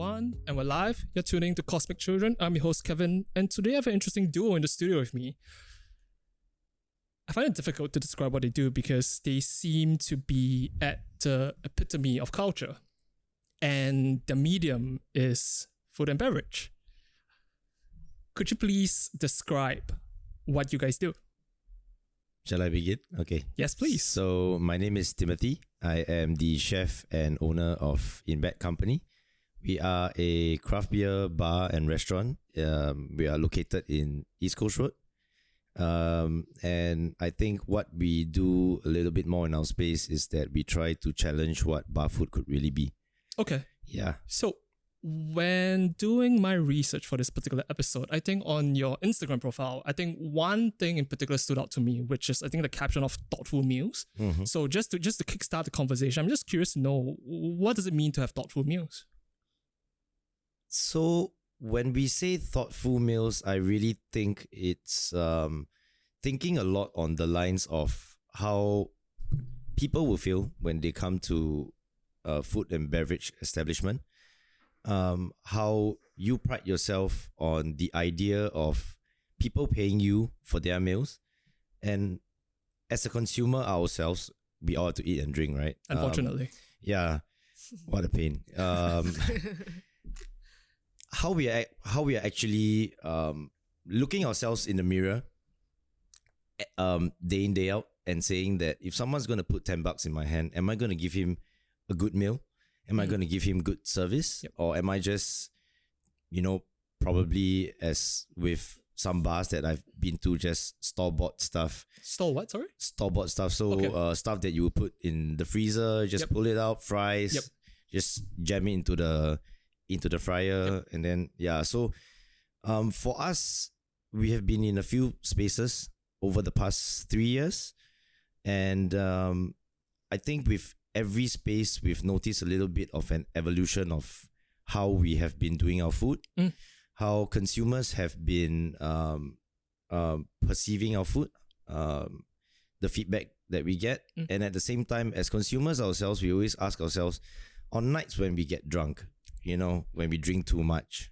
everyone, and we're live. You're tuning to Cosmic Children. I'm your host, Kevin, and today I have an interesting duo in the studio with me. I find it difficult to describe what they do because they seem to be at the epitome of culture, and the medium is food and beverage. Could you please describe what you guys do? Shall I begin? Okay. Yes, please. So my name is Timothy. I am the chef and owner of Inback Company. We are a craft beer bar and restaurant. We are located in East Coast Road. And I think what we do a little bit more in our space is that we try to challenge what bar food could really be. Okay. Yeah. So when doing my research for this particular episode, I think on your Instagram profile, I think one thing in particular stood out to me, which is I think the caption of thoughtful meals. Mm-hmm. So just to kickstart the conversation, I'm just curious to know, what does it mean to have thoughtful meals? So when we say thoughtful meals, I really think it's thinking a lot on the lines of how people will feel when they come to a food and beverage establishment. How you pride yourself on the idea of people paying you for their meals. And as a consumer ourselves, we all have to eat and drink, right? Unfortunately. Yeah. What a pain. How we are actually looking ourselves in the mirror day in, day out and saying that if someone's going to put $10 in my hand, am I going to give him a good meal? Am I going to give him good service? Yep. Or am I just, probably as with some bars that I've been to, just store-bought stuff. Store what, sorry? Store-bought stuff. So stuff that you would put in the freezer, just pull it out, fries, just jam it into the fryer. And then, So for us, we have been in a few spaces over the past 3 years. And I think with every space, we've noticed a little bit of an evolution of how we have been doing our food, how consumers have been perceiving our food, the feedback that we get. And at the same time, as consumers ourselves, we always ask ourselves, on nights when we get drunk, when we drink too much,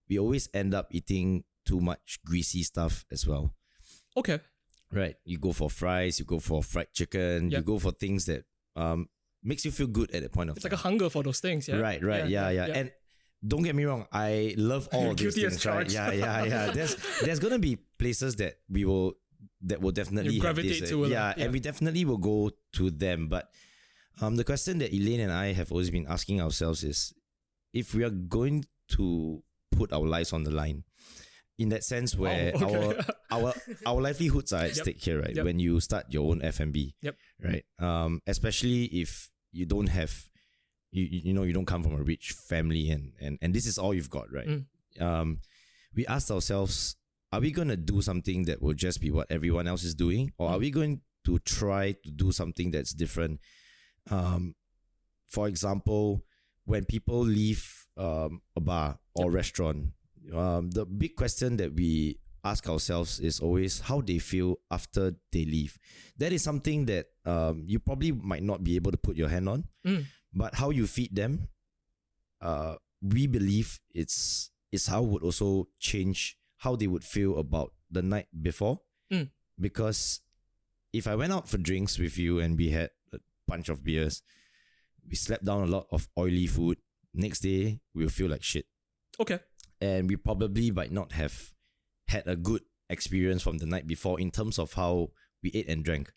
we always end up eating too much greasy stuff as well. Okay. Right. You go for fries, you go for fried chicken, you go for things that makes you feel good at that point of time. It's like a hunger for those things, yeah? Right, yeah. And don't get me wrong, I love all of these things, right? Yeah. There's gonna be places that will definitely gravitate have this, to and we definitely will go to them. But the question that Elaine and I have always been asking ourselves is, if we are going to put our lives on the line, in that sense where our livelihoods are at stake here, right? When you start your own F&B, right? Especially if you don't have, you don't come from a rich family and this is all you've got, right? We asked ourselves, are we going to do something that will just be what everyone else is doing? Or are we going to try to do something that's different? For example, when people leave a bar or restaurant, the big question that we ask ourselves is always how they feel after they leave. That is something that you probably might not be able to put your hand on, but how you feed them, we believe it's how it would also change how they would feel about the night before. Because if I went out for drinks with you and we had a bunch of beers, we slapped down a lot of oily food, next day we'll feel like shit. Okay. And we probably might not have had a good experience from the night before in terms of how we ate and drank.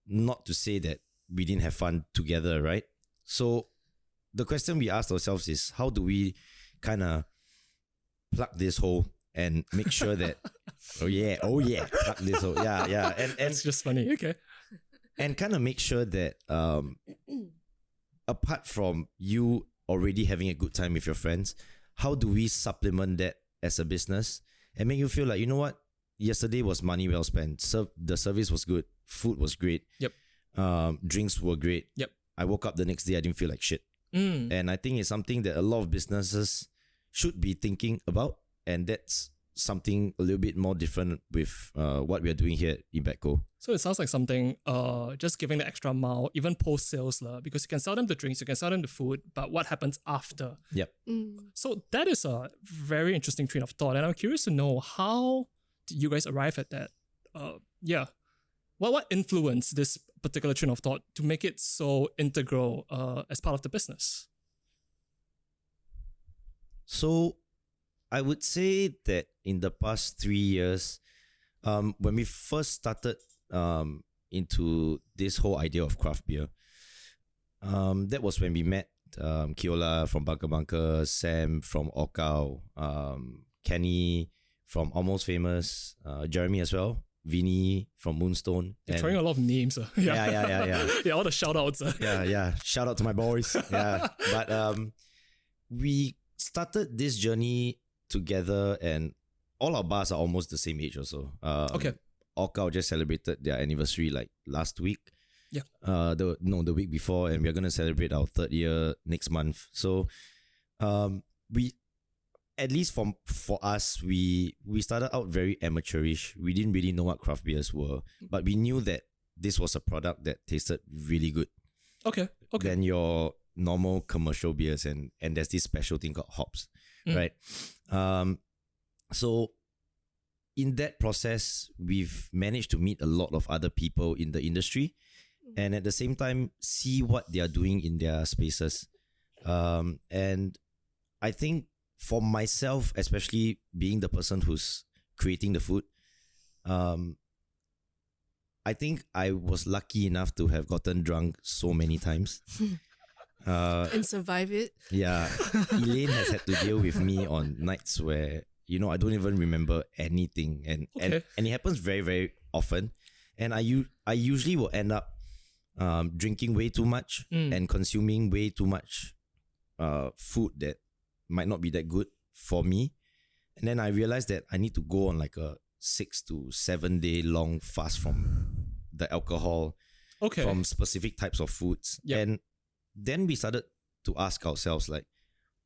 Not to say that we didn't have fun together, right? So the question we asked ourselves is, how do we kind of plug this hole and make sure that plug this hole. Yeah. And it's just funny. Okay. And kind of make sure that apart from you already having a good time with your friends, how do we supplement that as a business and make you feel like, you know what, yesterday was money well spent. The service was good, food was great, drinks were great. I woke up the next day, I didn't feel like shit. And I think it's something that a lot of businesses should be thinking about, and that's something a little bit more different with what we are doing here at Ibetco. So it sounds like something just giving the extra mile, even post sales, because you can sell them the drinks, you can sell them the food, but what happens after? Yep. So that is a very interesting train of thought, and I'm curious to know how did you guys arrive at that? What influenced this particular train of thought to make it so integral as part of the business? So I would say that in the past 3 years, when we first started into this whole idea of craft beer, that was when we met Kiola from Bunker Bunker, Sam from Okao, Kenny from Almost Famous, Jeremy as well, Vinny from Moonstone. You're throwing a lot of names. Yeah. Yeah, all the shout outs. Yeah. Shout out to my boys. Yeah. But we started this journey together, and all our bars are almost the same age also. Okay. Okao just celebrated their anniversary like last week. Yeah. The week before, and we're gonna celebrate our 3rd year next month. So, we, at least for us, we started out very amateurish. We didn't really know what craft beers were, but we knew that this was a product that tasted really good. Okay. Than your normal commercial beers, and there's this special thing called hops, right? So in that process, we've managed to meet a lot of other people in the industry, and at the same time see what they are doing in their spaces. And I think for myself, especially being the person who's creating the food, I think I was lucky enough to have gotten drunk so many times. And survive it. Yeah. Elaine has had to deal with me on nights where, I don't even remember anything. And it happens very, very often. And I usually will end up drinking way too much and consuming way too much food that might not be that good for me. And then I realized that I need to go on like a 6 to 7 day long fast from the alcohol, from specific types of foods. Yep. And then we started to ask ourselves, like,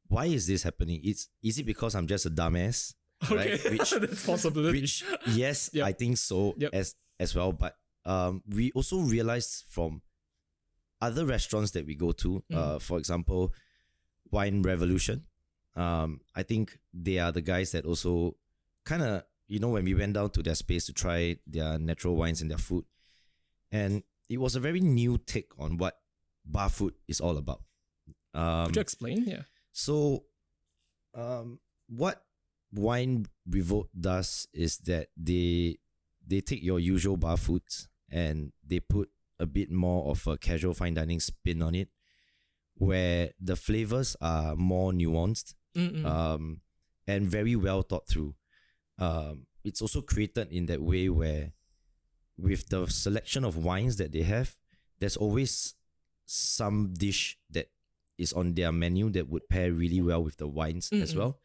why is this happening? Is it because I'm just a dumbass? Okay, right? that's possibility. Yes, Yep. I think so Yep. as well. But we also realized from other restaurants that we go to, for example, Wine Revolution. I think they are the guys that also kind of, when we went down to their space to try their natural wines and their food, and it was a very new take on what bar food is all about. Could you explain? Yeah. So, what Wine Revolt does is that they take your usual bar foods and they put a bit more of a casual fine dining spin on it, where the flavors are more nuanced and very well thought through. It's also created in that way where, with the selection of wines that they have, there's always some dish that is on their menu that would pair really well with the wines as well.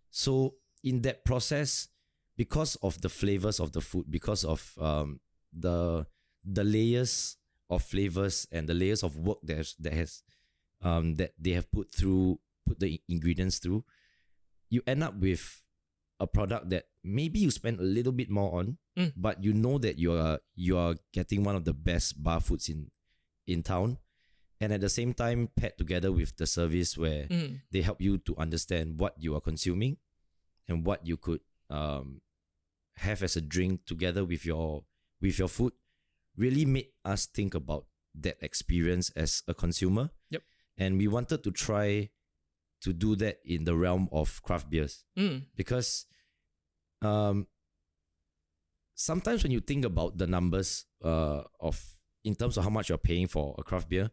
So in that process, because of the flavors of the food, because of the layers of flavors and the layers of work that they have put the ingredients through, you end up with a product that maybe you spend a little bit more on, but you know that you are getting one of the best bar foods in town, and at the same time paired together with the service where they help you to understand what you are consuming and what you could have as a drink together with your food, really made us think about that experience as a consumer. Yep. And we wanted to try to do that in the realm of craft beers, because sometimes when you think about the numbers in terms of how much you're paying for a craft beer,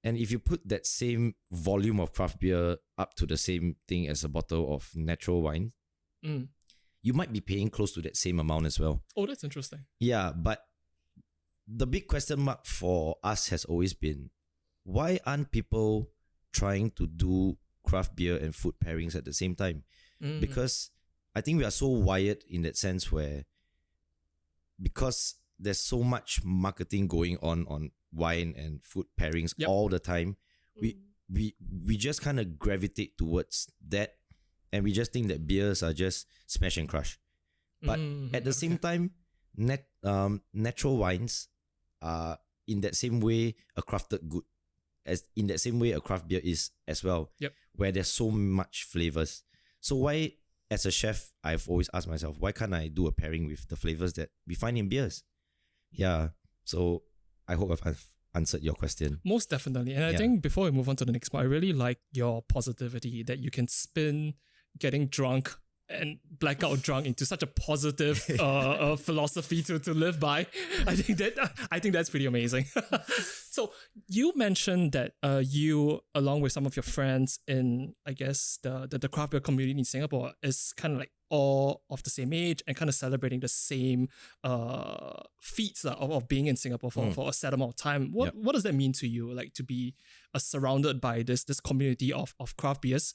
and if you put that same volume of craft beer up to the same thing as a bottle of natural wine, you might be paying close to that same amount as well. Oh, that's interesting. Yeah, but the big question mark for us has always been, why aren't people trying to do craft beer and food pairings at the same time? Because I think we are so wired in that sense where, because there's so much marketing going on wine and food pairings all the time, we just kind of gravitate towards that, and we just think that beers are just smash and crush. But at the same time, natural wines are in that same way a crafted good, as in that same way a craft beer is as well. Yep. Where there's so much flavors. So why, as a chef, I've always asked myself, why can't I do a pairing with the flavors that we find in beers? Yeah. So I hope I've answered your question. Most definitely. And I think before we move on to the next one, I really like your positivity that you can spin getting drunk and blackout drunk into such a positive philosophy to live by. I think that's pretty amazing. So you mentioned that you, along with some of your friends in, I guess, the craft beer community in Singapore, is kind of like all of the same age and kind of celebrating the same feats of being in Singapore for a set amount of time. What does that mean to you, like to be surrounded by this community of craft beers,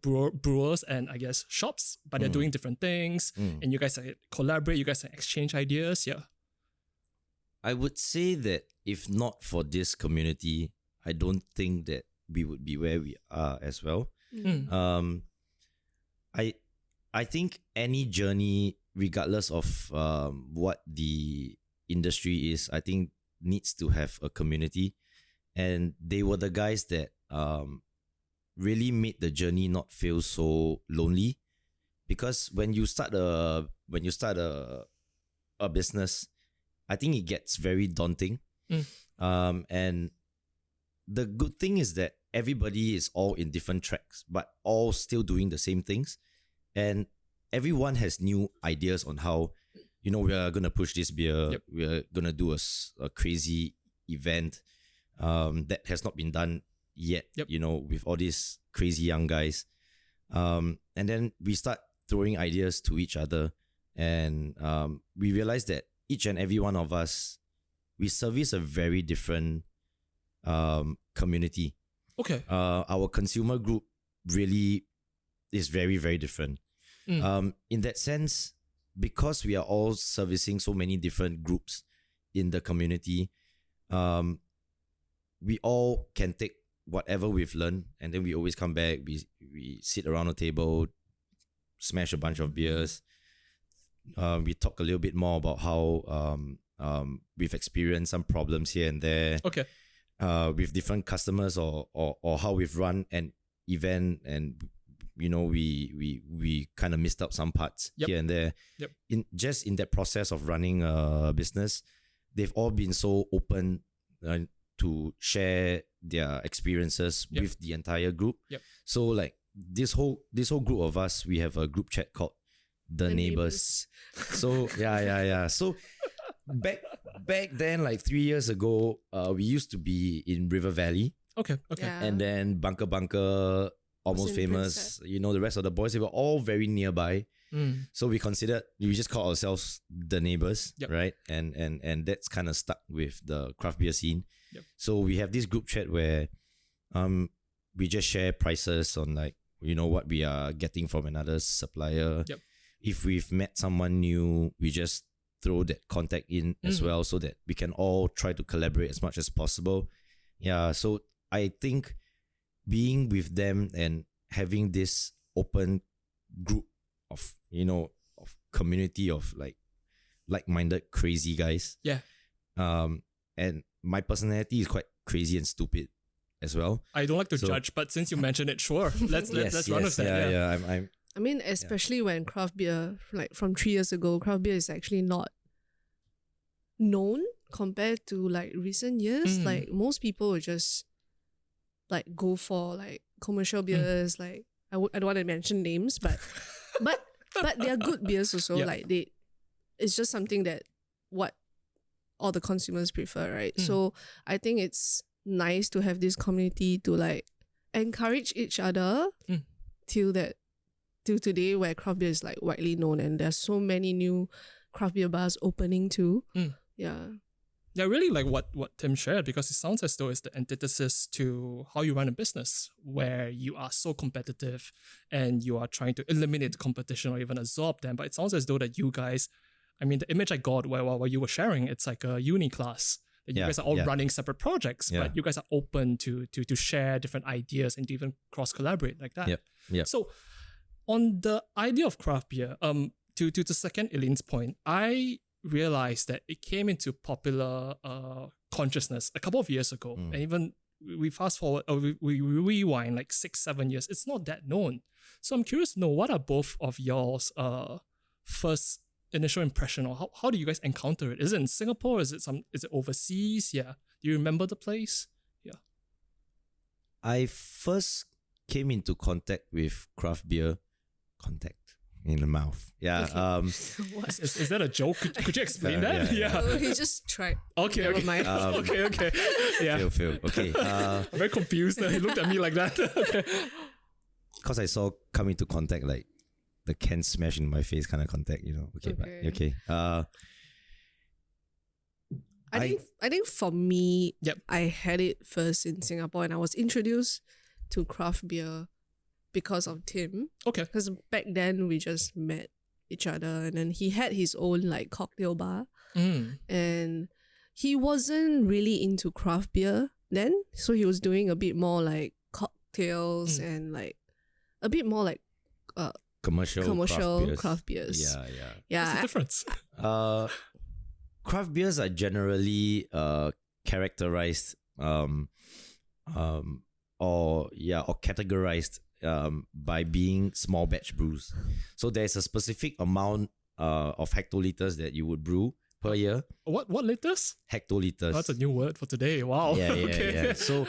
brewers and I guess shops, but they're doing different things and you guys collaborate, you guys exchange ideas? Yeah. I would say that if not for this community, I don't think that we would be where we are as well. I think any journey, regardless of what the industry is, I think needs to have a community. And they were the guys that really made the journey not feel so lonely. Because when you start a business, I think it gets very daunting. And the good thing is that everybody is all in different tracks, but all still doing the same things. And everyone has new ideas on how, we are going to push this beer. Yep. We're going to do a crazy event that has not been done yet, with all these crazy young guys. And then we start throwing ideas to each other. And we realize that each and every one of us, we service a very different community. Okay. Our consumer group really is very, very different. In that sense, because we are all servicing so many different groups in the community, we all can take whatever we've learned, and then we always come back, we sit around the table, smash a bunch of beers, we talk a little bit more about how we've experienced some problems here and there. Okay. With different customers or how we've run an event and we kind of missed out some parts here and there. Yep. In that process of running a business, they've all been so open to share their experiences with the entire group. Yep. So like this whole group of us, we have a group chat called The Neighbors. So yeah. So back then, like 3 years ago, we used to be in River Valley. Okay. Yeah. And then Bunker, Almost Famous, the rest of the boys, they were all very nearby. So we just called ourselves The Neighbors, right? And that's kind of stuck with the craft beer scene. Yep. So we have this group chat where we just share prices on like, what we are getting from another supplier. Yep. If we've met someone new, we just throw that contact in as well so that we can all try to collaborate as much as possible. Yeah, so I think being with them and having this open group of, of community of like-minded crazy guys. Yeah. And my personality is quite crazy and stupid as well. I don't like to judge, but since you mentioned it, sure. Let's run with that. Yeah. I mean, especially when craft beer, like from 3 years ago, craft beer is actually not known compared to like recent years. Like most people would just like go for like commercial beers. Like I don't want to mention names, but they are good beers also. Yep. Like it's just something that what all the consumers prefer, right? So I think it's nice to have this community to like encourage each other till today, where craft beer is like widely known and there's so many new craft beer bars opening too. Yeah, I really like what Tim shared, because it sounds as though it's the antithesis to how you run a business, where you are so competitive and you are trying to eliminate competition or even absorb them. But it sounds as though that you guys, I mean, the image I got while you were sharing, it's like a uni class. That you guys are all running separate projects, but you guys are open to share different ideas and to even cross collaborate like that. Yeah. So on the idea of craft beer, to second Elaine's point, I realized that it came into popular consciousness a couple of years ago, and even we fast forward, we rewind like 6-7 years. It's not that known. So I'm curious to know, what are both of y'all's first initial impression, or how do you guys encounter it? Is it in Singapore? Is it overseas? Yeah. Do you remember the place? Yeah. I first came into contact with craft beer, in the mouth. Yeah. What? Is that a joke? Could you explain that? yeah. Oh, he just tried. Okay. Never Okay. mind. Okay. Yeah. Phil. Okay. I'm very confused. He looked at me like that. Okay. Because I saw come into contact like the can smash in my face kind of contact, Okay. But okay. I think for me, Yep. I had it first in Singapore, and I was introduced to craft beer because of Tim. Okay. Because back then we just met each other, and then he had his own like cocktail bar, and he wasn't really into craft beer then, so he was doing a bit more like cocktails and like a bit more like commercial craft beers. Yeah. What's the difference? Craft beers are generally characterized or categorized by being small batch brews. So there's a specific amount of hectoliters that you would brew per year. What liters? Hectoliters. That's a new word for today. Wow. Yeah. Okay. So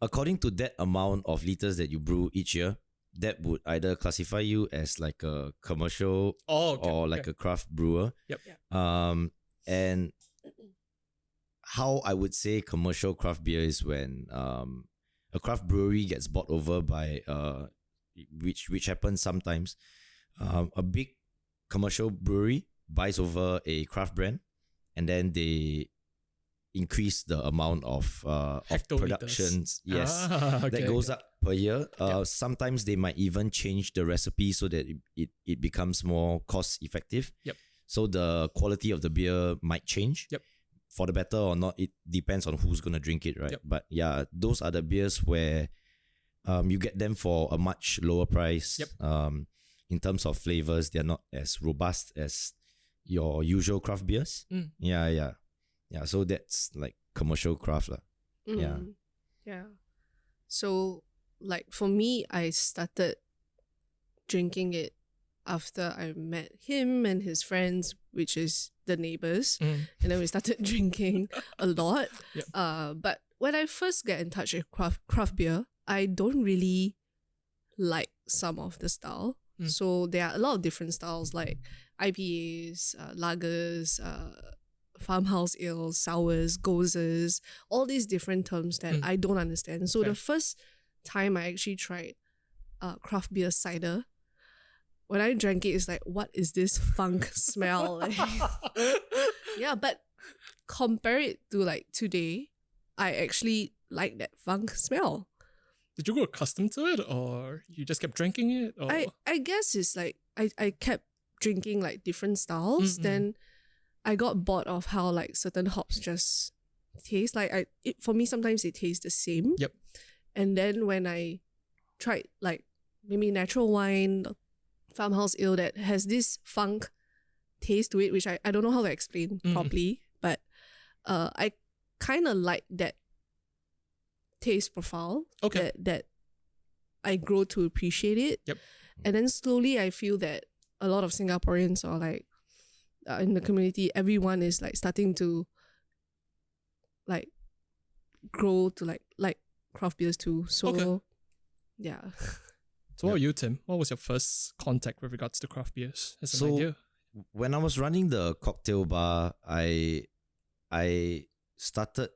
according to that amount of liters that you brew each year, that would either classify you as like a commercial or like a craft brewer. Yep. And how I would say commercial craft beer is when a craft brewery gets bought over by which happens sometimes. A big commercial brewery buys over a craft brand, and then they increase the amount of productions. Yes, that goes up per year. Sometimes they might even change the recipe so that it becomes more cost effective. Yep. So the quality of the beer might change. Yep. For the better or not, it depends on who's gonna drink it, right? Yep. But yeah, those are the beers where you get them for a much lower price. Yep. In terms of flavors, they're not as robust as your usual craft beers. Yeah. So that's like commercial craft lah. Yeah. So like for me, I started drinking it after I met him and his friends, which is the neighbors, and then we started drinking a lot. Yep. But when I first get in touch with craft beer, I don't really like some of the style. So there are a lot of different styles like IPAs, lagers, farmhouse ales, sours, gozers, all these different terms that I don't understand. So the first time I actually tried craft beer cider, when I drank it, it's like, what is this funk smell? Yeah, but compare it to like today, I actually like that funk smell. Did you grow accustomed to it, or you just kept drinking it? Or? I guess it's like I kept drinking like different styles. Then I got bored of how like certain hops just taste. Like for me, sometimes it tastes the same. Yep. And then when I tried like maybe natural wine, farmhouse ale that has this funk taste to it, which I don't know how to explain properly, but I kind of like that taste profile. Okay. That I grow to appreciate it. Yep. And then slowly I feel that a lot of Singaporeans or like in the community, everyone is like starting to like grow to like craft beers too. So yeah. Yep. So what about you, Tim? What was your first contact with regards to craft beers as an So idea? when I was running the cocktail bar, I started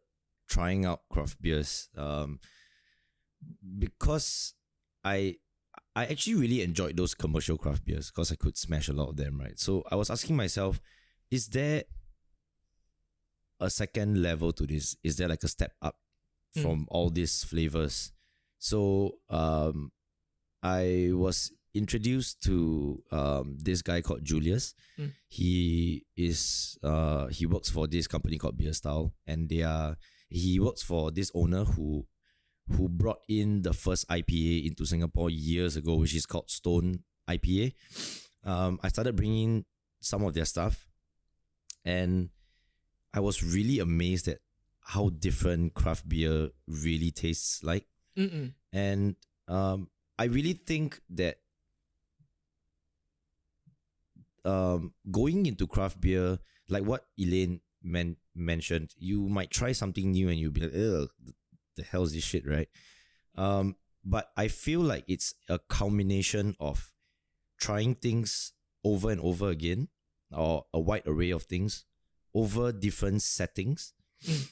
trying out craft beers because I actually really enjoyed those commercial craft beers because I could smash a lot of them, right? So I was asking myself, is there a second level to this? Is there like a step up from all these flavors? So I was introduced to this guy called Julius. He works for this company called Beer Style, and he works for this owner who who brought in the first IPA into Singapore years ago, which is called Stone IPA. I started bringing some of their stuff, and I was really amazed at how different craft beer really tastes like. And I really think that going into craft beer, like what Elaine mentioned, you might try something new and you'll be like, ugh, the hell is this shit, right? But I feel like it's a culmination of trying things over and over again, or a wide array of things over different settings,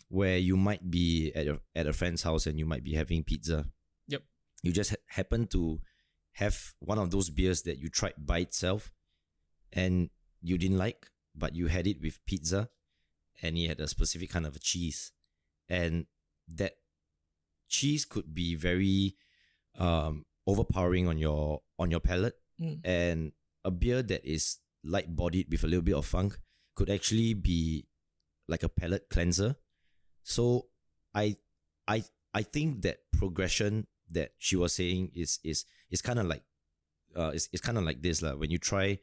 where you might be at a friend's house and you might be having pizza. Yep. You just happen to have one of those beers that you tried by itself and you didn't like, but you had it with pizza and it had a specific kind of a cheese. And that cheese could be very overpowering on your palate. And a beer that is light-bodied with a little bit of funk could actually be like a palate cleanser. So I think that progression that she was saying is kind of like it's kind of like this when you try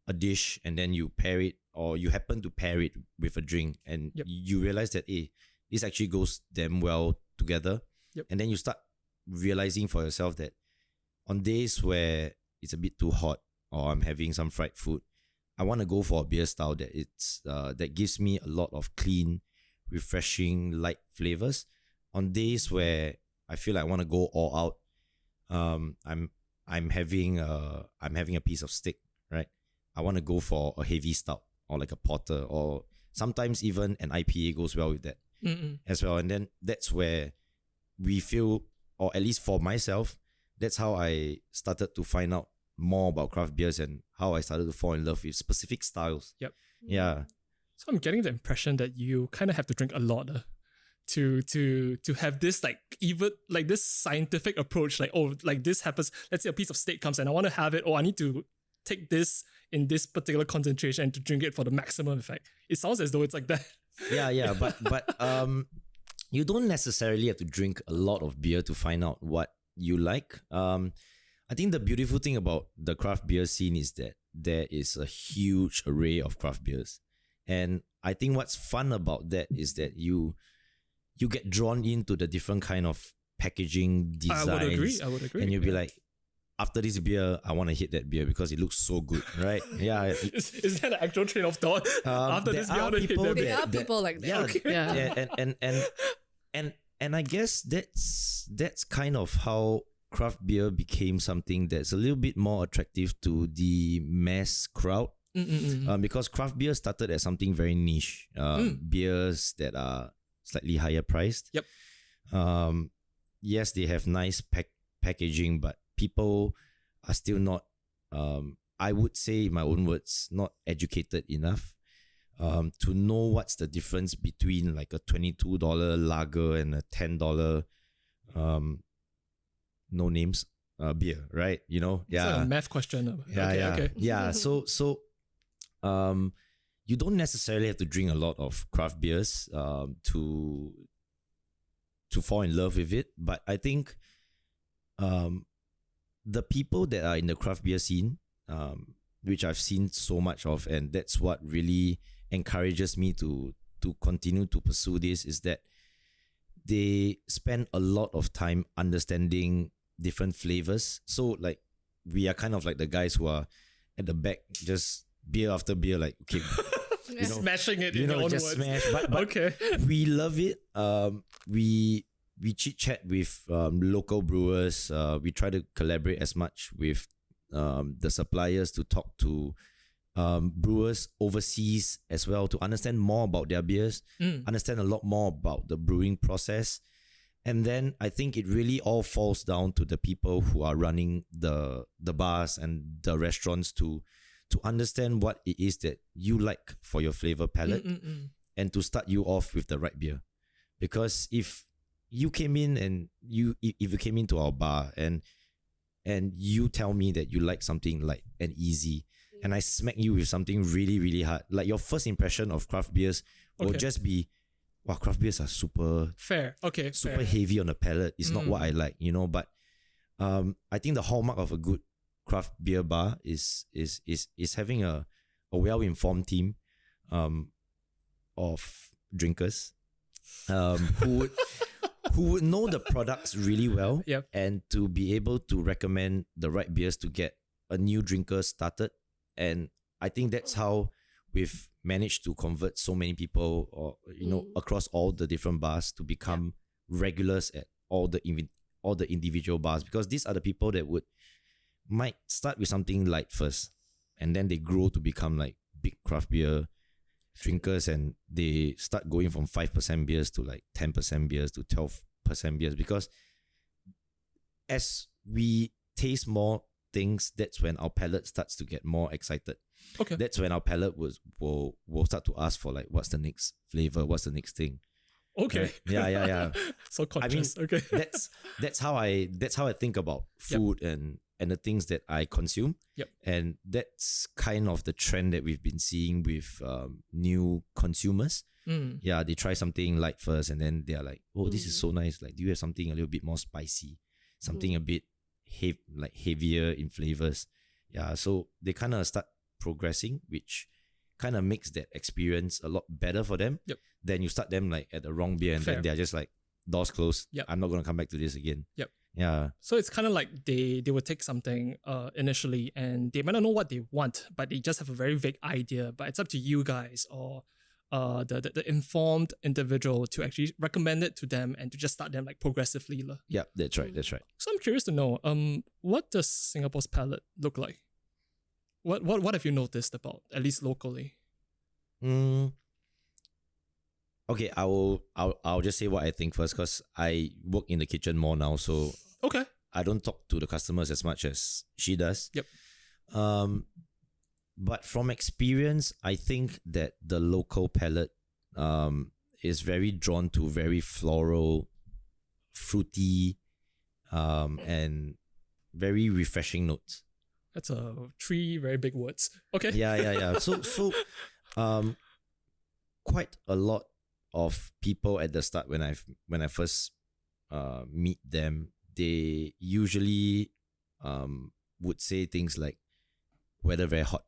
a dish and then you pair it, or you happen to pair it with a drink, and you realize that this actually goes damn well together. And then you start realizing for yourself that on days where it's a bit too hot or I'm having some fried food, I want to go for a beer style that gives me a lot of clean, refreshing, light flavors. On days where I feel like I want to go all out, I'm having a piece of steak, right? I want to go for a heavy stout or like a porter, or sometimes even an IPA goes well with that as well. And then that's where we feel, or at least for myself, that's how I started to find out more about craft beers and how I started to fall in love with specific styles. Yeah. So I'm getting the impression that you kind of have to drink a lot to have this even this scientific approach. This happens. Let's say a piece of steak comes and I want to have it. I need to take this in this particular concentration and to drink it for the maximum effect. It sounds as though it's like that. Yeah. But you don't necessarily have to drink a lot of beer to find out what you like. I think the beautiful thing about the craft beer scene is that there is a huge array of craft beers. And I think what's fun about that is that you get drawn into the different kind of packaging designs. I would agree. And you'll be like, after this beer, I want to hit that beer because it looks so good, right? Yeah. Is that an actual train of thought? After this beer, I want to hit that beer. There are people like that. Yeah. Okay. Yeah. And I guess that's kind of how craft beer became something that's a little bit more attractive to the mass crowd. Because craft beer started as something very niche. Beers that are slightly higher priced. Yep. Yes, they have nice packaging, but people are still not, I would say in my own words, not educated enough to know what's the difference between like a $22 lager and a $10 no names beer, right? You know, It's like a math question. Okay. Yeah. So you don't necessarily have to drink a lot of craft beers to fall in love with it, but I think the people that are in the craft beer scene, which I've seen so much of, and that's what really encourages me to continue to pursue this, is that they spend a lot of time understanding different flavors. So like we are kind of like the guys who are at the back, just beer after beer, like, okay, smashing it in your own just words. smash. But Okay. we love it. We chit chat with local brewers. We try to collaborate as much with the suppliers to talk to brewers overseas as well, to understand more about their beers, understand a lot more about the brewing process. And then I think it really all falls down to the people who are running the bars and the restaurants to understand what it is that you like for your flavor palette and to start you off with the right beer. Because if you came in and if you came into our bar and you tell me that you like something light and easy, and I smack you with something really, really hard, like your first impression of craft beers will just be wow, craft beers are super Fair. Okay. super fair. heavy on the palate. It's not what I like, but I think the hallmark of a good craft beer bar is having a well-informed team of drinkers who would know the products really well, Yep. and to be able to recommend the right beers to get a new drinker started. And I think that's how we've managed to convert so many people, or across all the different bars, to become regulars at all the individual bars, because these are the people that might start with something light first, and then they grow to become like big craft beer drinkers, and they start going from 5% beers to like 10% beers to 12% beers, because as we taste more things, that's when our palate starts to get more excited. Okay. That's when our palate will start to ask for like, what's the next flavor, what's the next thing. Okay. Right? Yeah. So conscious. Okay. that's how I think about food and the things that I consume. Yep. And that's kind of the trend that we've been seeing with new consumers. Yeah, they try something light first, and then they are like, oh, this is so nice. Like, do you have something a little bit more spicy? Something a bit heavier in flavors. Yeah, so they kind of start progressing, which kind of makes that experience a lot better for them. Yep. Then you start them like at the wrong beer, and Fair. then they're just like, doors closed. Yep. I'm not going to come back to this again. Yep. Yeah. So it's kind of like they would take something initially, and they might not know what they want, but they just have a very vague idea. But it's up to you guys, or the informed individual, to actually recommend it to them and to just start them like progressively. Yeah, that's right. That's right. So I'm curious to know, what does Singapore's palate look like? What have you noticed about, at least locally? Okay, I'll just say what I think first, because I work in the kitchen more now, so Okay. I don't talk to the customers as much as she does. Yep. But from experience, I think that the local palate is very drawn to very floral, fruity, and very refreshing notes. That's three very big words. Okay. Yeah. So quite a lot of people at the start, when I first meet them, they usually would say things like, weather very hot.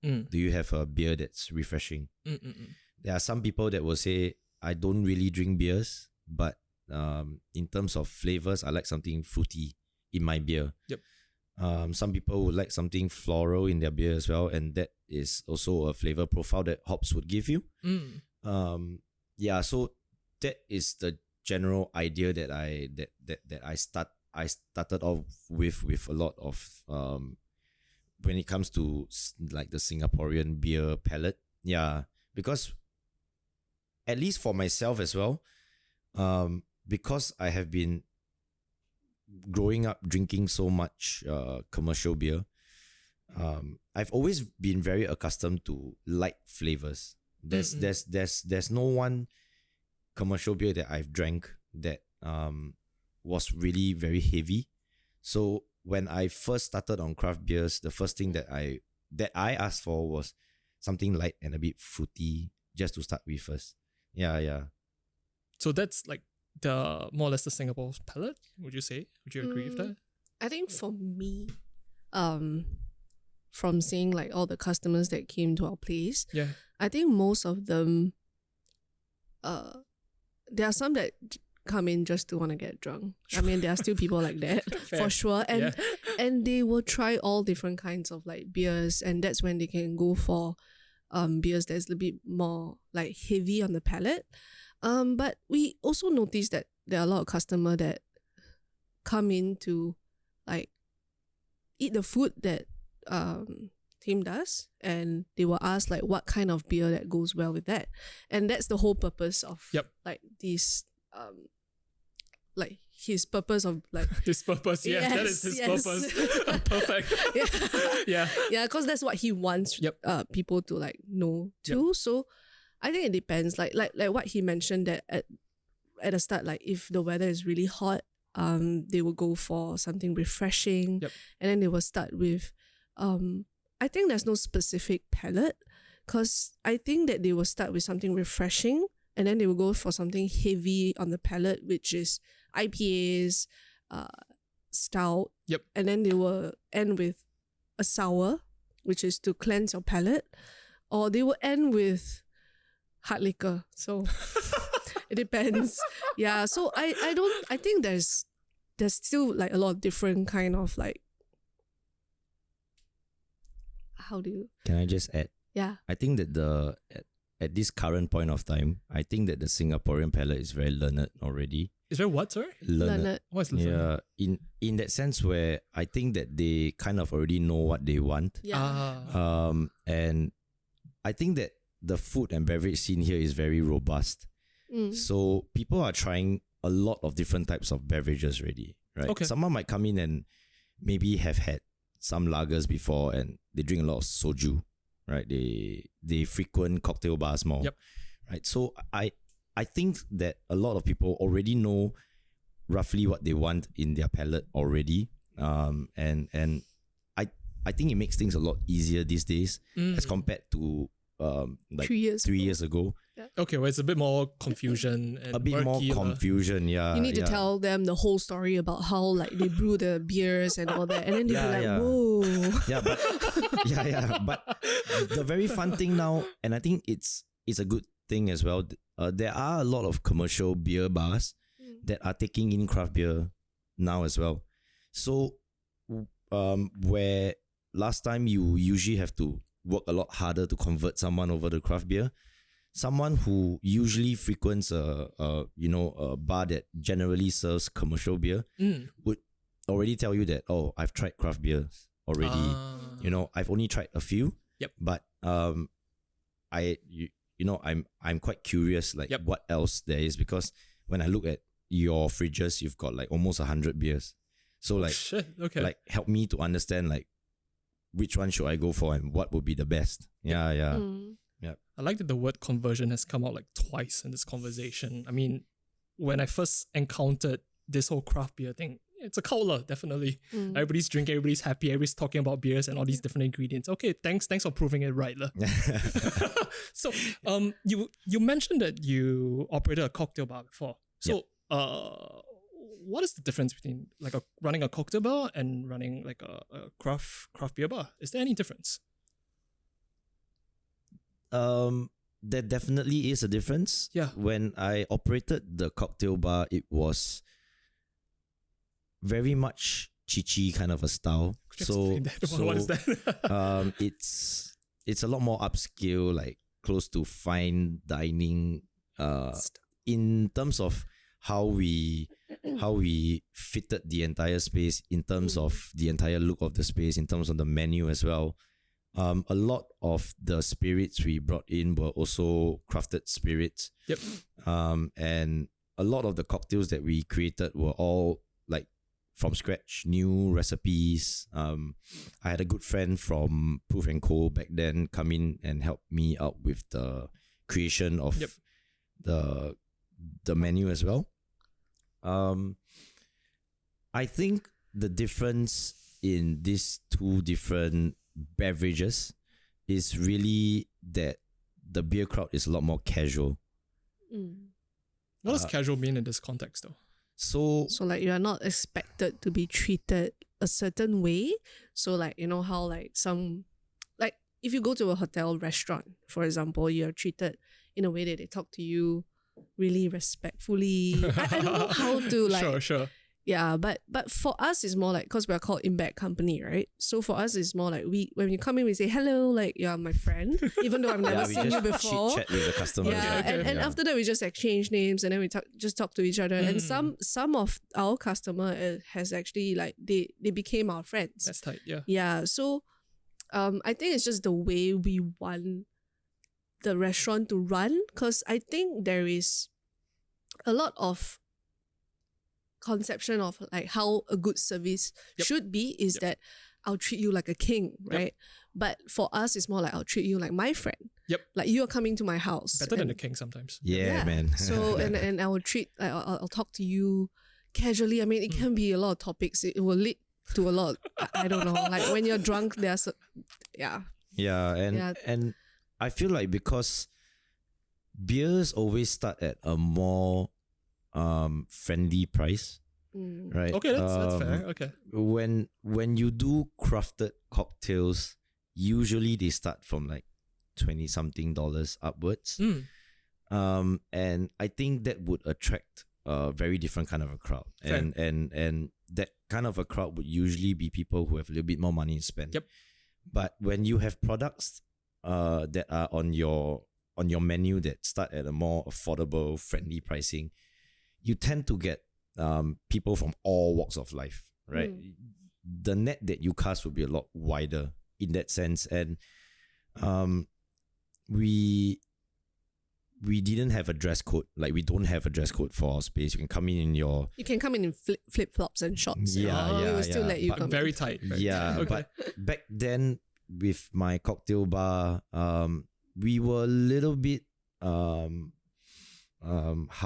Do you have a beer that's refreshing? There are some people that will say, I don't really drink beers, but in terms of flavors, I like something fruity in my beer. Yep. Some people would like something floral in their beer as well, and that is also a flavor profile that hops would give you. Yeah, so that is the general idea that I started off with a lot of when it comes to like the Singaporean beer palate. Yeah, because at least for myself as well, because I have been growing up drinking so much commercial beer, I've always been very accustomed to light flavors. There's no one commercial beer that I've drank that was really very heavy. So when I first started on craft beers, the first thing that I asked for was something light and a bit fruity, just to start with first. Yeah. So that's like the more or less the Singapore palate, would you say? Would you agree with that? I think for me, from seeing like all the customers that came to our place, Yeah. I think most of them, there are some that come in just to want to get drunk. I mean, there are still people like that Fair. for sure, and Yeah. and they will try all different kinds of like beers, and that's when they can go for beers that's a little bit more like heavy on the palate. But we also noticed that there are a lot of customers that come in to like eat the food that Tim does, and they will ask like what kind of beer that goes well with that, and that's the whole purpose of like this like his purpose of like His purpose, yeah, that is his purpose. Perfect. yeah, because that's what he wants people to like know too. So I think it depends, like what he mentioned, that at the start, like if the weather is really hot, they will go for something refreshing, and then they will start with I think there's no specific palate, because I think that they will start with something refreshing and then they will go for something heavy on the palate, which is IPAs, stout. Yep. And then they will end with a sour, which is to cleanse your palate, or they will end with hard liquor. So it depends. Yeah. So I think there's still like a lot of different kind of like, how do you? Can I just add? Yeah. I think that at this current point of time, I think that the Singaporean palate is very learned already. Is there what, sorry? Learned. What is learned? Yeah, in that sense where I think that they kind of already know what they want. Yeah. And I think that the food and beverage scene here is very robust. So people are trying a lot of different types of beverages already, right? Okay. Someone might come in and maybe have had some lagers before and they drink a lot of soju, right? They frequent cocktail bars more, Yep. right? So I think that a lot of people already know roughly what they want in their palate already. And I think it makes things a lot easier these days as compared to like 3 years. 3 years ago. Okay, well, it's a bit more confusion and A bit more murky, confusion, yeah. You need to yeah. tell them the whole story about how like they brew the beers and all that, and then they'll Yeah, be like, yeah. "Whoa!" Yeah, but but the very fun thing now, and I think it's a good thing as well. There are a lot of commercial beer bars that are taking in craft beer now as well. So, where last time you usually have to work a lot harder to convert someone over to craft beer, someone who usually frequents a bar that generally serves commercial beer would already tell you that, oh, I've tried craft beers already. I've only tried a few. Yep. But I'm quite curious like what else there is, because when I look at your fridges, you've got like almost 100 beers. So like Shit, okay. like help me to understand like which one should I go for and what would be the best. Yeah. I like that the word conversion has come out like twice in this conversation. I mean, when I first encountered this whole craft beer thing, it's a cult, definitely. Everybody's drinking, everybody's happy, everybody's talking about beers and all these different ingredients. Okay, thanks for proving it right. So, you mentioned that you operated a cocktail bar before. So, what is the difference between like running a cocktail bar and running like a craft beer bar? Is there any difference? There definitely is a difference. Yeah. When I operated the cocktail bar, it was very much chichi kind of a style. Could you explain that? What is that? It's a lot more upscale, like close to fine dining. In terms of how we fitted the entire space, in terms of the entire look of the space, in terms of the menu as well. A lot of the spirits we brought in were also crafted spirits. Yep. And a lot of the cocktails that we created were all like from scratch, new recipes. I had a good friend from Proof & Co back then come in and help me out with the creation of the menu as well. I think the difference in these two different beverages is really that the beer crowd is a lot more casual. What does casual mean in this context though? So like you are not expected to be treated a certain way. So like, you know how like some, like if you go to a hotel restaurant, for example, you are treated in a way that they talk to you really respectfully. I don't know how to like. Sure. Yeah, but for us it's more like, because we're called Impact Company, right? So for us it's more like when you come in we say hello, like you're my friend, even though I've never we seen you just before. chit chat with the customers. Yeah, right? and after that we just exchange names and then we just talk to each other. And some of our customer has actually like they became our friends. That's tight, yeah. Yeah, so I think it's just the way we want the restaurant to run, because I think there is a lot of conception of like how a good service should be is that I'll treat you like a king, right? But for us, it's more like I'll treat you like my friend. Yep. Like you are coming to my house. Better than a king sometimes. Yeah, man. So and I will I'll talk to you casually. I mean, it can be a lot of topics. It will lead to a lot. I don't know. Like when you're drunk, there's and I feel like because beers always start at a more friendly price, right? Okay, that's fair. Okay. When you do crafted cocktails, usually they start from like $20-something upwards. And I think that would attract a very different kind of a crowd. Fair. And that kind of a crowd would usually be people who have a little bit more money to spend. Yep. But when you have products that are on your menu that start at a more affordable, friendly pricing, you tend to get people from all walks of life, right? The net that you cast will be a lot wider in that sense. And we didn't have a dress code. Like, we don't have a dress code for our space. You can come in your... You can come in flip flops and shorts. Yeah, We yeah, will still yeah. let you But come Very in. tight. Yeah, Okay. but back then with my cocktail bar, we were a little bit how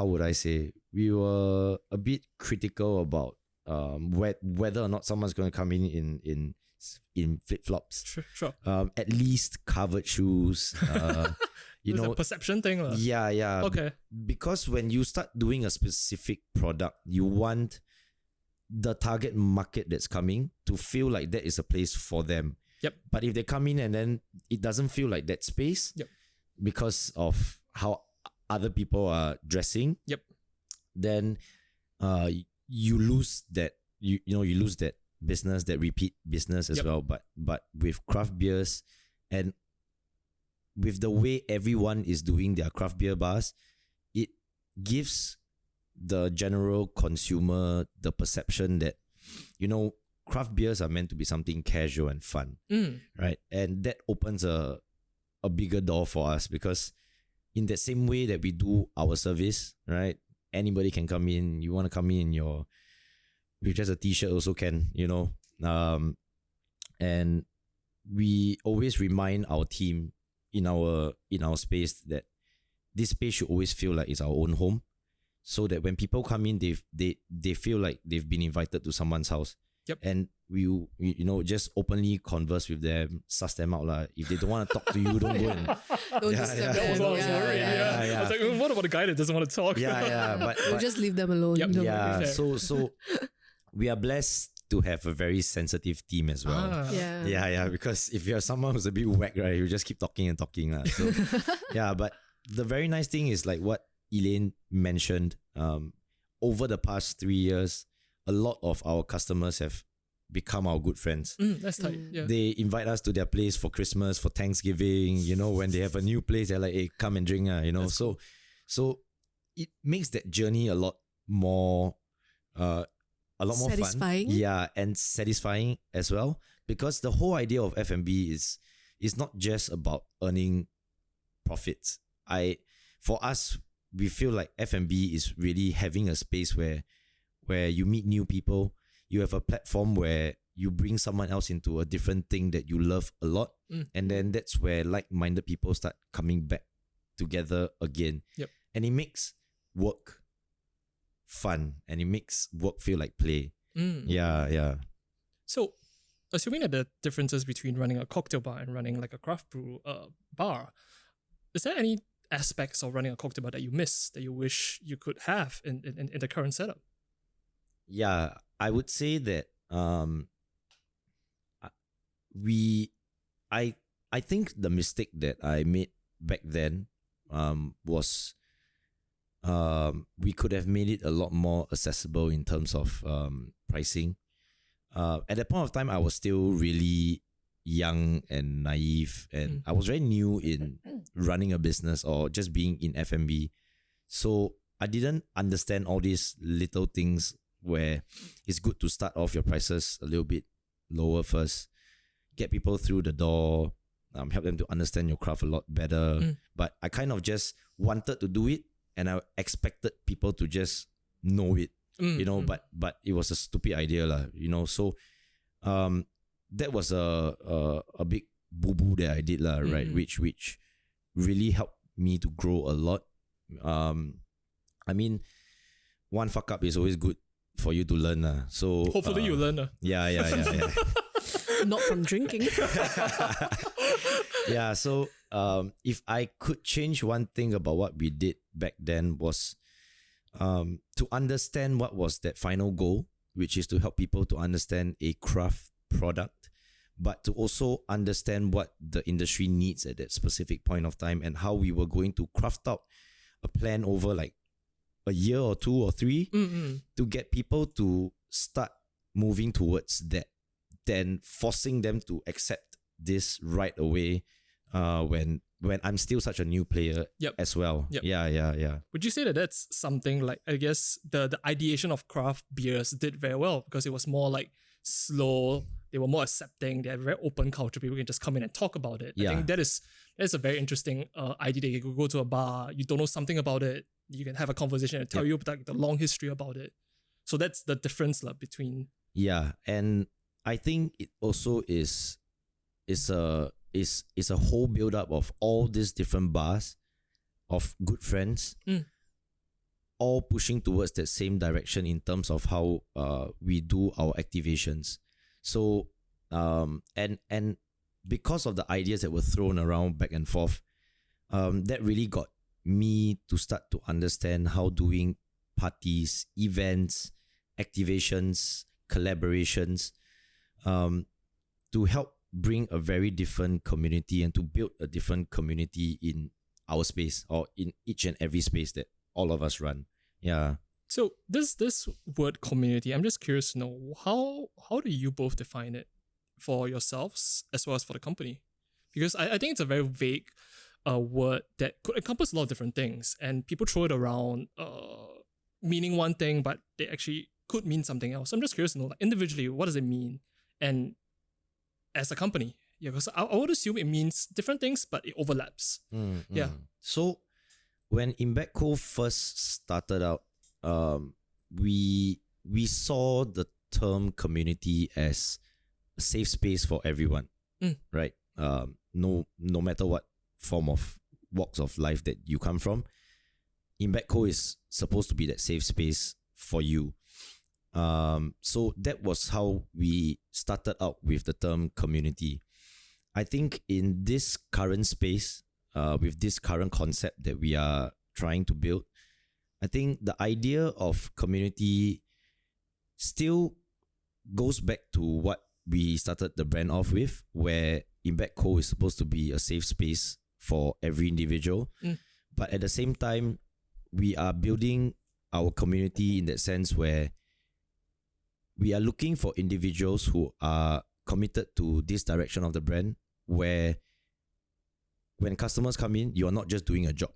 would I say? We were a bit critical about whether or not someone's going to come in flip flops. Sure. At least covered shoes. You It's know, a perception thing. yeah. Okay. Because when you start doing a specific product, you want the target market that's coming to feel like that is a place for them. Yep. But if they come in and then it doesn't feel like that space, Yep. because of how other people are dressing, Yep. then you lose that you lose that business, that repeat business as Yep. well. But with craft beers and with the way everyone is doing their craft beer bars, it gives the general consumer the perception that, craft beers are meant to be something casual and fun, right? And that opens a bigger door for us, because in the same way that we do our service, right? Anybody can come in. You want to come in with just a t-shirt also can, and we always remind our team in our space that this space should always feel like it's our own home, so that when people come in, they feel like they've been invited to someone's house. Yep. And we just openly converse with them, suss them out lah. If they don't want to talk to you, don't go and Don't Yeah, disturb yeah. That was them. what I was worried. yeah. I was like, what about the guy that doesn't want to talk? yeah. But We'll just leave them alone. Yep. Don't yeah, worry. Fair. so we are blessed to have a very sensitive team as well. Ah. Yeah. Because if you're someone who's a bit whack, right, you just keep talking and talking. So yeah, but the very nice thing is like what Elaine mentioned, over the past 3 years, a lot of our customers have become our good friends. That's tight. Yeah. They invite us to their place for Christmas, for Thanksgiving, when they have a new place, they're like, hey, come and drink. That's So it makes that journey a lot more more Satisfying. fun. Yeah, and satisfying as well. Because the whole idea of F&B is not just about earning profits. For us, we feel like F&B is really having a space where you meet new people. You have a platform where you bring someone else into a different thing that you love a lot. And then that's where like-minded people start coming back together again. Yep. And it makes work fun, and it makes work feel like play. Yeah. So, assuming that the differences between running a cocktail bar and running like a craft brew bar, is there any aspects of running a cocktail bar that you miss, that you wish you could have in the current setup? Yeah, I would say that I think the mistake that I made back then was we could have made it a lot more accessible in terms of pricing. At that point of time, I was still really young and naive, and I was very new in running a business or just being in F&B. So I didn't understand all these little things where it's good to start off your prices a little bit lower first, get people through the door, help them to understand your craft a lot better. But I kind of just wanted to do it, and I expected people to just know it, but it was a stupid idea lah, So that was a big boo-boo that I did lah, right? Which really helped me to grow a lot. I mean, one fuck up is always good for you to learn. So Hopefully you learn. Yeah. Not from drinking. Yeah, so if I could change one thing about what we did back then was to understand what was that final goal, which is to help people to understand a craft product, but to also understand what the industry needs at that specific point of time and how we were going to craft out a plan over like a year or 2 or 3 to get people to start moving towards that, then forcing them to accept this right away when I'm still such a new player as well. Yep. Yeah. Would you say that that's something like, I guess, the ideation of craft beers did very well because it was more like slow, they were more accepting, they had a very open culture, people can just come in and talk about it. I think that's a very interesting idea that you could go to a bar, you don't know something about it, you can have a conversation and tell you like the long history about it. So that's the difference between. Yeah, and I think it also is a whole build up of all these different bars of good friends, all pushing towards that same direction in terms of how we do our activations. So and because of the ideas that were thrown around back and forth, that really got me to start to understand how doing parties, events, activations, collaborations, to help bring a very different community and to build a different community in our space or in each and every space that all of us run. Yeah. So this word community, I'm just curious to know how do you both define it for yourselves as well as for the company? Because I think it's a very vague word that could encompass a lot of different things, and people throw it around meaning one thing, but they actually could mean something else. So I'm just curious to know, like, individually, what does it mean? And as a company, because I would assume it means different things, but it overlaps. Yeah. So when Imbecco first started out, we saw the term community as a safe space for everyone, right? No matter what form of walks of life that you come from, Imbecco is supposed to be that safe space for you. So that was how we started out with the term community. I think in this current space, with this current concept that we are trying to build, I think the idea of community still goes back to what we started the brand off with, where Imbecco is supposed to be a safe space for every individual. But at the same time, we are building our community in that sense where we are looking for individuals who are committed to this direction of the brand, where when customers come in, you are not just doing a job.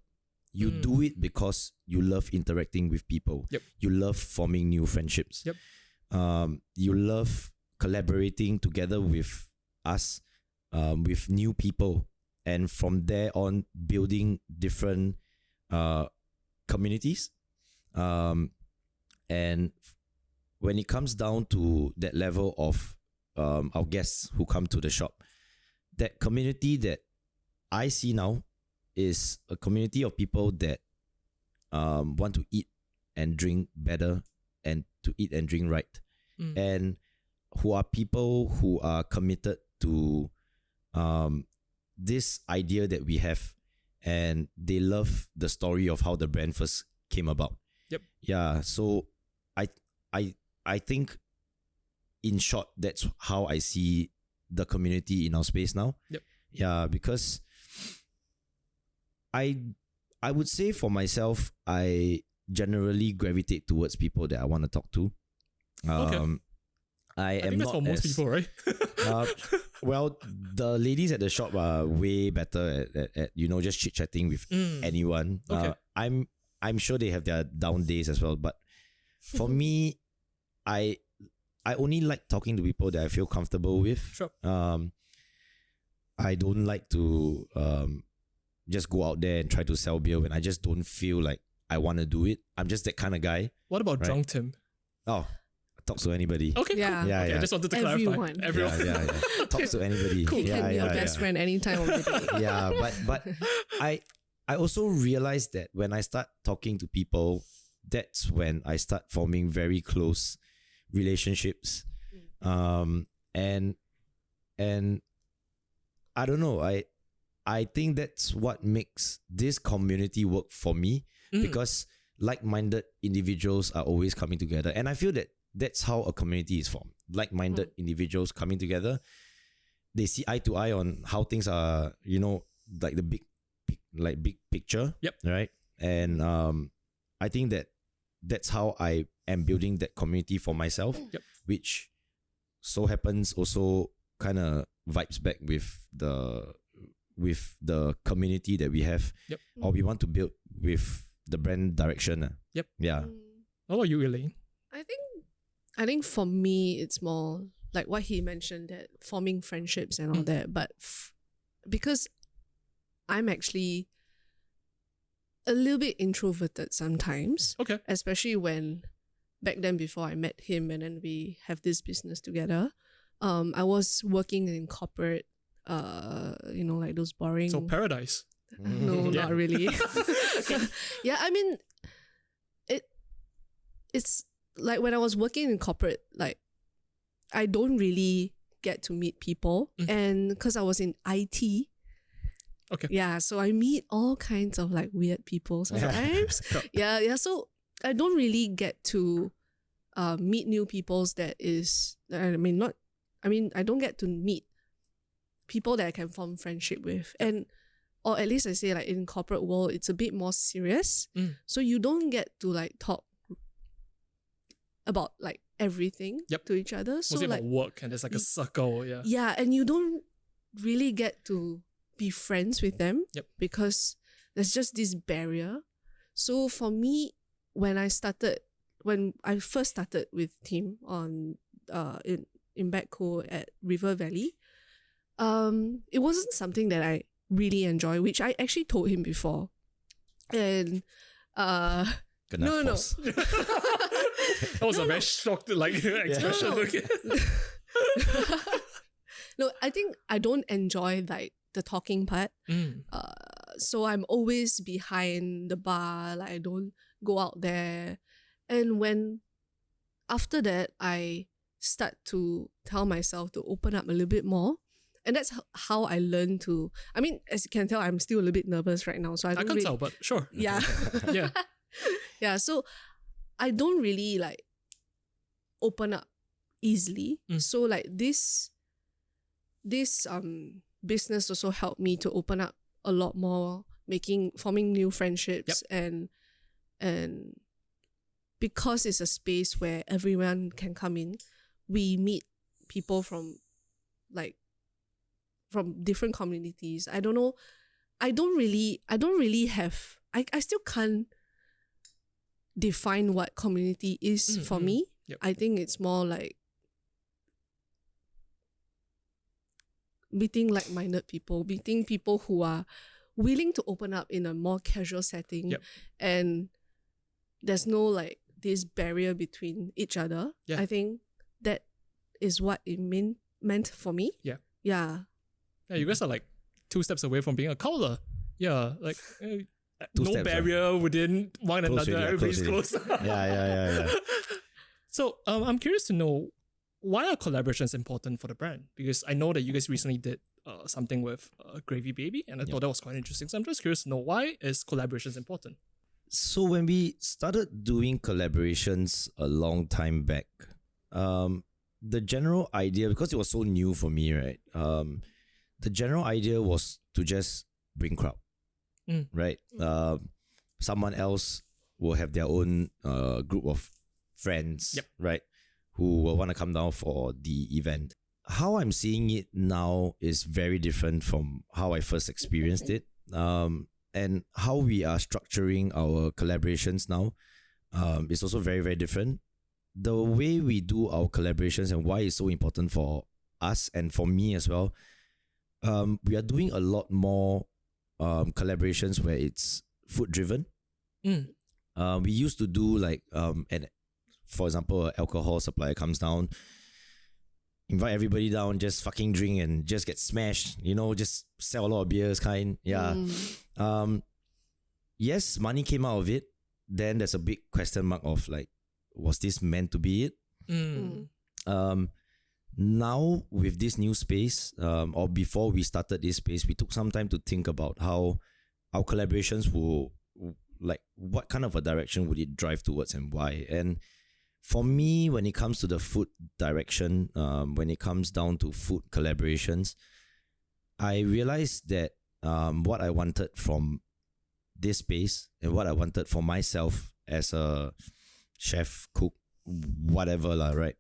You do it because you love interacting with people. You love forming new friendships. You love collaborating together with us, with new people. And from there on, building different communities. And when it comes down to that level of our guests who come to the shop, that community that I see now is a community of people that want to eat and drink better and to eat and drink right. And who are people who are committed to this idea that we have, and they love the story of how the brand first came about. Yeah, so I think in short, that's how I see the community in our space now. Yeah, because I would say for myself, I generally gravitate towards people that I want to talk to. I am think that's not for most people, right? well, the ladies at the shop are way better at just chit chatting with anyone. I'm sure they have their down days as well, but for me, I only like talking to people that I feel comfortable with. Sure. I don't like to just go out there and try to sell beer when I just don't feel like I want to do it. I'm just that kind of guy. What about Drunk Tim? Oh, talks to anybody. Okay, Yeah. cool. Yeah, Okay, yeah. I just wanted to Everyone. clarify. Everyone. Yeah. Talks to anybody. He Yeah, can be your yeah, best yeah. friend any time of the day. Yeah, but I also realized that when I start talking to people, that's when I start forming very close relationships. And I don't know, I think that's what makes this community work for me, because like-minded individuals are always coming together. And I feel that that's how a community is formed. Like-minded individuals coming together. They see eye to eye on how things are, like the big picture. Yep. Right. And I think that's how I am building that community for myself, which so happens also kind of vibes back with the community that we have, or we want to build with the brand direction. Yep. Yeah. How about you, Elaine? I think for me, it's more like what he mentioned, that forming friendships and all that. But because I'm actually a little bit introverted sometimes. Okay. Especially when back then, before I met him and then we have this business together, I was working in corporate, like those boring. So paradise. No, not really. Yeah, I mean, it's like when I was working in corporate, like I don't really get to meet people, and because I was in IT. Okay. Yeah, so I meet all kinds of like weird people sometimes. Yeah. So I don't really get to meet new peoples. I don't get to meet people that I can form friendship with, or at least I say like in corporate world, it's a bit more serious. So you don't get to like talk about like everything to each other. So Mostly like about work, and there's like a circle. Yeah. Yeah, and you don't really get to be friends with them because there's just this barrier. So for me, when I first started with Tim on in Backco at River Valley, it wasn't something that I really enjoy, which I actually told him before. And no. That was a very shocked expression. Okay. No, I think I don't enjoy like the talking part. So I'm always behind the bar, like I don't go out there. And when after that I start to tell myself to open up a little bit more. And that's how I learned to, I mean, as you can tell, I'm still a little bit nervous right now. So I can't tell, but sure. Yeah. Yeah. Yeah. So I don't really like open up easily. So like this business also helped me to open up a lot more, forming new friendships, and because it's a space where everyone can come in, we meet people from different communities. I don't know. I don't really have, I still can't define what community is for me. I think it's more like meeting like-minded people, meeting people who are willing to open up in a more casual setting, and there's no like this barrier between each other. I think that is what it meant for me. Yeah, you guys are like 2 steps away from being a cobbler. Yeah, like no steps, barrier within one another. Everybody's close. Yeah. So I'm curious to know, why are collaborations important for the brand? Because I know that you guys recently did something with Gravy Baby, and I thought that was quite interesting. So I'm just curious to know, why is collaborations important? So when we started doing collaborations a long time back, the general idea, because it was so new for me, right? The general idea was to just bring crowd, right? Someone else will have their own group of friends, right? Who will want to come down for the event. How I'm seeing it now is very different from how I first experienced it. And how we are structuring our collaborations now is also very, very different. The way we do our collaborations and why it's so important for us and for me as well, we are doing a lot more collaborations where it's food driven. We used to do like for example, an alcohol supplier comes down, invite everybody down, just fucking drink and just get smashed, just sell a lot of beers kind. Yeah. Yes, money came out of it. Then there's a big question mark of like, was this meant to be it? now with this new space, or before we started this space, we took some time to think about how our collaborations will, like, what kind of a direction would it drive towards and why. And for me, when it comes to the food direction, when it comes down to food collaborations, I realized that what I wanted from this space and what I wanted for myself as a chef, cook, whatever lah, right?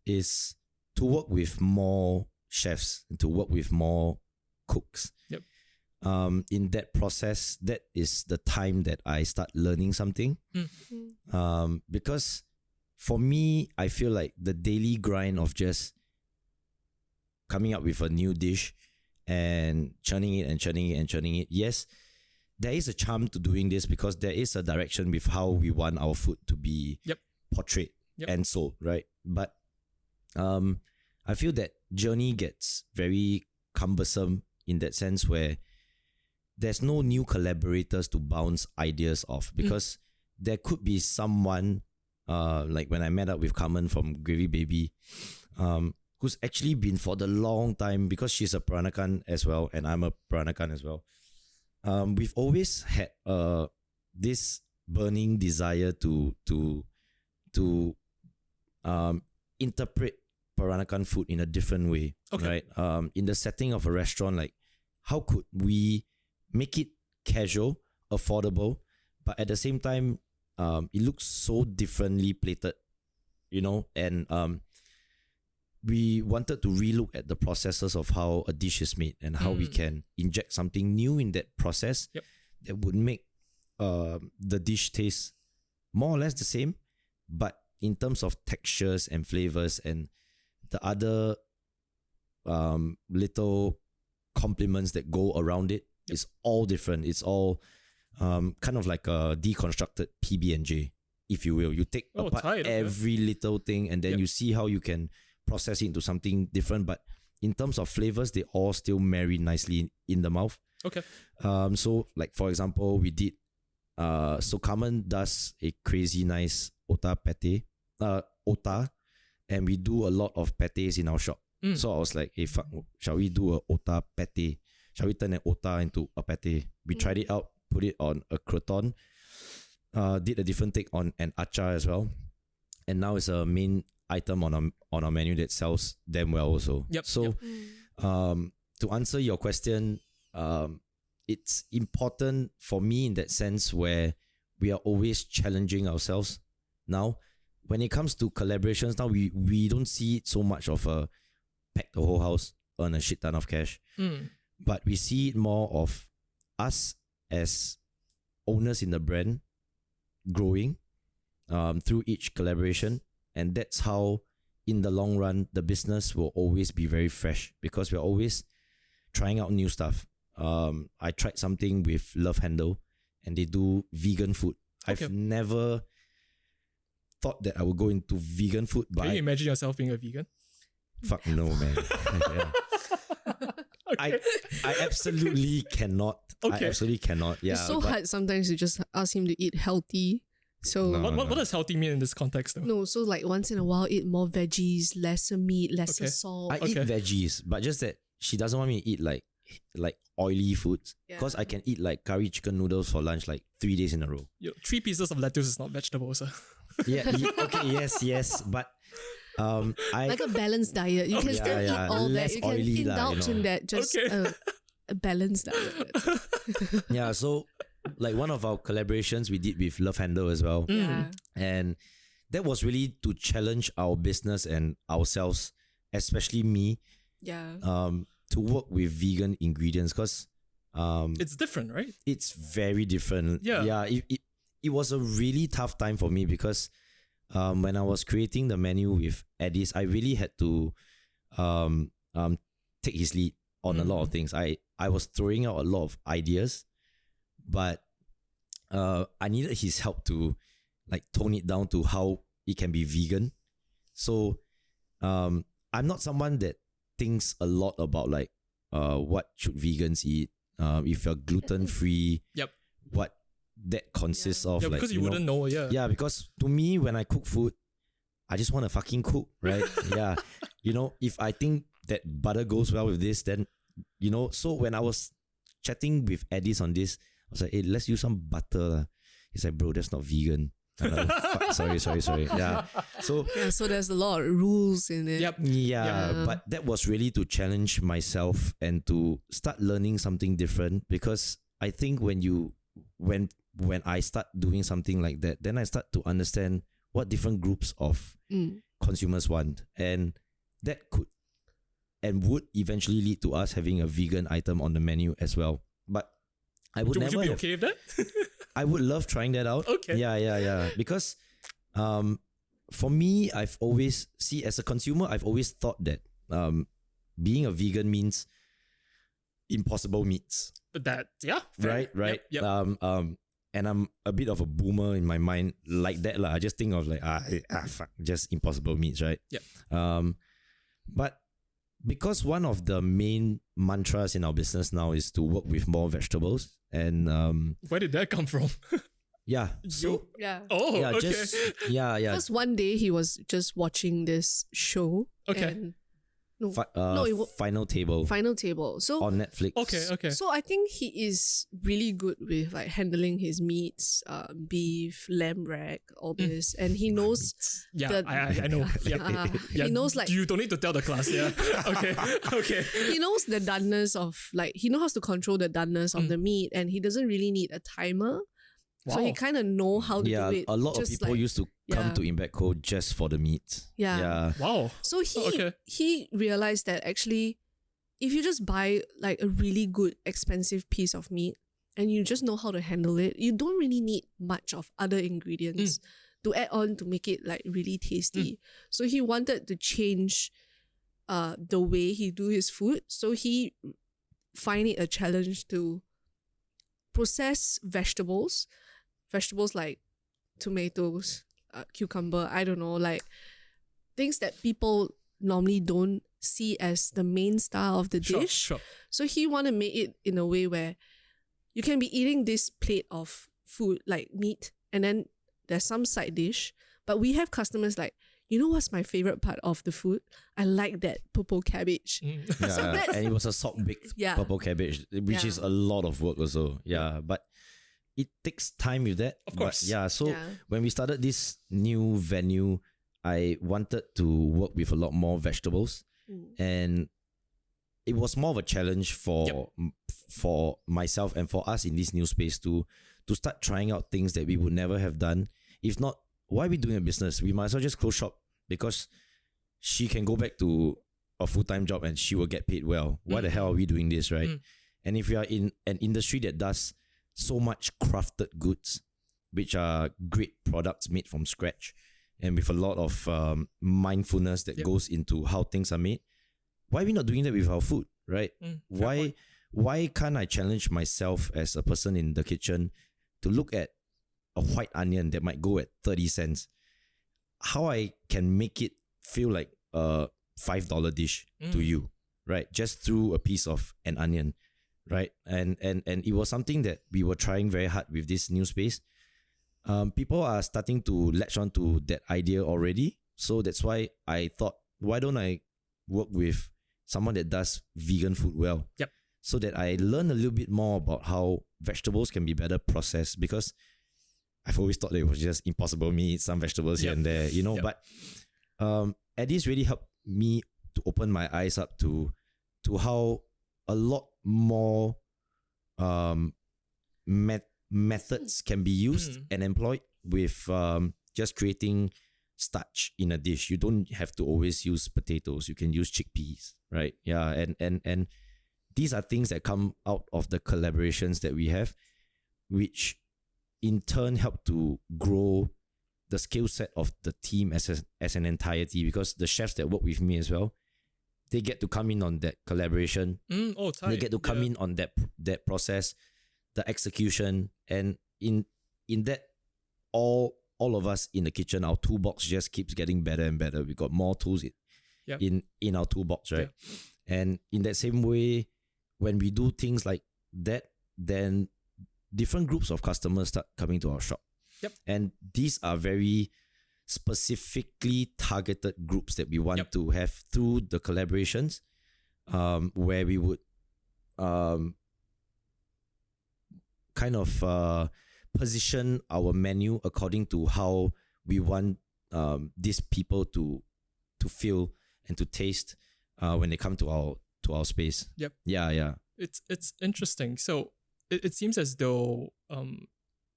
Is to work with more chefs, to work with more cooks. Yep. In that process, that is the time that I start learning something. Because for me, I feel like the daily grind of just coming up with a new dish and churning it. Yes, there is a charm to doing this because there is a direction with how we want our food to be portrayed and sold, right? But I feel that journey gets very cumbersome in that sense where there's no new collaborators to bounce ideas off, because there could be someone like when I met up with Carmen from Gravy Baby, who's actually been for the long time, because she's a Peranakan as well and I'm a Peranakan as well. We've always had this burning desire to interpret Peranakan food in a different way, right? In the setting of a restaurant, like how could we make it casual, affordable, but at the same time, it looks so differently plated, you know, and we wanted to relook at the processes of how a dish is made and how we can inject something new in that process that would make the dish taste more or less the same, but in terms of textures and flavors and the other little complements that go around it, it's all different. It's all kind of like a deconstructed PB&J, if you will. You take apart every little thing and then you see how you can process it into something different, but in terms of flavors, they all still marry nicely in the mouth. So like for example, we did so Carmen does a crazy nice ota pate, and we do a lot of pates in our shop. So I was like, hey, fuck, shall we do a ota pate? Shall we turn an ota into a pate? We tried it out, put it on a crouton, did a different take on an achar as well, and now it's a main item on our menu that sells damn well also. So to answer your question, it's important for me in that sense where we are always challenging ourselves. Now when it comes to collaborations, now we don't see it so much of a pack the whole house, earn a shit ton of cash, but we see it more of us as owners in the brand growing through each collaboration. And that's how, in the long run, the business will always be very fresh because we're always trying out new stuff. I tried something with Love Handle and they do vegan food. I've never thought that I would go into vegan food. But can you imagine yourself being a vegan? Fuck no, man. I absolutely cannot. I absolutely cannot. Yeah, it's so hard sometimes to just ask him to eat healthy. So what does healthy mean in this context though? No, so like once in a while eat more veggies, lesser meat, lesser salt. I eat veggies, but just that she doesn't want me to eat like oily foods, because I can eat like curry chicken noodles for lunch like 3 days in a row. 3 pieces of lettuce is not vegetables. Yes, but like a balanced diet. You can still eat all that. You can indulge in that. Just a balanced diet. So like one of our collaborations we did with Love Handle as well. And that was really to challenge our business and ourselves, especially me. To work with vegan ingredients, because it's different, right? It's very different. It was a really tough time for me because when I was creating the menu with Addis, I really had to take his lead on a lot of things. I was throwing out a lot of ideas, but I needed his help to like tone it down to how it can be vegan. So I'm not someone that thinks a lot about like what should vegans eat, if you're gluten free, what that consists of. Because you wouldn't know. Because to me, when I cook food, I just want to fucking cook, right? Yeah. You know, if I think that butter goes well with this, then, you know, so when I was chatting with Eddie's on this, I was like, hey, let's use some butter. Lah. He's like, bro, that's not vegan. I'm like, oh, fuck, sorry. Yeah. So there's a lot of rules in it. Yep. yeah, but that was really to challenge myself and to start learning something different, because I think when I start doing something like that, then I start to understand what different groups of consumers want, and that could and would eventually lead to us having a vegan item on the menu as well. But I would never you be have, okay with that? I would love trying that out. Okay. Yeah. Because for me, I've always as a consumer, I've always thought that being a vegan means impossible meats. But that, yeah. Fair. Right. Yep. And I'm a bit of a boomer in my mind like that. I just think of like, fuck, just impossible meats, right? Yep. But because one of the main mantras in our business now is to work with more vegetables, and where did that come from? yeah, so Yeah. Oh, yeah, okay. just yeah. Because one day he was just watching this show. Okay. And Final Table Final Table. So on Netflix. Okay. So I think he is really good with like handling his meats, beef, lamb rack, all this, and he knows. Yeah, I know. Yeah. He knows like You don't need to tell the class. Yeah. Okay. he knows the doneness of like he knows how to control the doneness of the meat, and he doesn't really need a timer. So he Wow. kind of know how to Yeah, do it. a lot of just people like- used to come yeah. to Imbecco just for the meat. Yeah. Wow. So okay. he realized that actually, if you just buy like a really good expensive piece of meat and you just know how to handle it, you don't really need much of other ingredients to add on to make it like really tasty. So he wanted to change the way he do his food. So he find it a challenge to process vegetables like tomatoes, cucumber, I don't know, like things that people normally don't see as the main star of the dish. Sure. So he want to make it in a way where you can be eating this plate of food like meat, and then there's some side dish. But we have customers like, you know what's my favorite part of the food? I like that purple cabbage. Yeah, and it was a salt baked Yeah. purple cabbage, which Yeah. is a lot of work also. Yeah, but it takes time with that. Of course. But yeah, so Yeah. when we started this new venue, I wanted to work with a lot more vegetables, and it was more of a challenge for myself and for us in this new space to start trying out things that we would never have done. If not, why are we doing a business? We might as well just close shop, because she can go back to a full-time job and she will get paid well. Why the hell are we doing this, right? And if we are in an industry that does so much crafted goods, which are great products made from scratch, and with a lot of mindfulness that goes into how things are made, why are we not doing that with our food, right? Why can't I challenge myself as a person in the kitchen to look at a white onion that might go at 30 cents, how I can make it feel like a $5 dish to you, right? Just through a piece of an onion, right? And it was something that we were trying very hard with this new space. People are starting to latch on to that idea already. So that's why I thought, why don't I work with someone that does vegan food well? Yep. So that I learn a little bit more about how vegetables can be better processed, because I've always thought that it was just impossible meat, some vegetables here and there, you know. But Eddie's really helped me to open my eyes up to how a lot more methods can be used and employed with just creating starch in a dish. You don't have to always use potatoes. You can use chickpeas, right? Yeah, and these are things that come out of the collaborations that we have, which in turn help to grow the skill set of the team as an entirety, because the chefs that work with me as well, they get to come in on that collaboration. Tight. They get to come in on that process, the execution, and in that, all of us in the kitchen, our toolbox just keeps getting better and better. We got more tools in our toolbox, right? And in that same way, when we do things like that, then different groups of customers start coming to our shop. And these are very specifically targeted groups that we want Yep. to have through the collaborations, where we would kind of position our menu according to how we want these people to feel and to taste when they come to our space. Yep. Yeah. It's interesting. So it seems as though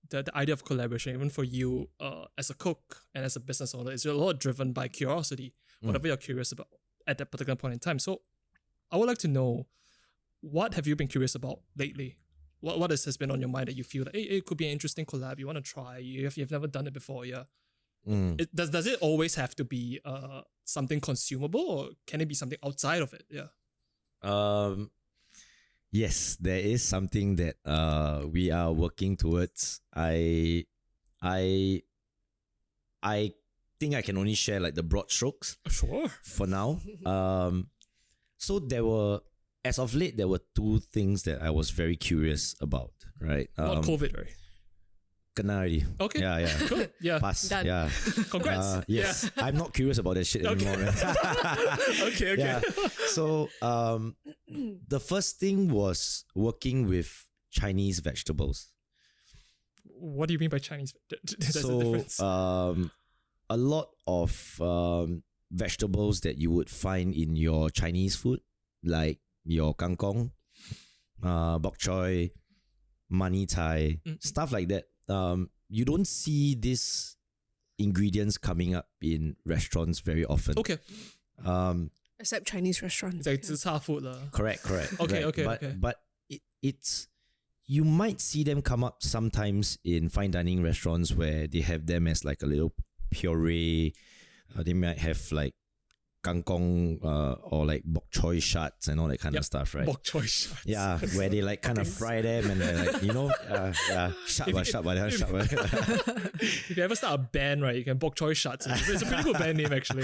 the idea of collaboration, even for you as a cook and as a business owner, is a lot driven by curiosity, whatever you're curious about at that particular point in time. So I would like to know, what have you been curious about lately? What has been on your mind that you feel that, hey, it could be an interesting collab, you want to try, you've never done it before, yeah? Does it always have to be something consumable, or can it be something outside of it? Yeah. Yes, there is something that we are working towards. I think I can only share like the broad strokes Sure. for now. So as of late, there were two things that I was very curious about, right? Not COVID, right? Camaraderie. Okay. Yeah. Cool. Yeah. Pass. Done. Yeah. Congrats. Yes. I'm not curious about that shit anymore, man. Okay. Yeah. So the first thing was working with Chinese vegetables. What do you mean by Chinese? There's a So difference. a lot of vegetables that you would find in your Chinese food, like your kangkong, bok choy, mani tai, stuff like that. You don't see these ingredients coming up in restaurants very often. Okay. Except Chinese restaurants. It's like 自差 food lah. Correct. Okay, right. okay, But, okay. but it's you might see them come up sometimes in fine dining restaurants where they have them as like a little puree. They might have like kangkong or like bok choy shots and all that kind of stuff, right? Bok choy shots. Yeah, where they like kind of fry them and they're like, shut. If you ever start a band, right, you can bok choy shots. It's a pretty good band name, actually.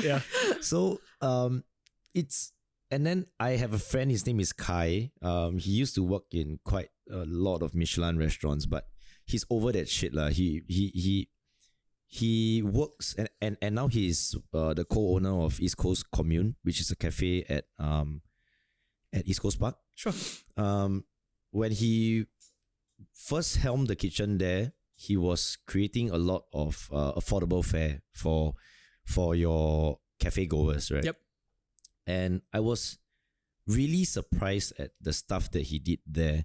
Yeah. So it's, and then I have a friend, his name is Kai. He used to work in quite a lot of Michelin restaurants, but he's over that shit lah. He works and now he's the co-owner of East Coast Commune, which is a cafe at East Coast Park. Sure. When he first helmed the kitchen there, he was creating a lot of affordable fare for your cafe goers, right? Yep. And I was really surprised at the stuff that he did there.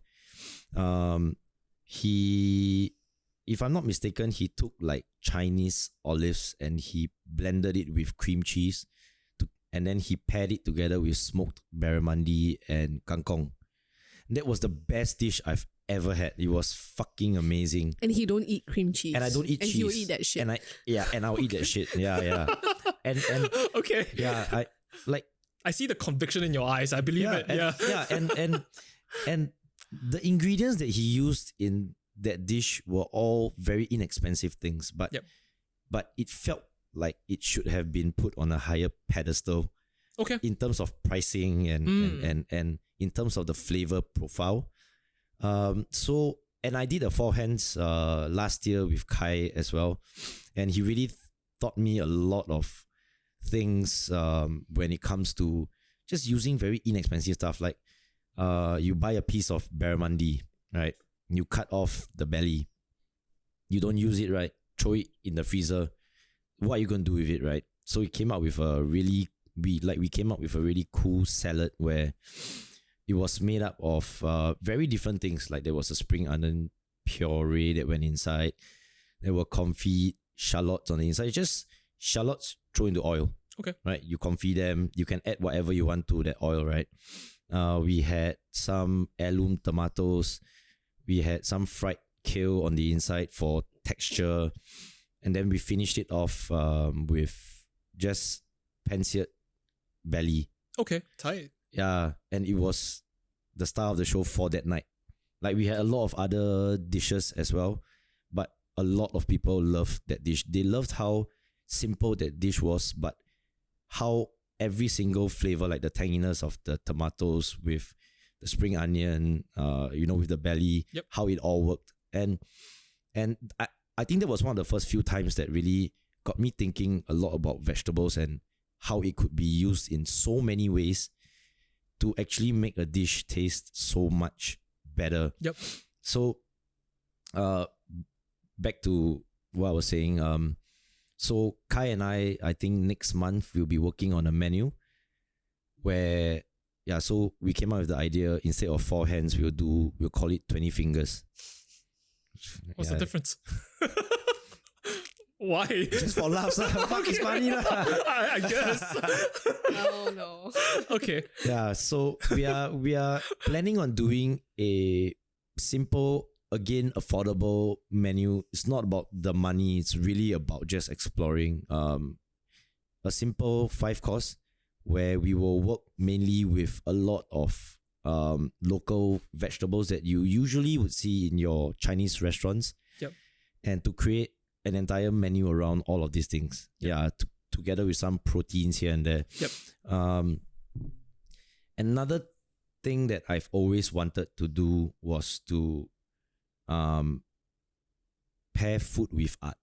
If I'm not mistaken, he took like Chinese olives and he blended it with cream cheese, and then he paired it together with smoked barramundi and kangkong. That was the best dish I've ever had. It was fucking amazing. And he don't eat cream cheese. And I don't eat and cheese. And he'll eat that shit. And I'll eat that shit. Yeah. And Okay. yeah, I see the conviction in your eyes. I believe it. And the ingredients that he used in that dish were all very inexpensive things, but it felt like it should have been put on a higher pedestal. Okay. In terms of pricing and in terms of the flavor profile. So I did a four hands last year with Kai as well, and he really taught me a lot of things when it comes to just using very inexpensive stuff. Like you buy a piece of barramundi, right? You cut off the belly. You don't use it, right? Throw it in the freezer. What are you going to do with it, right? So we came up with we came up with a really cool salad where it was made up of very different things. Like there was a spring onion puree that went inside. There were confit shallots on the inside. Just shallots thrown into oil. Okay. Right? You confit them. You can add whatever you want to that oil, right? We had some heirloom tomatoes. We had some fried kale on the inside for texture. And then we finished it off with just pan-seared belly. Okay. Tight. Yeah. And it was the star of the show for that night. Like we had a lot of other dishes as well, but a lot of people loved that dish. They loved how simple that dish was, but how every single flavor, like the tanginess of the tomatoes with the spring onion, with the belly, how it all worked. And I think that was one of the first few times that really got me thinking a lot about vegetables and how it could be used in so many ways to actually make a dish taste so much better. Yep. So, back to what I was saying. So Kai and I think next month we'll be working on a menu where, so we came up with the idea, instead of 4 hands, we'll call it 20 fingers. What's the difference? Why? Just for laughs. Fuck, it's funny. I guess. Oh no. Okay. Yeah, so we are planning on doing a simple, again, affordable menu. It's not about the money. It's really about just exploring a simple 5-course where we will work mainly with a lot of local vegetables that you usually would see in your Chinese restaurants. Yep. And to create an entire menu around all of these things. Yep. Yeah, together with some proteins here and there. Yep. Another thing that I've always wanted to do was to pair food with art.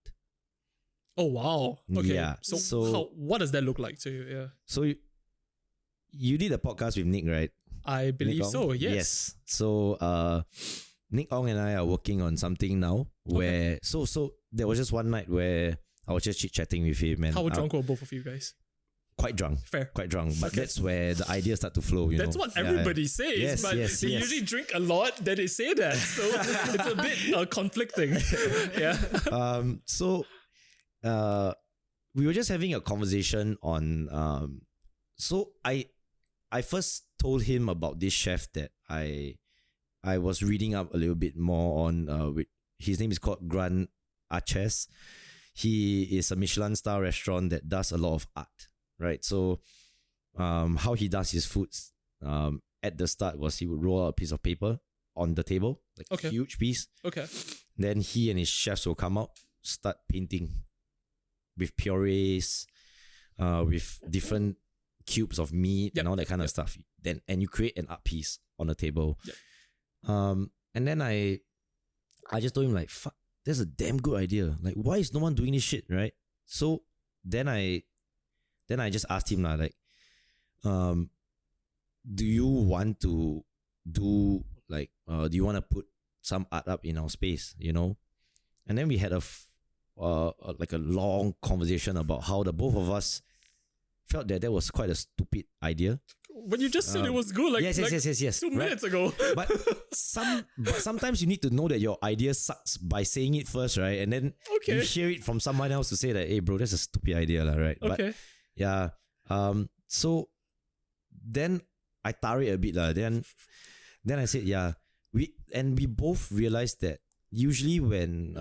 Oh wow. Okay. Yeah. So what does that look like to you? Yeah. So you did a podcast with Nick, right? I believe Nick Ong? so. Yes. Yes. So Nick Ong and I are working on something now where so there was just one night where I was just chit-chatting with him and How drunk were both of you guys? quite drunk. Fair. Quite drunk. But Okay. that's where the ideas start to flow, That's know. what everybody says, Yes, but yes, they yes. usually drink a lot, then they say that. So it's a bit conflicting. Yeah. So we were just having a conversation on so I first told him about this chef that I was reading up a little bit more on. His name is called Grant Aches. He is a Michelin star restaurant that does a lot of art, right? So how he does his foods at the start was he would roll out a piece of paper on the table, like Okay. a huge piece. Okay. Then he and his chefs will come out, start painting with purees, with different cubes of meat Yep, and all that kind of yep. stuff. And you create an art piece on the table. Yep. And then I just told him like, fuck, that's a damn good idea. Like, why is no one doing this shit, right? So then I just asked him like, do you want to do like, do you want to put some art up in our space, you know? And then we had like a long conversation about how the both of us felt that was quite a stupid idea. When you just said it was good, like, yes. 2 minutes ago. But sometimes you need to know that your idea sucks by saying it first, right? And then Okay. you hear it from someone else to say that, hey bro, that's a stupid idea, right? Okay. But yeah. So then I tar it a bit. Then I said, yeah, we both realized that usually when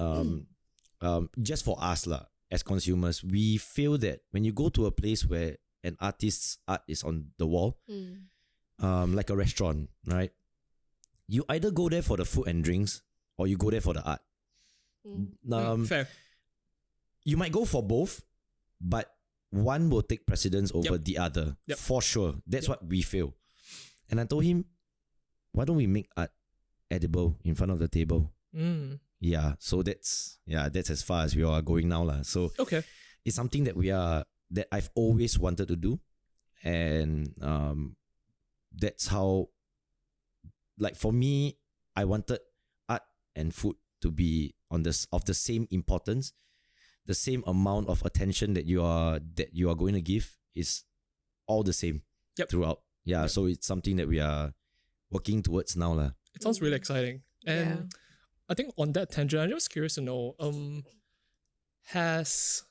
just for us as consumers, we feel that when you go to a place where an artist's art is on the wall, like a restaurant, right? You either go there for the food and drinks or you go there for the art. Fair. You might go for both, but one will take precedence over the other. Yep. For sure. That's what we feel. And I told him, why don't we make art edible in front of the table? Yeah, so that's as far as we are going now. So Okay. it's something that I've always wanted to do. And that's how, like for me, I wanted art and food to be of the same importance. The same amount of attention that you are going to give is all the same throughout. Yeah, so it's something that we are working towards now. It sounds really exciting. And Yeah. I think on that tangent, I'm just curious to know, has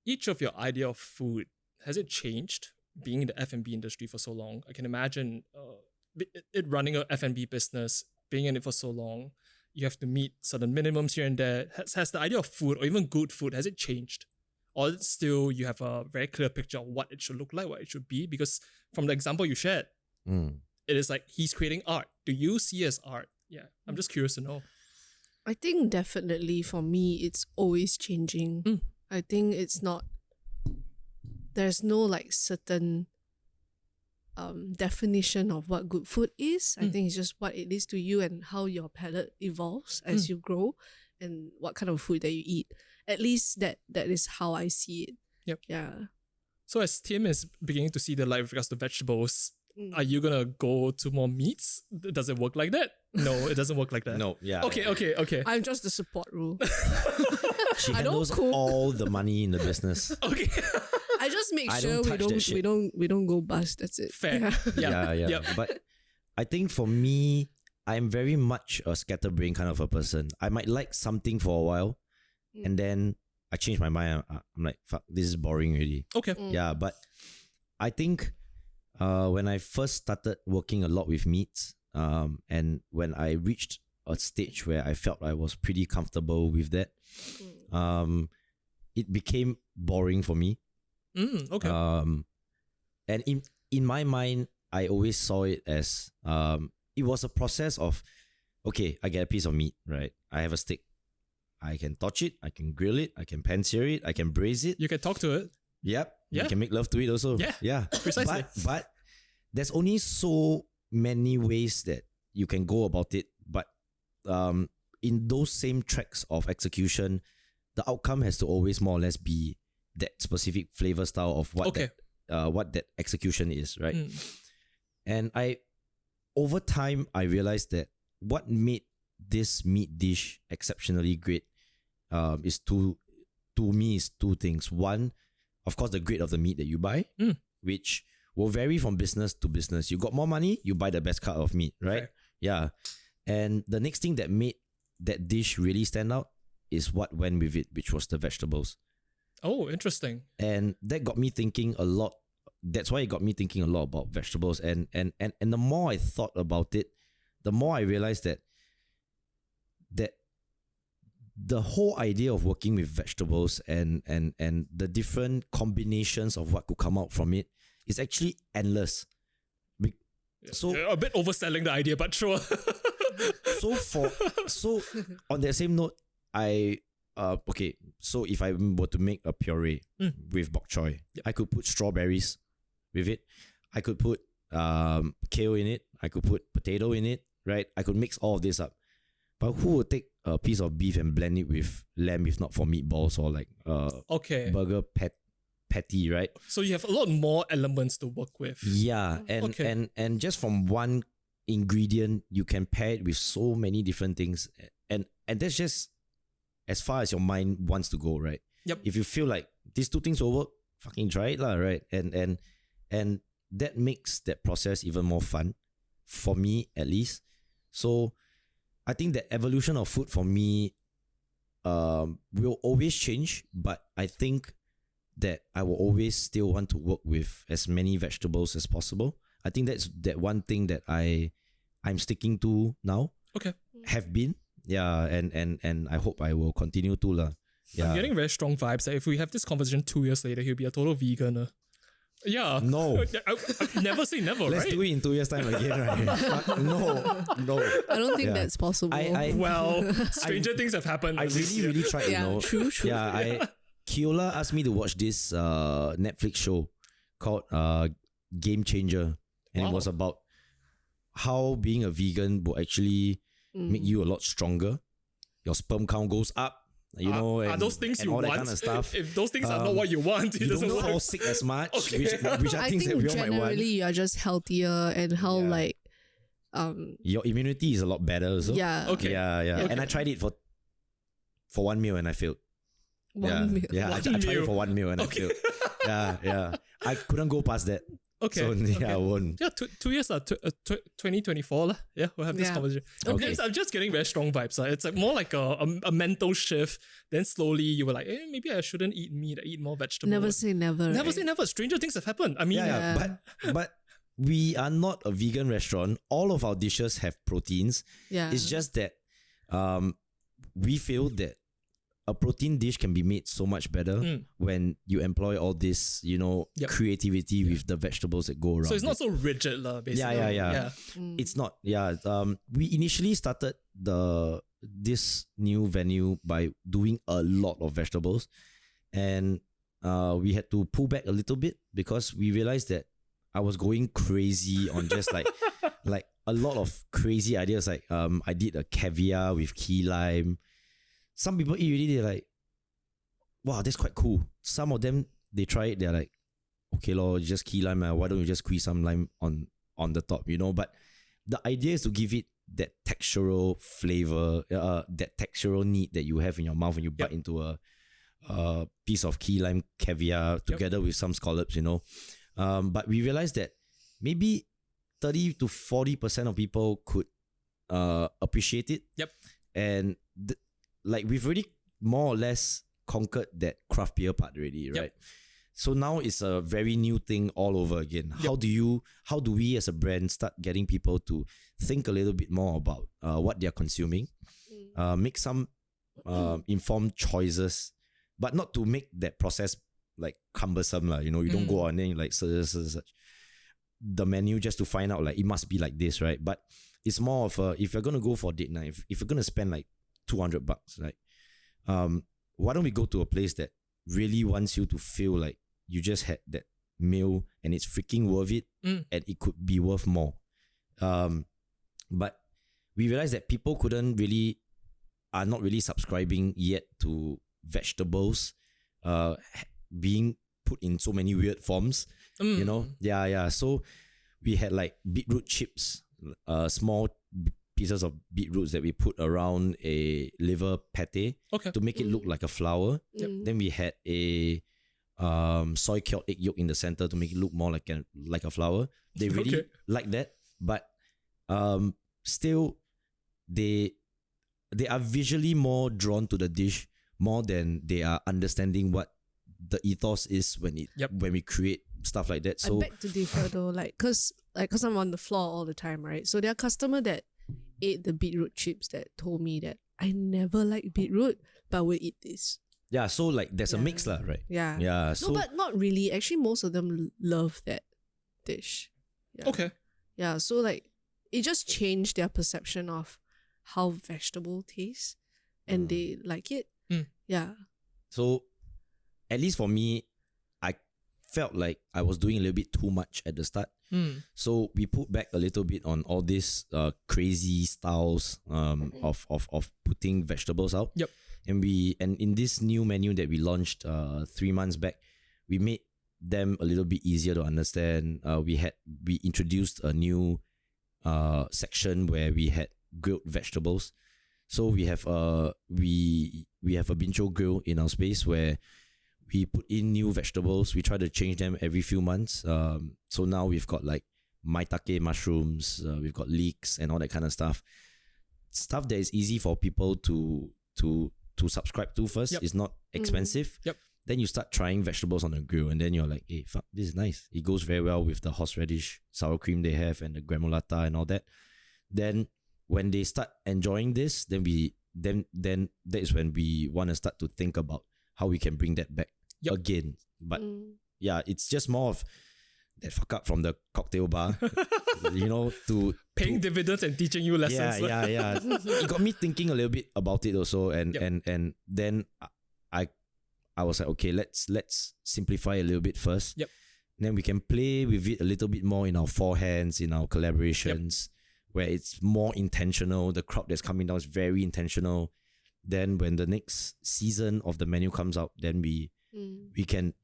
each of your idea of food, has it changed being in the F&B industry for so long? I can imagine it running a F&B business, being in it for so long, you have to meet certain minimums here and there. Has the idea of food or even good food, has it changed? Or is it still you have a very clear picture of what it should look like, what it should be? Because from the example you shared, it is like he's creating art. Do you see it as art? Yeah, I'm just curious to know. I think definitely for me, it's always changing. I think there's no like certain definition of what good food is. I think it's just what it is to you and how your palate evolves as you grow and what kind of food that you eat. At least that is how I see it. Yep. Yeah. So as Tim is beginning to see the light with regards to vegetables, are you gonna go to more meats? Does it work like that? No, it doesn't work like that. No, yeah. Okay. I'm just the support rule. She I don't handles cook. all the money in the business. Okay. I just make I sure don't we touch that don't shit. we don't go bust. That's it. Fair. Yeah. Yeah. Yeah. But I think for me, I'm very much a scatterbrain kind of a person. I might like something for a while, and then I change my mind. I'm like, fuck, this is boring already. Okay. Yeah, but I think when I first started working a lot with meats, and when I reached a stage where I felt I was pretty comfortable with that, it became boring for me. Okay. And in my mind, I always saw it as it was a process of, okay, I get a piece of meat, right? I have a steak. I can torch it, I can grill it, I can pan-sear it, I can braise it. You can talk to it. Yep. Yeah. You can make love to it also. Yeah. Yeah. Precisely. But there's only so many ways that you can go about it. But in those same tracks of execution, the outcome has to always more or less be that specific flavor style of what that execution is, right? And over time I realized that what made this meat dish exceptionally great is to me is two things. One, of course, the grade of the meat that you buy, which will vary from business to business. You got more money, you buy the best cut of meat, right? Fair. Yeah. And the next thing that made that dish really stand out is what went with it, which was the vegetables. Oh, interesting. And that got me thinking a lot. That's why it got me thinking a lot about vegetables. And the more I thought about it, the more I realized that the whole idea of working with vegetables and the different combinations of what could come out from it is actually endless. So A bit overselling the idea, but sure. so on that same note, so if I were to make a puree with bok choy, I could put strawberries with it. I could put kale in it. I could put potato in it, right? I could mix all of this up. But who would take a piece of beef and blend it with lamb if not for meatballs or like Okay. burger patty, right? So you have a lot more elements to work with. Yeah, and just from one ingredient you can pair it with so many different things, and that's just as far as your mind wants to go, right? Yep. If you feel like these two things will work, fucking try it lah, right? And that makes that process even more fun, for me at least. So I think the evolution of food for me will always change, but I think that I will always still want to work with as many vegetables as possible. I think that's that one thing that I'm sticking to now. Okay. Have been. Yeah, and I hope I will continue to lah. Yeah. I'm getting very strong vibes that if we have this conversation 2 years later, he'll be a total vegan. Yeah. No. I never say never, Let's right? do it in 2 years' time again, right? No. I don't think Yeah. that's possible. Well, stranger things have happened. I really tried, yeah, you know. true. Yeah, Kiola asked me to watch this Netflix show called Game Changer, and it was about how being a vegan will actually make you a lot stronger. Your sperm count goes up, you know. Are And, those things and you all want? that kind of stuff. If those things are not what you want, it You doesn't don't work. fall sick as much, Okay. which are I things that think we all might want. generally you're just healthier and how Yeah. like Your immunity is a lot better. So. yeah. Okay. Yeah. Okay. And I tried it for 1 meal and I failed. One meal. Yeah, I tried meal. it for 1 meal and Okay. I failed. Yeah. I couldn't go past that. Okay. So yeah, I won't. Yeah, 2 years, 2024. Yeah, we'll have this Yeah. conversation. Okay. I'm just getting very strong vibes. It's like more like a mental shift. Then slowly you were like, maybe I shouldn't eat meat, I eat more vegetables. Never say never. Never right? say never. Stranger things have happened. I mean, Yeah. But we are not a vegan restaurant. All of our dishes have proteins. Yeah. It's just that we feel that a protein dish can be made so much better when you employ all this, Yep. creativity with the vegetables that go around. so it's not it. so rigid, basically. Yeah. It's not. Yeah. We initially started this new venue by doing a lot of vegetables, and we had to pull back a little bit because we realized that I was going crazy on just like a lot of crazy ideas. Like I did a caviar with key lime. Some people eat already, they're like, wow, that's quite cool. Some of them, they try it, they're like, okay, lor, just key lime. Why don't you just squeeze some lime on the top, you know? But the idea is to give it that textural flavor, that textural need that you have in your mouth when you bite into a piece of key lime caviar together with some scallops, you know. But we realized that maybe 30 to 40% of people could appreciate it. Yep. And like we've already more or less conquered that craft beer part already, right? So now it's a very new thing all over again. How do we as a brand start getting people to think a little bit more about what they're consuming, make some informed choices, but not to make that process like cumbersome, you know, you don't go on and like such. The menu just to find out like it must be like this, right? But it's more of a, if you're gonna go for date night, if you're gonna spend like $200, right? Why don't we go to a place that really wants you to feel like you just had that meal and it's freaking worth it, and it could be worth more. But we realized that people are not really subscribing yet to vegetables being put in so many weird forms, you know? Yeah. So we had like beetroot chips, small pieces of beetroots that we put around a liver pate to make it look like a flower. Then we had a soy cured egg yolk in the center to make it look more like a flower. They really like that, but still they are visually more drawn to the dish more than they are understanding what the ethos is when we create stuff like that. So I beg to differ though, cause I'm on the floor all the time, right? So there are customer that ate the beetroot chips that told me that I never like beetroot, but will eat this. Yeah, so like there's a mix lah, right? Yeah. Yeah. So no, but not really. Actually, most of them love that dish. Yeah. Okay. Yeah, so like it just changed their perception of how vegetable tastes, and they like it. Yeah. So at least for me, I felt like I was doing a little bit too much at the start. So we put back a little bit on all these crazy styles of putting vegetables out. Yep. And in this new menu that we launched 3 months back, we made them a little bit easier to understand. We introduced a new section where we had grilled vegetables. So we have a bincho grill in our space where we put in new vegetables. We try to change them every few months. So now we've got like maitake mushrooms, we've got leeks and all that kind of stuff. Stuff that is easy for people to subscribe to first. It's not expensive. Then you start trying vegetables on the grill, and then you're like, hey, fuck, this is nice. It goes very well with the horseradish sour cream they have and the gremolata and all that. Then when they start enjoying this, then that is when we want to start to think about how we can bring that back again. But yeah, it's just more of that fuck up from the cocktail bar, you know, to paying dividends and teaching you lessons. Yeah. It got me thinking a little bit about it also, and then I was like, okay, let's simplify a little bit first. Then we can play with it a little bit more in our forehands, in our collaborations, where it's more intentional. The crowd that's coming down is very intentional. Then when the next season of the menu comes out, then we can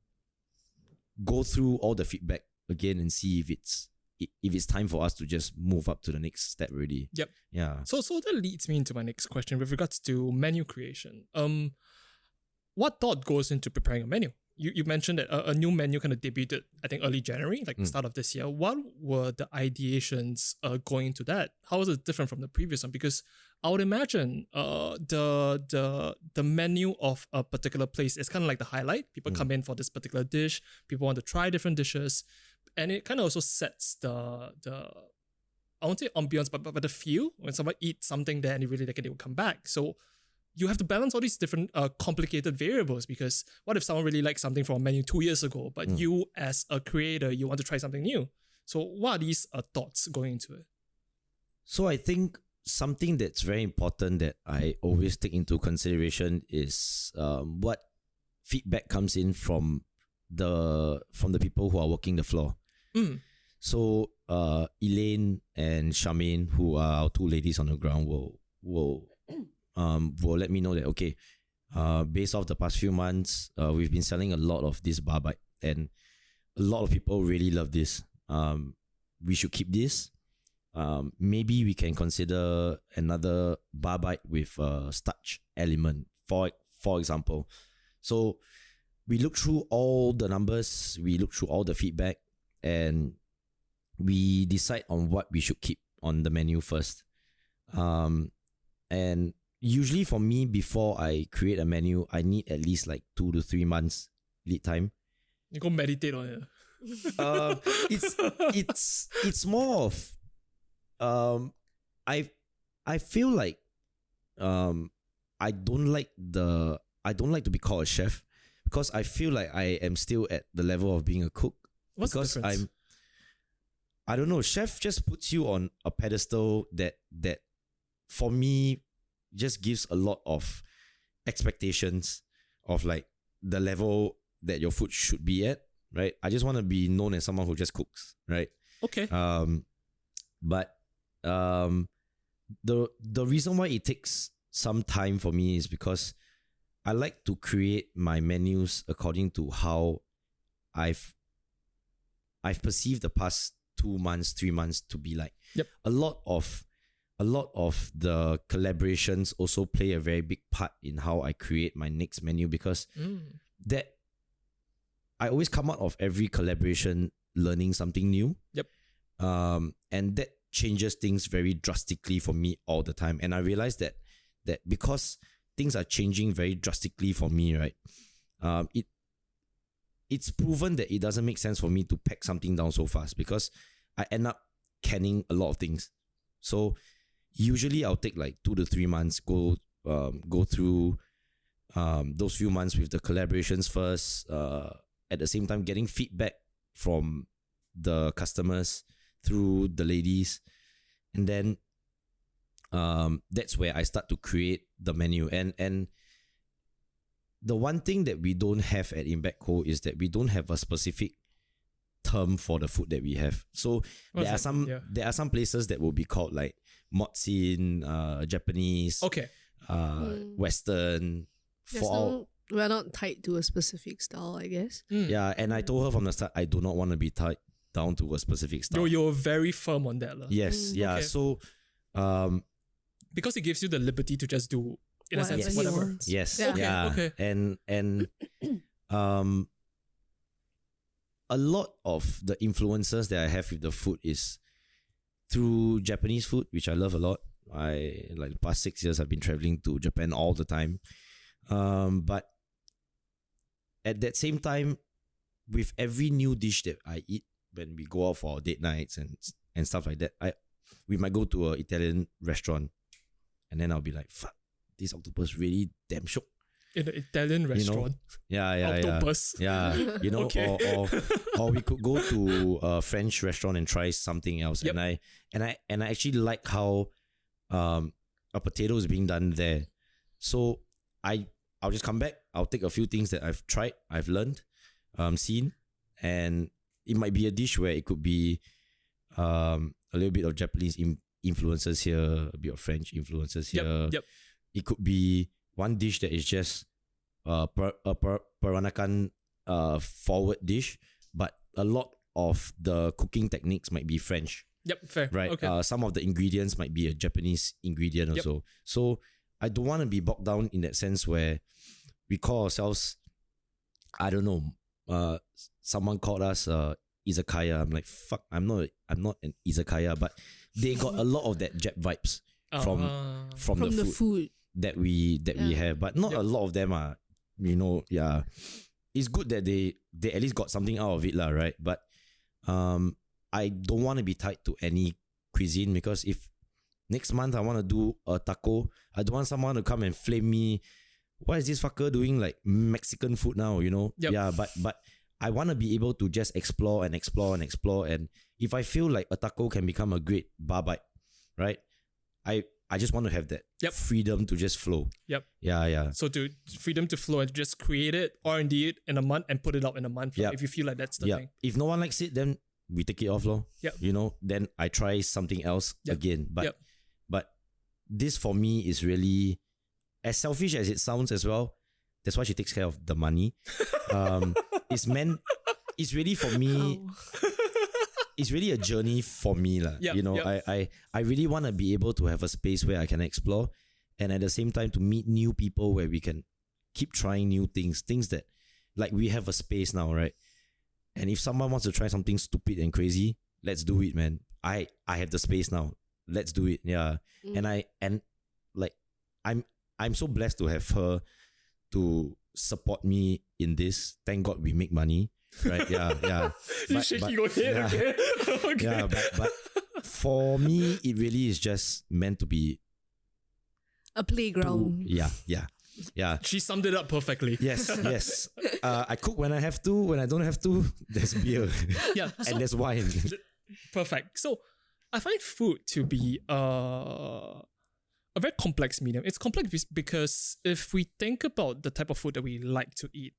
go through all the feedback again and see if it's time for us to just move up to the next step already. Yeah. So that leads me into my next question with regards to menu creation. What thought goes into preparing a menu? You mentioned that a new menu kind of debuted, I think, early January, like the start of this year. What were the ideations going into that? How was it different from the previous one? Because I would imagine the menu of a particular place is kind of like the highlight. People come in for this particular dish. People want to try different dishes. And it kind of also sets the I won't say ambiance, but the feel. When someone eats something there and they really like it, they will come back. So you have to balance all these different complicated variables, because what if someone really liked something from a menu 2 years ago, but you as a creator, you want to try something new? So what are these thoughts going into it? So I think something that's very important that I always take into consideration is what feedback comes in from the people who are working the floor. So Elaine and Charmaine, who are our two ladies on the ground, will let me know that, okay, based off the past few months, we've been selling a lot of this bar bite, and a lot of people really love this. We should keep this. Maybe we can consider another bar bite with a starch element, for example. So we look through all the numbers, we look through all the feedback, and we decide on what we should keep on the menu first. And usually for me, before I create a menu, I need at least like 2 to 3 months lead time. You go meditate on it. It's more of I feel like I don't like to be called a chef, because I feel like I am still at the level of being a cook. What's because the difference? I don't know, chef just puts you on a pedestal that for me just gives a lot of expectations of like the level that your food should be at, right? I just want to be known as someone who just cooks, right? Okay. But the reason why it takes some time for me is because I like to create my menus according to how I've perceived the past 2 months, 3 months to be like. Yep. A lot of the collaborations also play a very big part in how I create my next menu, because that I always come out of every collaboration learning something new. Yep. And that changes things very drastically for me all the time. And I realized that because things are changing very drastically for me, right? It's proven that it doesn't make sense for me to pack something down so fast, because I end up canning a lot of things. So usually I'll take like 2 to 3 months, go through those few months with the collaborations first, at the same time getting feedback from the customers through the ladies, and then that's where I start to create the menu. And the one thing that we don't have at Impact Co is that we don't have a specific term for the food that we have. So there are some places that will be called like Motsin, Japanese, Okay. Western. We're not tied to a specific style, I guess. Yeah, and I told her from the start, I do not want to be tied down to a specific style. You're very firm on that. Yes, yeah. Okay. So because it gives you the liberty to just do, in a sense, Whatever he whatever. wants. yes, Yeah. yeah. Okay. And a lot of the influences that I have with the food is through Japanese food, which I love a lot. The past 6 years I've been traveling to Japan all the time. But at that same time, with every new dish that I eat when we go out for date nights and stuff like that, we might go to an Italian restaurant, and then I'll be like, fuck, this octopus really damn shook. In an Italian restaurant. Yeah. Octopus. Yeah, Okay. or we could go to a French restaurant and try something else. Yep. And I actually like how a potato is being done there. So I'll just come back. I'll take a few things that I've tried, I've learned, seen, and it might be a dish where it could be a little bit of Japanese influences here, a bit of French influences here. Yep. It could be one dish that is just a Peranakan forward dish, but a lot of the cooking techniques might be French. Yep, fair. Right. Okay. Some of the ingredients might be a Japanese ingredient Yep. also. So I don't want to be bogged down in that sense where we call ourselves, I don't know, someone called us izakaya. I'm like, fuck, I'm not an izakaya, but they got a lot of that Jap vibes from the food that we have, but not a lot of them are, it's good that they at least got something out of it, right? But I don't want to be tied to any cuisine, because if next month I want to do a taco, I don't want someone to come and flame me. Why is this fucker doing like Mexican food now? Yep. Yeah, but I want to be able to just explore. And if I feel like a taco can become a great bar bite, right? I just want to have that freedom to just flow. Yep. Yeah. So to freedom to flow and just create it, R&D it in a month and put it out in a month. Yep. If you feel like that's the thing. If no one likes it, then we take it off, lor. Yep. Then I try something else again. But this for me is really, as selfish as it sounds as well, That's why she takes care of the money. It's really for me. It's really a journey for me, lah. Yep, You know, yep. I really want to be able to have a space where I can explore, and at the same time to meet new people where we can keep trying new things that, like, we have a space now, right? And if someone wants to try something stupid and crazy, let's do it, man. I have the space now. Let's do it. Yeah. And I'm so blessed to have her to support me in this. Thank God we make money. Right? Yeah. You're shaking your head, yeah, okay? Okay. Yeah, but for me, it really is just meant to be A playground. Yeah. She summed it up perfectly. Yes. I cook when I have to. When I don't have to, there's beer. Yeah. So, And there's wine. perfect. So I find food to be a very complex medium. It's complex because if we think about the type of food that we like to eat,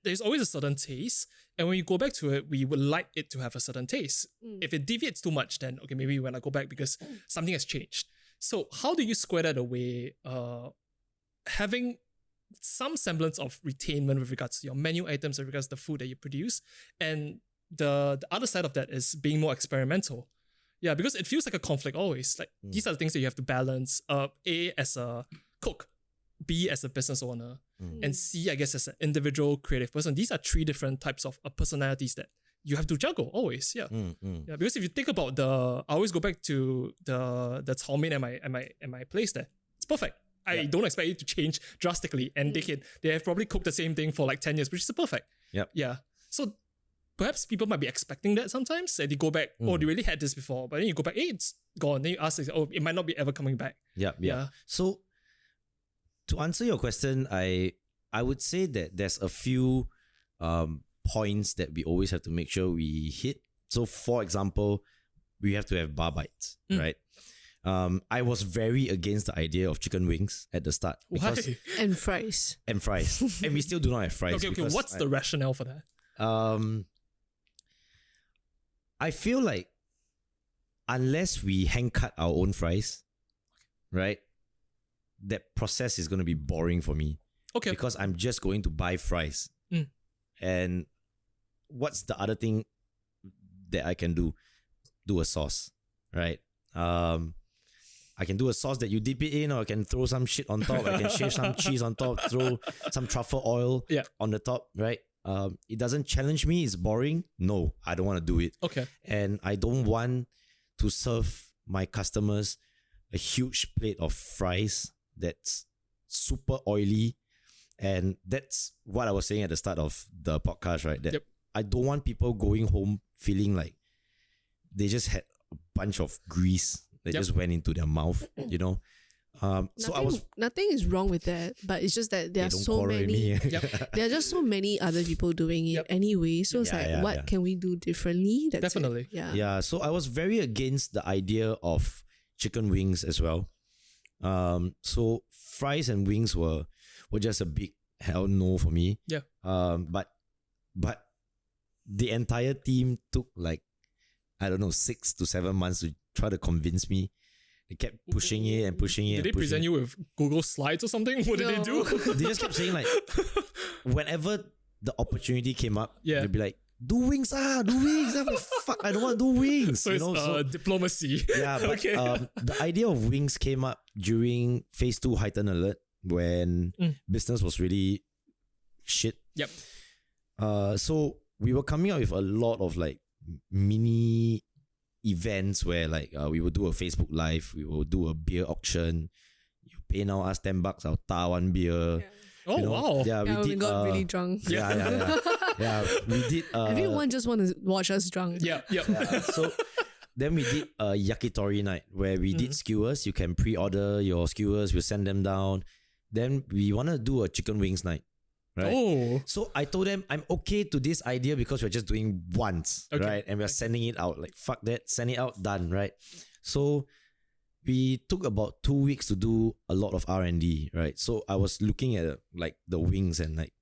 there's always a certain taste, and when you go back to it, we would like it to have a certain taste. If it deviates too much, then okay, maybe when I go back because something has changed. So how do you square that away? Having some semblance of retainment with regards to your menu items, with regards to the food that you produce, and the other side of that is being more experimental. Yeah, because it feels like a conflict always. Like these are the things that you have to balance. A as a cook, B as a business owner, and C, I guess, as an individual creative person. These are three different types of personalities that you have to juggle always. Yeah. Yeah. Because if you think about I always go back to the chow mein and my place there. It's perfect. I don't expect it to change drastically, and they have probably cooked the same thing for like 10 years, which is perfect. Yep. Yeah. So perhaps people might be expecting that sometimes, and they go back, oh, they really had this before, but then you go back, hey, it's gone. Then you ask, oh, it might not be ever coming back. Yeah. So to answer your question, I would say that there's a few points that we always have to make sure we hit. So for example, we have to have bar bites, right? I was very against the idea of chicken wings at the start. Why? And fries. And fries. And we still do not have fries. Okay, what's the rationale for that? I feel like unless we hand cut our own fries, right, that process is going to be boring for me. Okay. Because I'm just going to buy fries. And what's the other thing that I can do? Do a sauce, right? I can do a sauce that you dip it in, or I can throw some shit on top. I can shave some cheese on top, throw some truffle oil on the top, right? It doesn't challenge me. It's boring. No, I don't want to do it. Okay. And I don't want to serve my customers a huge plate of fries that's super oily. And that's what I was saying at the start of the podcast, right? That I don't want people going home feeling like they just had a bunch of grease that just went into their mouth, you know? Nothing is wrong with that, but it's just that there are so many. There are just so many other people doing it anyway. So it's what can we do differently? That's Definitely. It. Yeah. So I was very against the idea of chicken wings as well. So fries and wings were just a big hell no for me. Yeah. But the entire team took like, I don't know, 6 to 7 months to try to convince me. They kept pushing it and pushing it. Did they present you with Google Slides or something? What did they do? They just kept saying like, whenever the opportunity came up, they'd be like, do wings. I'm like, fuck, I don't want to do wings. So it's diplomacy. Yeah, but the idea of wings came up during phase 2 heightened alert when business was really shit. Yep. So we were coming up with a lot of like mini events where like we will do a Facebook Live, we will do a beer auction. You pay now us $10, I'll tar one beer. Oh, wow. Yeah, we got really drunk. Yeah, we did. Everyone just want to watch us drunk. Yeah. So then we did a yakitori night where we did skewers. You can pre-order your skewers, we'll send them down. Then we want to do a chicken wings night. Right? Oh. So I told them I'm okay to this idea because we're just doing once, right? And we're sending it out. Like, fuck that, send it out, done, right? So we took about 2 weeks to do a lot of R&D, right? So I was looking at like the wings and like,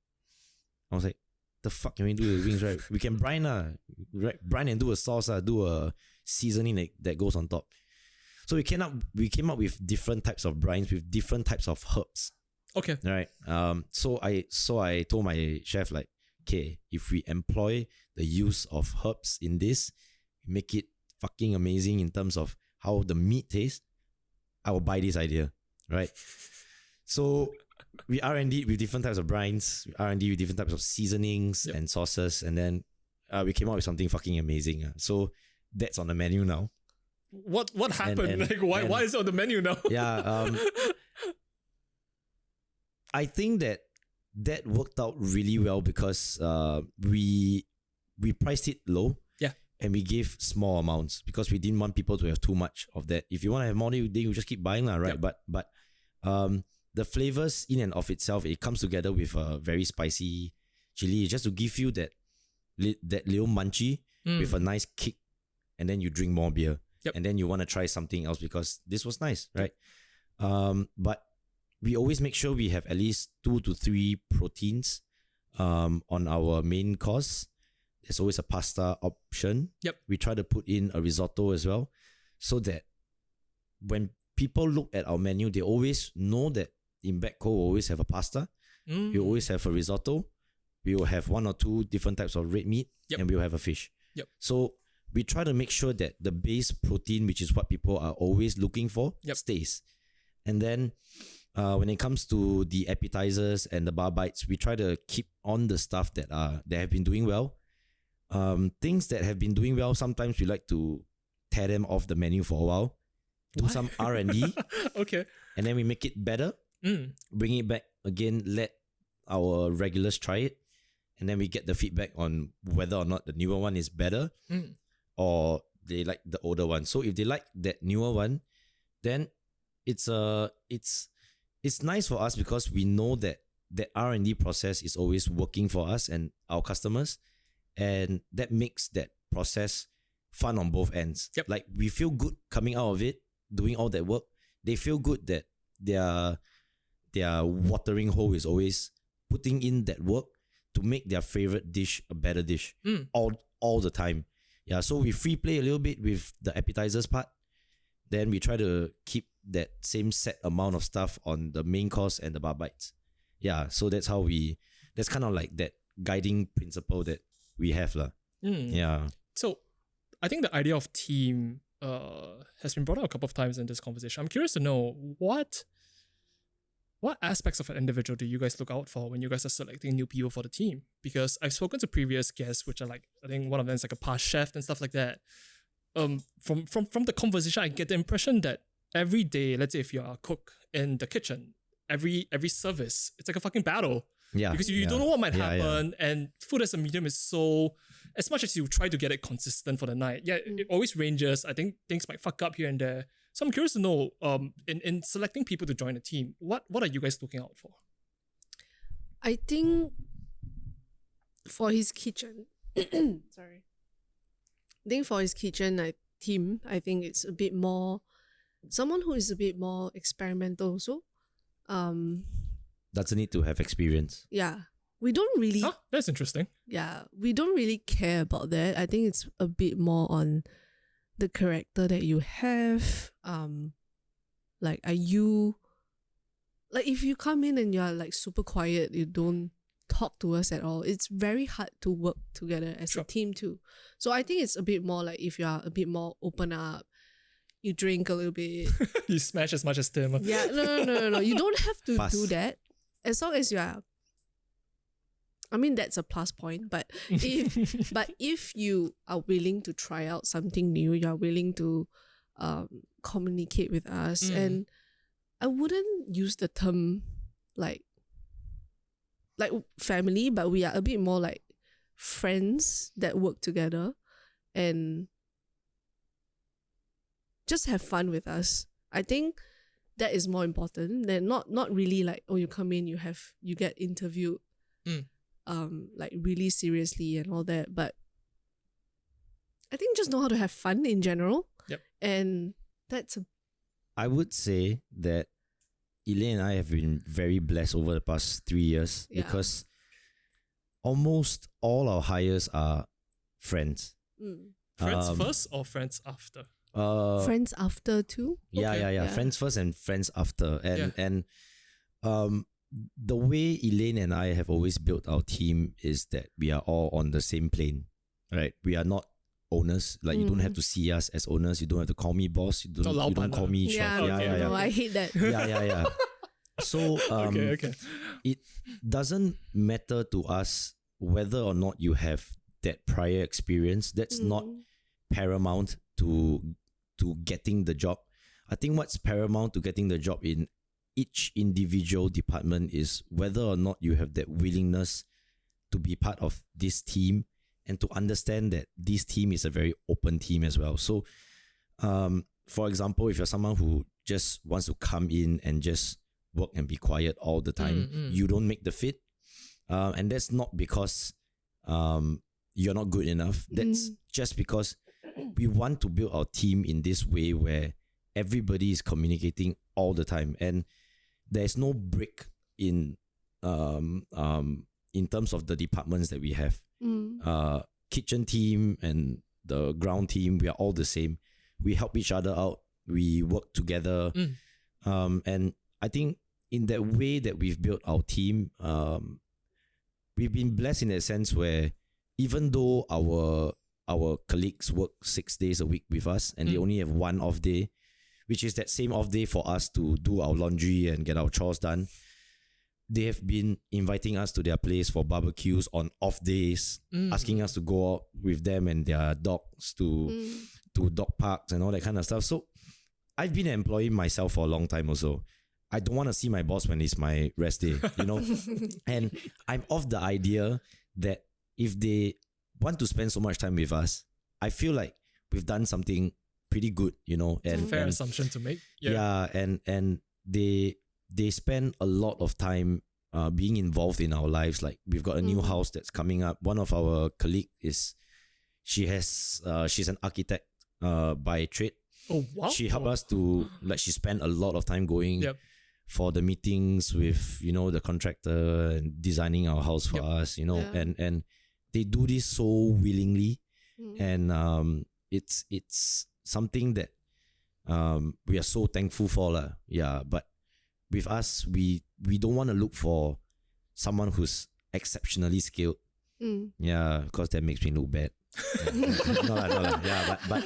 I was like, the fuck can we do with wings, right? We can brine, right? Brine and do a sauce, do a seasoning that goes on top. So we came up with different types of brines with different types of herbs. Okay. Right. So I told my chef, like, okay, if we employ the use of herbs in this, make it fucking amazing in terms of how the meat tastes, I will buy this idea. Right. So we R&D with different types of brines, we R&D with different types of seasonings and sauces, and then we came out with something fucking amazing. So that's on the menu now. What happened? Why is it on the menu now? Yeah. I think that worked out really well because we priced it low. Yeah. And we gave small amounts because we didn't want people to have too much of that. If you want to have more, then you just keep buying, right? Yep. But the flavors in and of itself, it comes together with a very spicy chili, just to give you that little munchy with a nice kick, and then you drink more beer. Yep. And then you want to try something else because this was nice, right? But we always make sure we have at least 2 to 3 proteins on our main course. There's always a pasta option. Yep. We try to put in a risotto as well, so that when people look at our menu, they always know that in Becco we always have a pasta. We always have a risotto. We will have 1 or 2 different types of red meat, and we will have a fish. Yep. So we try to make sure that the base protein, which is what people are always looking for, stays. And then when it comes to the appetizers and the bar bites, we try to keep on the stuff that have been doing well. Things that have been doing well, sometimes we like to tear them off the menu for a while, do some R&D, Okay. and then we make it better, bring it back again, let our regulars try it, and then we get the feedback on whether or not the newer one is better or they like the older one. So if they like that newer one, then it's nice for us because we know that the R&D process is always working for us and our customers, and that makes that process fun on both ends. Yep. Like, we feel good coming out of it, doing all that work. They feel good that their watering hole is always putting in that work to make their favorite dish a better dish all the time. Yeah, so we free play a little bit with the appetizers part. Then we try to keep that same set amount of stuff on the main course and the bar bites. Yeah, so that's kind of like that guiding principle that we have. Yeah. So I think the idea of team has been brought up a couple of times in this conversation. I'm curious to know what aspects of an individual do you guys look out for when you guys are selecting new people for the team? Because I've spoken to previous guests, which are like, I think one of them is like a past chef and stuff like that. From the conversation, I get the impression that every day, let's say if you're a cook in the kitchen, every service, it's like a fucking battle. Yeah. Because you don't know what might happen, and food as a medium is so, as much as you try to get it consistent for the night, it always ranges. I think things might fuck up here and there. So I'm curious to know, in selecting people to join a team, what are you guys looking out for? I think for his kitchen, sorry. I think for his kitchen team, I think it's a bit more, someone who is a bit more experimental also. Doesn't need to have experience. Yeah. We don't really... Huh? That's interesting. Yeah. We don't really care about that. I think it's a bit more on the character that you have. Like, are you... Like, if you come in and you're like super quiet, you don't talk to us at all, it's very hard to work together as a team too. So I think it's a bit more like if you are a bit more open up, you drink a little bit. You smash as much as Tim. Yeah, no. You don't have to do that. As long as you are, I mean, that's a plus point. But if you are willing to try out something new, you are willing to communicate with us, and I wouldn't use the term like family, but we are a bit more like friends that work together and just have fun with us. I think that is more important than not really like, oh, you come in, you get interviewed like really seriously and all that. But I think just know how to have fun in general. Yep. And that's I would say that Elaine and I have been very blessed over the past 3 years because almost all our hires are friends. Friends first or friends after? Friends after too? Yeah. Friends first and friends after. And the way Elaine and I have always built our team is that we are all on the same plane, right? We are not owners. Like you don't have to see us as owners. You don't have to call me boss. You don't call me chef. Yeah, no, I hate that. Yeah. So Okay. it doesn't matter to us whether or not you have that prior experience. That's not paramount to getting the job. I think what's paramount to getting the job in each individual department is whether or not you have that willingness to be part of this team and to understand that this team is a very open team as well. So, for example, if you're someone who just wants to come in and just work and be quiet all the time, you don't make the fit. And that's not because you're not good enough. That's just because we want to build our team in this way where everybody is communicating all the time. And there's no break in terms of the departments that we have. Kitchen team and the ground team, we are all the same. We help each other out. We work together. And I think in that way that we've built our team, we've been blessed in a sense where even though our colleagues work 6 days a week with us and they only have one off day, which is that same off day for us to do our laundry and get our chores done, they have been inviting us to their place for barbecues on off days, asking us to go out with them and their dogs to dog parks and all that kind of stuff. So I've been an employee myself for a long time also. I don't want to see my boss when it's my rest day, you know? And I'm of the idea that if they want to spend so much time with us, I feel like we've done something pretty good, you know? And fair assumption to make. Yeah, and they spend a lot of time being involved in our lives. Like we've got a new house that's coming up. One of our colleague she's an architect by trade. Oh wow! She helped us to she spent a lot of time going for the meetings with the contractor and designing our house for us. And they do this so willingly, and it's something that we are so thankful for lah. Yeah, but with us, we don't want to look for someone who's exceptionally skilled. Yeah, because that makes me look bad. No lah. Yeah, but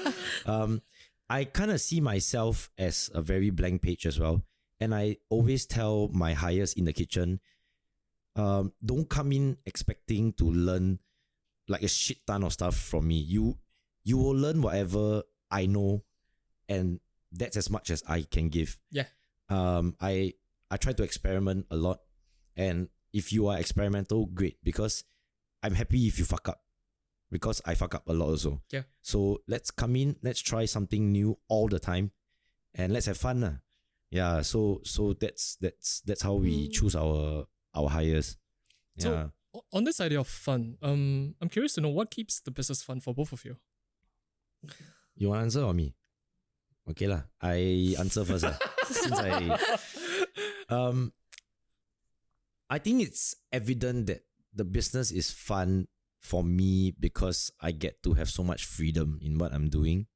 I kind of see myself as a very blank page as well. And I always tell my hires in the kitchen, don't come in expecting to learn like a shit ton of stuff from me. You will learn whatever I know, and that's as much as I can give. Yeah. I try to experiment a lot, and if you are experimental, great, because I'm happy if you fuck up, because I fuck up a lot also. Yeah. So let's come in, let's try something new all the time, and let's have fun lah. Yeah. So that's how we choose our hires. Yeah. So on this idea of fun, I'm curious to know what keeps the business fun for both of you. You want to answer or me? Okay lah, I answer first lah. Since I think it's evident that the business is fun for me because I get to have so much freedom in what I'm doing.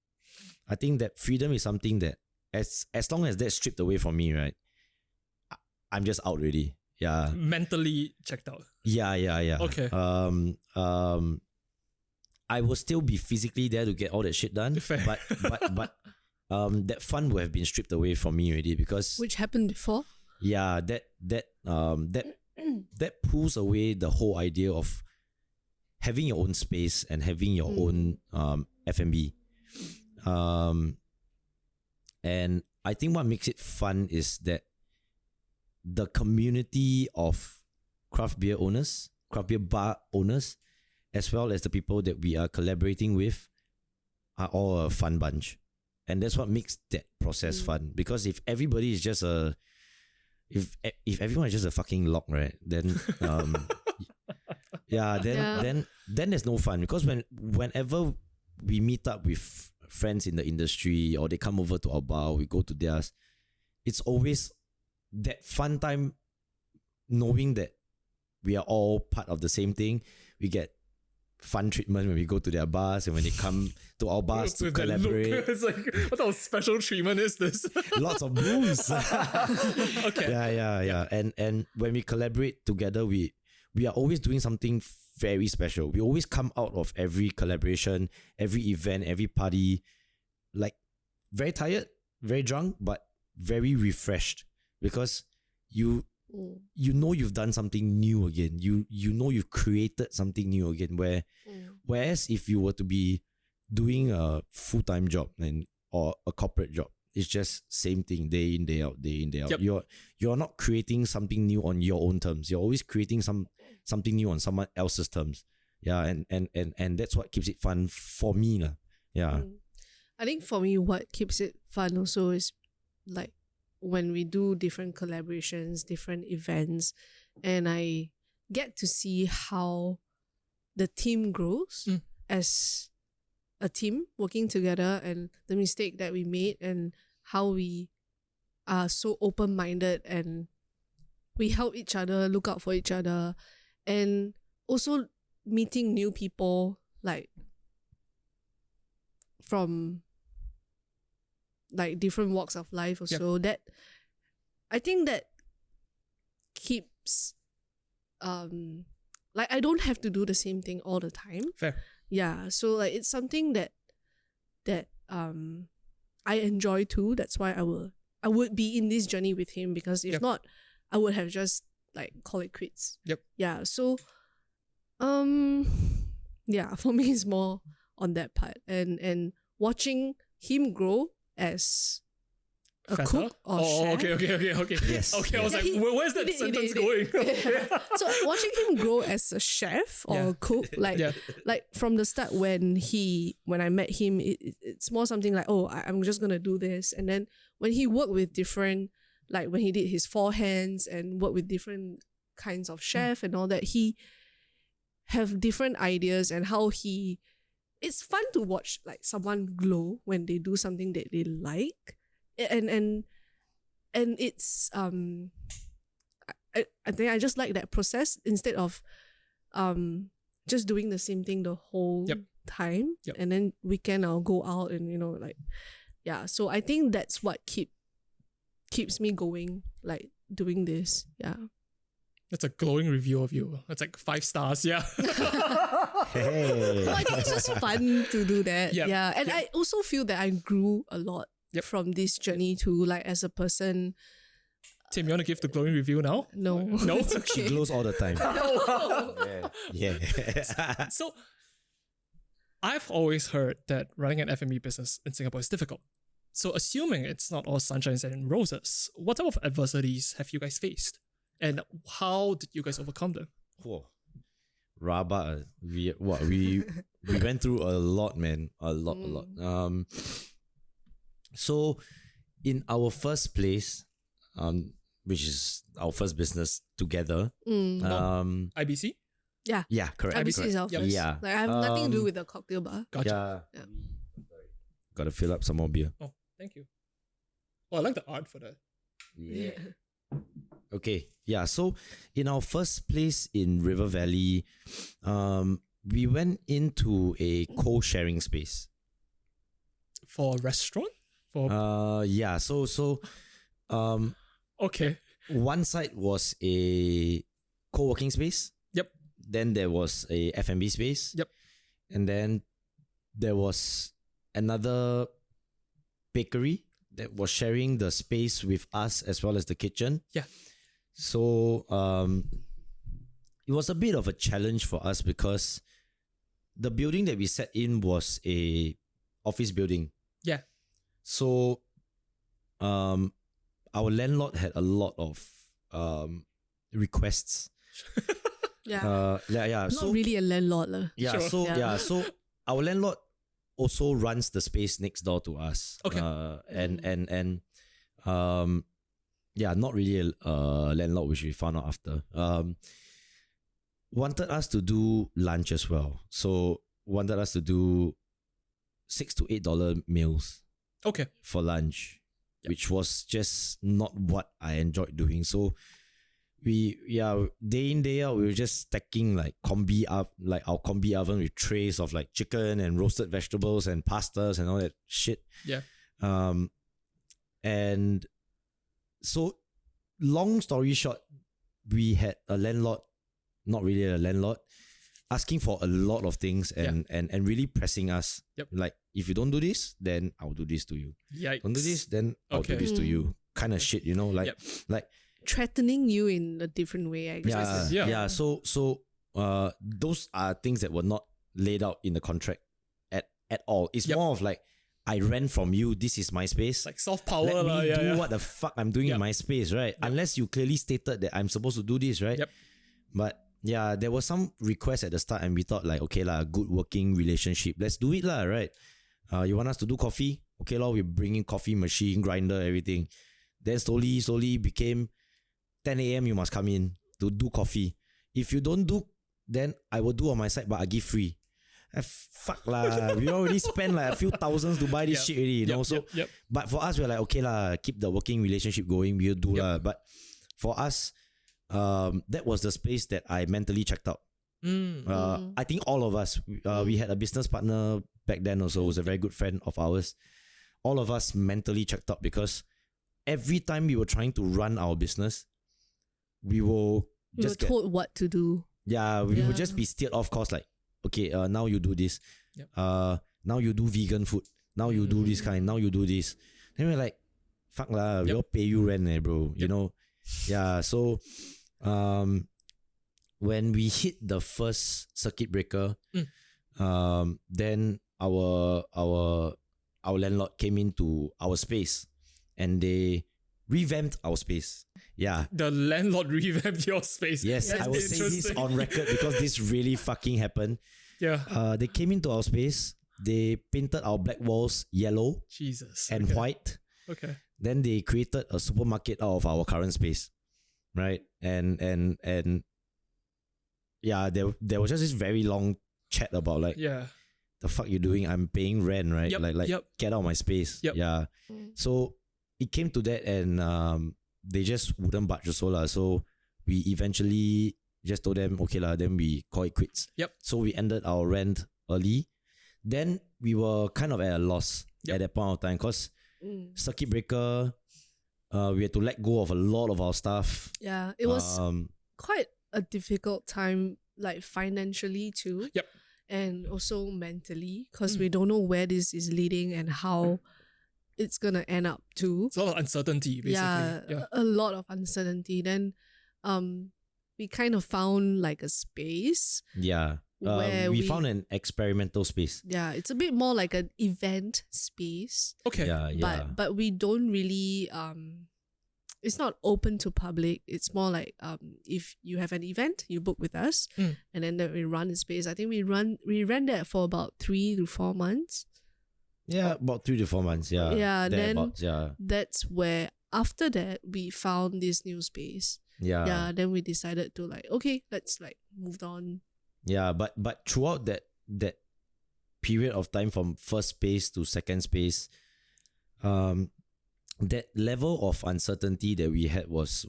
I think that freedom is something that as long as that's stripped away from me, right, I'm just out already. Yeah. Mentally checked out. Yeah. Okay. I will still be physically there to get all that shit done. Fair. But that fun would have been stripped away from me already, because Which happened before? yeah, that pulls away the whole idea of having your own space and having your own F&B. And I think what makes it fun is that the community of craft beer owners, craft beer bar owners, as well as the people that we are collaborating with, are all a fun bunch. And that's what makes that process fun. Because if everybody is just if everyone is just a fucking log, right, then then there's no fun. Because whenever we meet up with friends in the industry or they come over to our bar, we go to theirs, it's always that fun time, knowing that we are all part of the same thing. We get fun treatment when we go to their bars and when they come to our bars to With that look, collaborate. it's like, what type of special treatment is this? Lots of booze. Okay. Yeah. And when we collaborate together, we are always doing something very special. We always come out of every collaboration, every event, every party, like very tired, very drunk, but very refreshed because you know you've done something new again. You know you've created something new again. Whereas if you were to be doing a full-time job or a corporate job, it's just same thing day in, day out. Yep. You're not creating something new on your own terms. You're always creating something new on someone else's terms. Yeah, and that's what keeps it fun for me. Yeah. I think for me, what keeps it fun also is like when we do different collaborations, different events, and I get to see how the team grows as a team working together, and the mistake that we made and how we are so open-minded and we help each other, look out for each other, and also meeting new people like from like different walks of life or so. That I think that keeps like I don't have to do the same thing all the time. Fair. Yeah. So like it's something that I enjoy too. That's why I would be in this journey with him, because if not, I would have just like call it quits. Yep. Yeah. So yeah, for me it's more on that part. And watching him grow as a Fatter? cook or chef. Okay. Yes. Okay, I was like, where's that sentence going? So watching him grow as a chef or a cook, like from the start when I met him, it's more something like, oh, I'm just gonna do this. And then when he worked with different, like when he did his four hands and worked with different kinds of chef and all that, he have different ideas and how it's fun to watch like someone glow when they do something that they like. And it's I think I just like that process instead of just doing the same thing the whole time. And then weekend I'll go out and like so I think that's what keeps me going, like doing this. That's a glowing review of you. That's like 5 stars. Yeah. Hey. I think it's just fun to do that. And I also feel that I grew a lot from this journey too, like as a person. Tim, you want to give the glowing review now? No. No? It's okay. She glows all the time. Yeah. So, I've always heard that running an F&B business in Singapore is difficult. So, assuming it's not all sunshine and roses, what type of adversities have you guys faced? And how did you guys overcome them? Whoa. Rabak. We went through a lot, man. A lot. So in our first place, which is our first business together, IBC? yeah, correct. IBC is our first. Yeah. Like I have nothing to do with the cocktail bar. Gotcha. Yeah. Gotta fill up some more beer. Oh, thank you. Oh, I like the art for that. Yeah. Okay. Yeah. So in our first place in River Valley, we went into a co-sharing space. For a restaurant? Yeah. So Okay. one side was a co-working space. Yep. Then there was a F&B space. Yep. And then there was another bakery that was sharing the space with us as well as the kitchen. Yeah. So it was a bit of a challenge for us because the building that we sat in was a office building. Yeah. So our landlord had a lot of requests. Yeah. Yeah. Not So really a landlord. yeah, Sure. so our landlord also runs the space next door to us. Okay. Yeah, not really a landlord, which we found out after. Wanted us to do lunch as well. So wanted us to do $6 to $8 meals Okay. for lunch, which was just not what I enjoyed doing. So day in day out we were just stacking like our combi oven with trays of like chicken and roasted vegetables and pastas and all that shit. Yeah. And so long story short, we had a landlord, not really a landlord, asking for a lot of things and really pressing us. Yep. Like, if you don't do this, then I'll do this to you. Yikes. Don't do this, then I'll do this to you. Kind of shit, like Threatening you in a different way, I guess. Yeah. So those are things that were not laid out in the contract at all. It's more of like, I rent from you, this is my space. Like soft power. Let me do what the fuck I'm doing in my space, right? Yep. Unless you clearly stated that I'm supposed to do this, right? Yep. But yeah, there was some requests at the start and we thought like, okay lah, good working relationship. Let's do it lah, right? You want us to do coffee? Okay lah, we're bringing coffee machine, grinder, everything. Then slowly became 10 a.m. you must come in to do coffee. If you don't do, then I will do on my side, but I give free. Fuck lah. We already spent like a few thousands to buy this shit already, you know. So, but for us, we're like, okay lah, keep the working relationship going. We'll do lah. But for us, that was the space that I mentally checked out. I think all of us, we had a business partner back then also, who was a very good friend of ours. All of us mentally checked out because every time we were trying to run our business, we will just get told what to do. Yeah, we would just be steered off course like, okay, now you do this. Now you do vegan food. Now you do this kind. Now you do this. Then we're like, fuck lah, we all pay you rent, bro. You know? Yeah, so when we hit the first circuit breaker, then our landlord came into our space and they revamped our space. Yeah. The landlord revamped your space. Yes, I will say this on record because this really fucking happened. Yeah. They came into our space. They painted our black walls yellow and white. Okay. Then they created a supermarket out of our current space. Right? And yeah, there was just this very long chat about like, the fuck you doing? I'm paying rent, right? Get out of my space. Yeah. So it came to that and they just wouldn't budge also lah. So we eventually just told them, okay lah, then we call it quits. So we ended our rent early. Then we were kind of at a loss at that point of time because circuit breaker, we had to let go of a lot of our stuff. Yeah, it was quite a difficult time, like financially too. And also mentally, because we don't know where this is leading and how it's gonna end up too. It's a lot of uncertainty, basically. Yeah, a lot of uncertainty. Then we kind of found like a space. Yeah. Where we found an experimental space. Yeah, it's a bit more like an event space. Okay. Yeah. But we don't really it's not open to public. It's more like if you have an event, you book with us and then we run the space. I think we ran that for about 3 to 4 months. Yeah, about 3 to 4 months. Yeah. Yeah, then that's where after that we found this new space. Yeah. Yeah, then we decided to like, okay, let's like move on. Yeah, but throughout that period of time from first space to second space, that level of uncertainty that we had was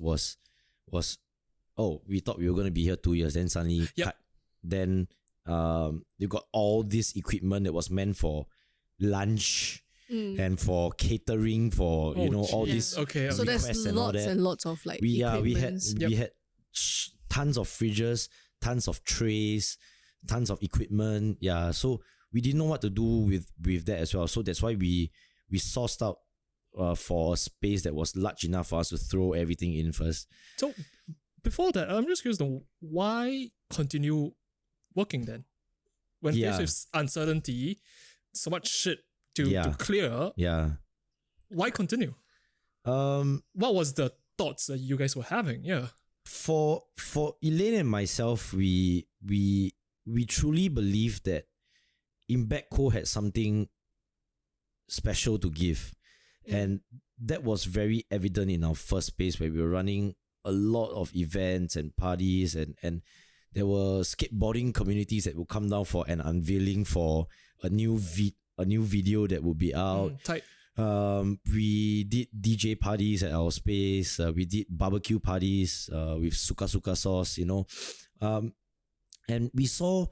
we thought we were going to be here 2 years, then suddenly cut. Then you got all this equipment that was meant for lunch and for catering for all these so there's lots and lots of like we equipments. we had tons of fridges, tons of trays, tons of equipment. Yeah, so we didn't know what to do with that as well. So that's why we sourced out for a space that was large enough for us to throw everything in first. So before that, I'm just curious though, why continue working then? When faced with uncertainty, so much shit to clear. Yeah. Why continue? What was the thoughts that you guys were having? Yeah. For Elaine and myself, we truly believe that Imbecco had something special to give. And that was very evident in our first space where we were running a lot of events and parties and there were skateboarding communities that would come down for an unveiling for a new video that would be out. We did DJ parties at our space. We did barbecue parties with suka sauce, and we saw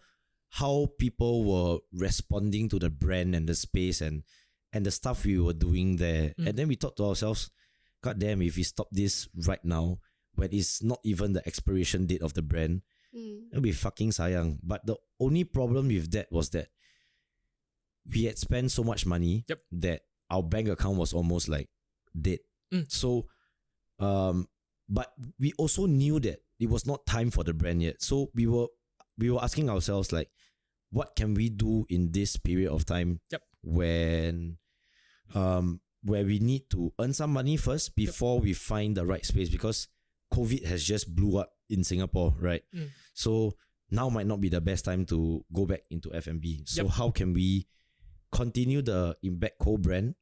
how people were responding to the brand and the space and the stuff we were doing there. And then we thought to ourselves, God damn, if we stop this right now, when it's not even the expiration date of the brand, it'll be fucking sayang. But the only problem with that was that we had spent so much money that our bank account was almost like dead. So, but we also knew that it was not time for the brand yet. So we were asking ourselves, like, what can we do in this period of time when where we need to earn some money first before we find the right space, because COVID has just blew up in Singapore, right? So now might not be the best time to go back into F&B. So how can we continue the Impact Co brand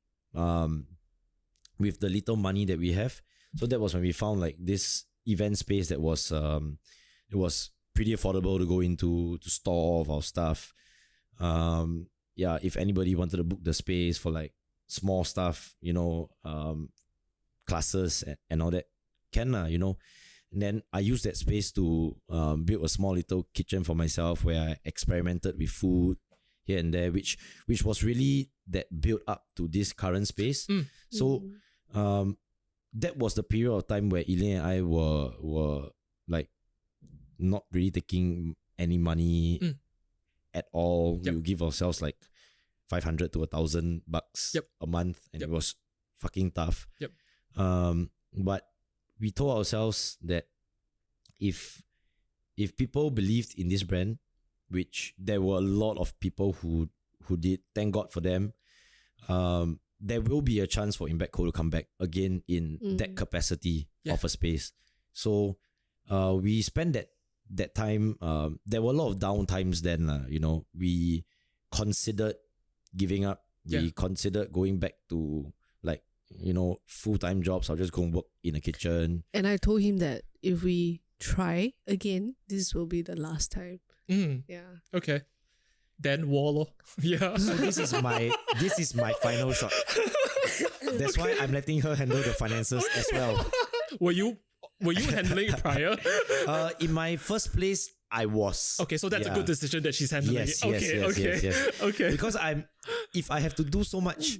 with the little money that we have? So that was when we found like this event space that was it was pretty affordable to go into, to store all of our stuff. If anybody wanted to book the space for like small stuff, classes and all that, can and then I used that space to build a small little kitchen for myself where I experimented with food here and there, which was really that built up to this current space. So that was the period of time where Elaine and I were like not really taking any money at all. We would give ourselves like $500 to $1,000 a month, and it was fucking tough. But we told ourselves that if people believed in this brand, which there were a lot of people who did, thank God for them, there will be a chance for Impact Co to come back again in that capacity of a space. So we spent that time, there were a lot of down times then. We considered giving up. We considered going back to like, full-time jobs. I'll just go and work in a kitchen. And I told him that if we try again, this will be the last time. Yeah. Okay. Then wall. Yeah. So this is my final shot. That's why I'm letting her handle the finances as well. Were you handling it prior? In my first place, I was. Okay, so that's a good decision that she's handling it. Yes. Okay. Because if I have to do so much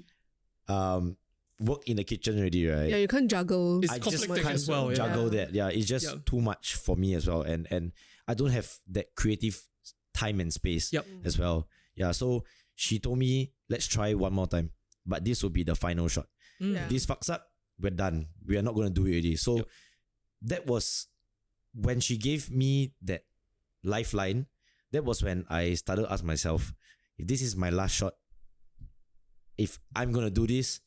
work in the kitchen already, right? Yeah, you can't juggle. It's conflicting as well. Juggle that. Yeah, it's just too much for me as well. And I don't have that creative time and space as well. Yeah, so she told me, let's try one more time. But this will be the final shot. If this fucks up, we're done. We are not going to do it already. So that was when she gave me that lifeline. That was when I started to ask myself, if this is my last shot, if I'm going to do this,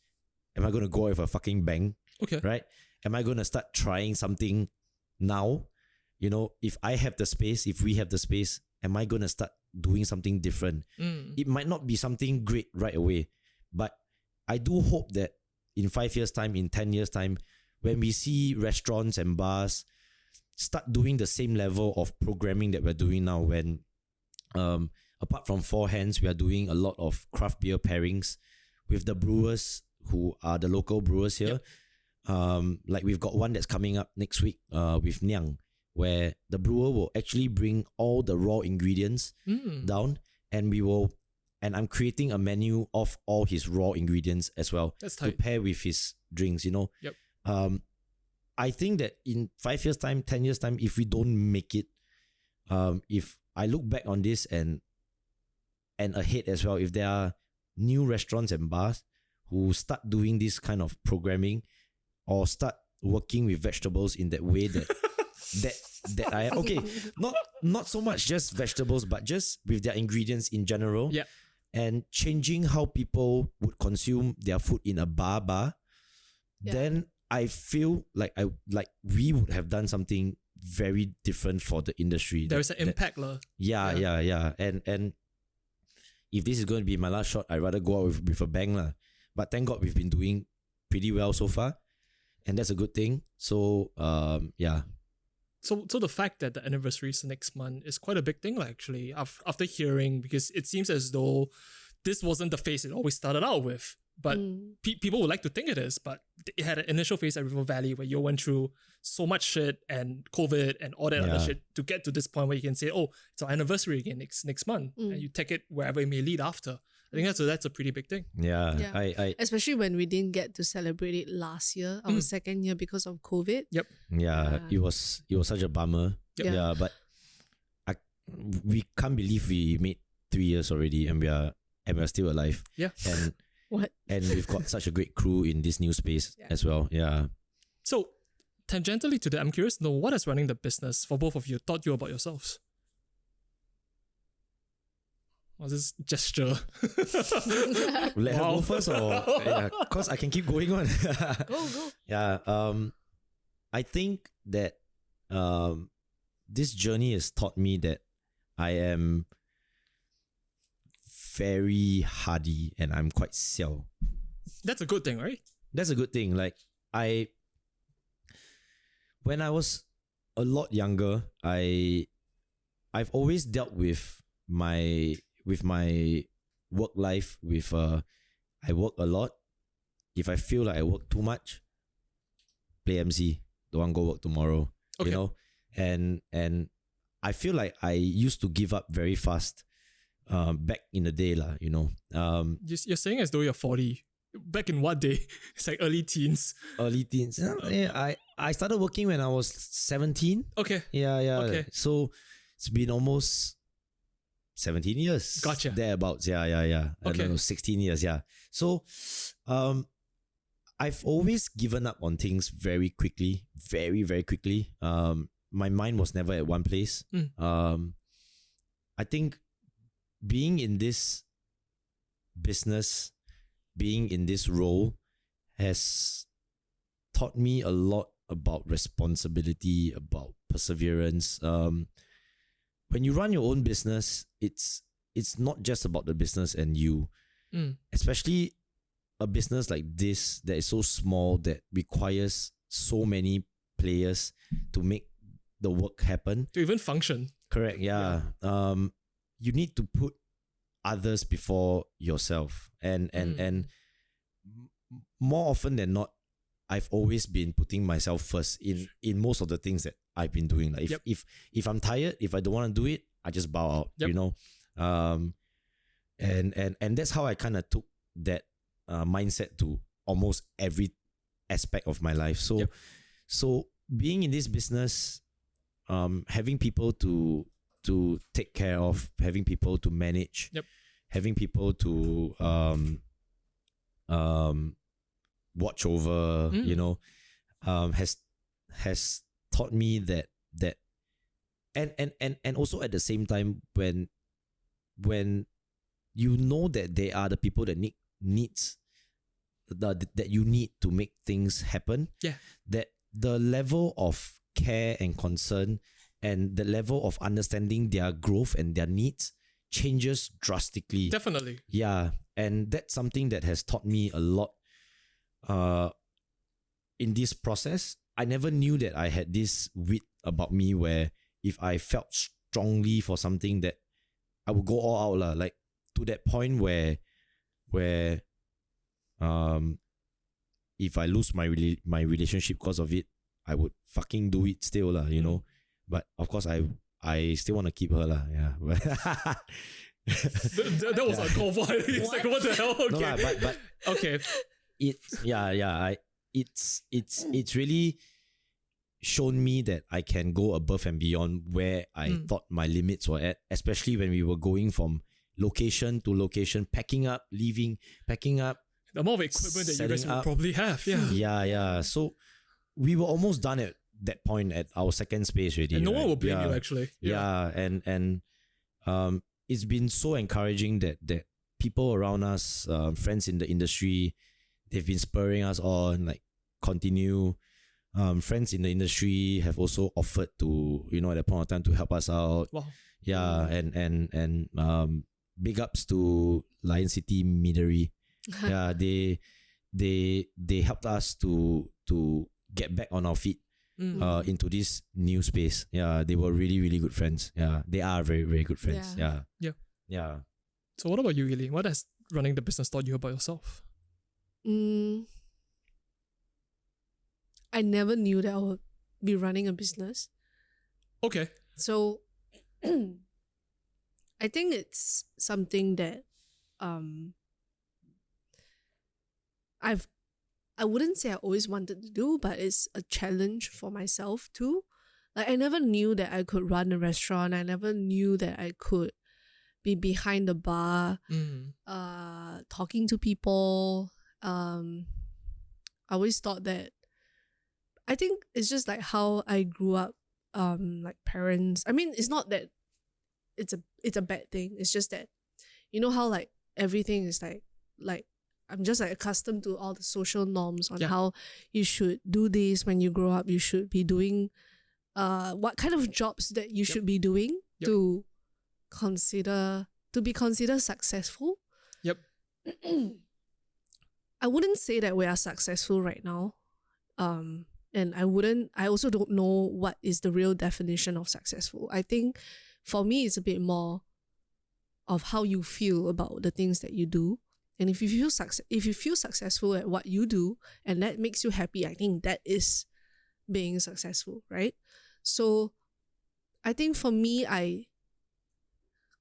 am I going to go with a fucking bang? Okay. Right? Am I going to start trying something now? If I have the space, if we have the space, am I going to start doing something different? It might not be something great right away, but I do hope that in 5 years' time, in 10 years' time, when we see restaurants and bars start doing the same level of programming that we're doing now, when apart from Four Hands, we are doing a lot of craft beer pairings with the brewers who are the local brewers here. Like we've got one that's coming up next week with Nyang, where the brewer will actually bring all the raw ingredients down, and I'm creating a menu of all his raw ingredients as well to pair with his drinks, I think that in 5 years' time, 10 years' time, if we don't make it, if I look back on this and ahead as well, if there are new restaurants and bars who start doing this kind of programming or start working with vegetables in that way that I not so much just vegetables, but just with their ingredients in general, and changing how people would consume their food in a bar, then I feel like we would have done something very different for the industry. There is an impact, Yeah. And if this is going to be my last shot, I'd rather go out with a bang, But thank God we've been doing pretty well so far, and that's a good thing. So So the fact that the anniversary is next month is quite a big thing, actually, after hearing, because it seems as though this wasn't the face it always started out with. But people would like to think it is, but it had an initial phase at River Valley where you went through so much shit and COVID and all that other shit to get to this point where you can say, oh, it's our anniversary again next month. And you take it wherever it may lead after. I think that's a pretty big thing. Yeah. Yeah. Especially when we didn't get to celebrate it last year, our second year, because of COVID. Yep. Yeah, it was such a bummer. Yep. Yeah, but we can't believe we made 3 years already and we're still alive. Yeah. And What? and we've got such a great crew in this new space as well. Yeah. So, tangentially to that, I'm curious to know what has running the business for both of you taught you about yourselves? What's this gesture? Let her go first, or because I can keep going on. Go. Yeah. I think that this journey has taught me that I am very hardy and I'm quite xiao. That's a good thing, right? That's a good thing. Like when I was a lot younger, I've always dealt with my work life with I work a lot. If I feel like I work too much, play MC, don't want to go work tomorrow. Okay. You know? And I feel like I used to give up very fast back in the day, you know. You're saying as though you're 40. Back in what day? It's like early teens. Early teens. Yeah, I started working when I was 17. Okay. Yeah. Okay. So it's been almost 17 years. Gotcha. Thereabouts. Yeah. I Okay. don't know, 16 years. Yeah. So, I've always given up on things very quickly, very, very quickly. My mind was never at one place. I think being in this business, being in this role has taught me a lot about responsibility, about perseverance. When you run your own business, it's not just about the business and you. Especially a business like this that is so small, that requires so many players to make the work happen. To even function. Correct, yeah. You need to put others before yourself. And more often than not, I've always been putting myself first in most of the things that I've been doing. Like if I'm tired, if I don't want to do it, I just bow out, you know. And that's how I kind of took that mindset to almost every aspect of my life. So being in this business, having people to take care of, having people to manage, having people to watch over, you know, has taught me that and also at the same time, when you know that they are the people that that you need to make things happen, that the level of care and concern and the level of understanding their growth and their needs changes drastically. Definitely. Yeah. And that's something that has taught me a lot in this process. I never knew that I had this wit about me where if I felt strongly for something, that I would go all out, like to that point where if I lose my relationship because of it, I would fucking do it still, you know. But of course, I still want to keep her, yeah. that was uncalled for. It's like, what the hell? Okay. No, but okay. It's really shown me that I can go above and beyond where I thought my limits were at, especially when we were going from location to location, packing up, leaving, packing up. The amount of equipment that you guys would probably have, Yeah. So we were almost done at that point at our second space already. And no one will blame you, actually. Yeah. And it's been so encouraging that people around us, friends in the industry, they've been spurring us on, like, continue. Friends in the industry have also offered to, you know, at that point of time to help us out. Wow. Yeah, and big ups to Lion City Meadery. Yeah, they helped us to get back on our feet into this new space. Yeah, they were really, really good friends. Yeah, they are very, very good friends. Yeah. So what about you, Elaine? What has running the business taught you about yourself? I never knew that I would be running a business. Okay. So I think it's something that I wouldn't say I always wanted to do, but it's a challenge for myself too. Like I never knew that I could run a restaurant. I never knew that I could be behind the bar, talking to people. I always thought that, I think it's just like how I grew up, like parents. I mean, it's not that it's a bad thing. It's just that, you know how like everything is like I'm just like accustomed to all the social norms on how you should do this when you grow up. You should be doing what kind of jobs that you should be doing to be considered successful. Yep. I wouldn't say that we are successful right now. And I also don't know what is the real definition of successful. I think for me, it's a bit more of how you feel about the things that you do. And if you feel successful at what you do and that makes you happy, I think that is being successful, right? So I think for me, I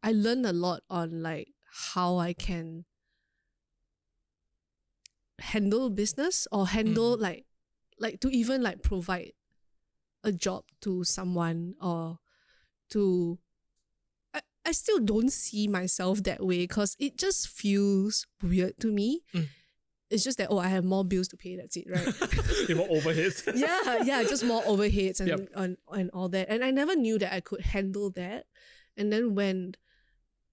learned a lot on like how I can handle business or handle like to even like provide a job to someone, or to I still don't see myself that way because it just feels weird to me. It's just that, I have more bills to pay, that's it, right? More overheads. yeah, just more overheads and all that. And I never knew that I could handle that. And then when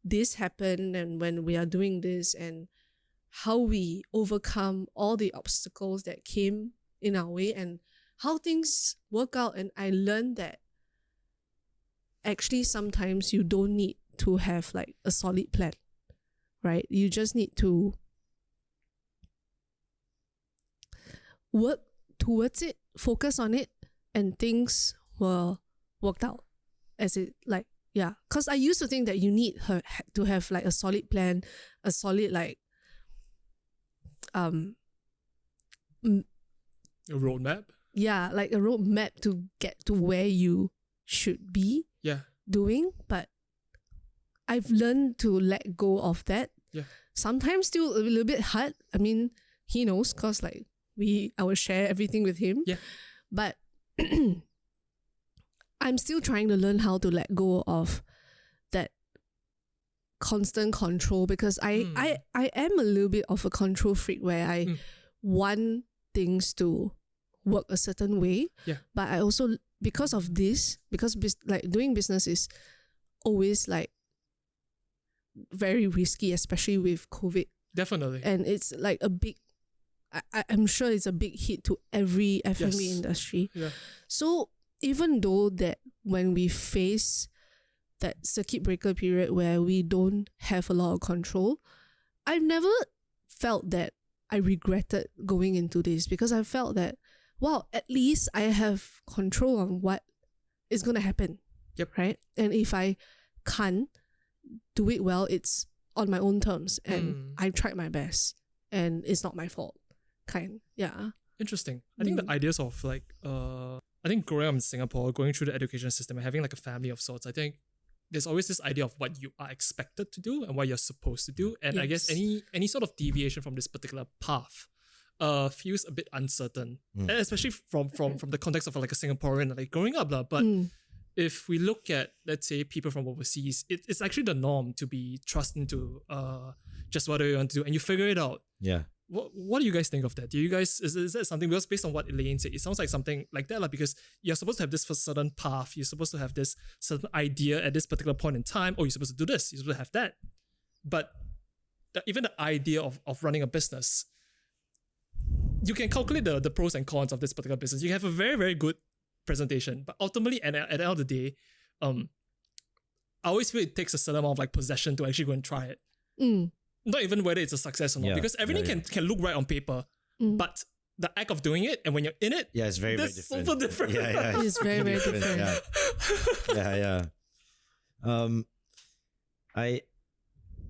this happened and when we are doing this and how we overcome all the obstacles that came in our way and how things work out, and I learned that actually sometimes you don't need to have like a solid plan, right? You just need to work towards it, focus on it, and things will work out as it like, because I used to think that you need to have like a solid plan, a solid like a roadmap. Yeah, like a roadmap to get to where you should be doing. But I've learned to let go of that. Yeah. Sometimes still a little bit hard. I mean, he knows because like I will share everything with him. Yeah. But I'm still trying to learn how to let go of that constant control, because I am a little bit of a control freak where I want things to work a certain way. Yeah. But I also, because of this, like doing business is always like very risky, especially with COVID. Definitely. And it's like a big, I'm sure it's a big hit to every F&B industry. Yeah. So even though that when we face that circuit breaker period where we don't have a lot of control, I've never felt that I regretted going into this, because I felt that, wow, at least I have control on what is going to happen. Yep. Right? And if I can't do it well, it's on my own terms and I've tried my best and it's not my fault. Yeah. Interesting. I think the ideas of like, I think growing up in Singapore, going through the education system and having like a family of sorts, I think there's always this idea of what you are expected to do and what you're supposed to do. And I guess any sort of deviation from this particular path feels a bit uncertain, and especially from the context of like a Singaporean, like growing up. But if we look at, let's say, people from overseas, it's actually the norm to be thrust into just what do you want to do and you figure it out. Yeah. What do you guys think of that? Do you guys, is that something, because based on what Elaine said, it sounds like something like that, because you're supposed to have this certain path, you're supposed to have this certain idea at this particular point in time, or you're supposed to do this, you're supposed to have that. But even the idea of running a business, you can calculate the pros and cons of this particular business. You have a very, very good presentation, but ultimately at the end of the day, I always feel it takes a certain amount of like possession to actually go and try it. Not even whether it's a success or not, because everything can look right on paper, but the act of doing it and when you're in it, it's very, very different. Super different. Yeah. It's very, very different. Yeah.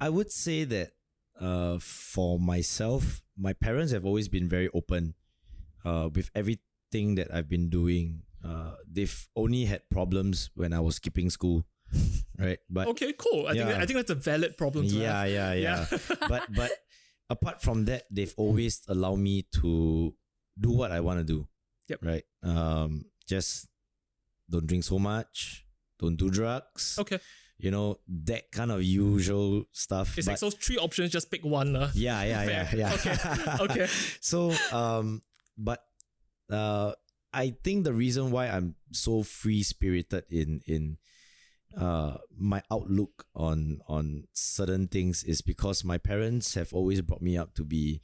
I would say that for myself, my parents have always been very open with everything that I've been doing. They've only had problems when I was skipping school, right? But Okay, cool. I think that's a valid problem to have. yeah. but apart from that, they've always allowed me to do what I want to do. Yep. Right. Just don't drink so much. Don't do drugs. Okay. You know, that kind of usual stuff. It's but like those 3 options, just pick one. yeah. Okay. So, but I think the reason why I'm so free spirited in my outlook on certain things is because my parents have always brought me up to be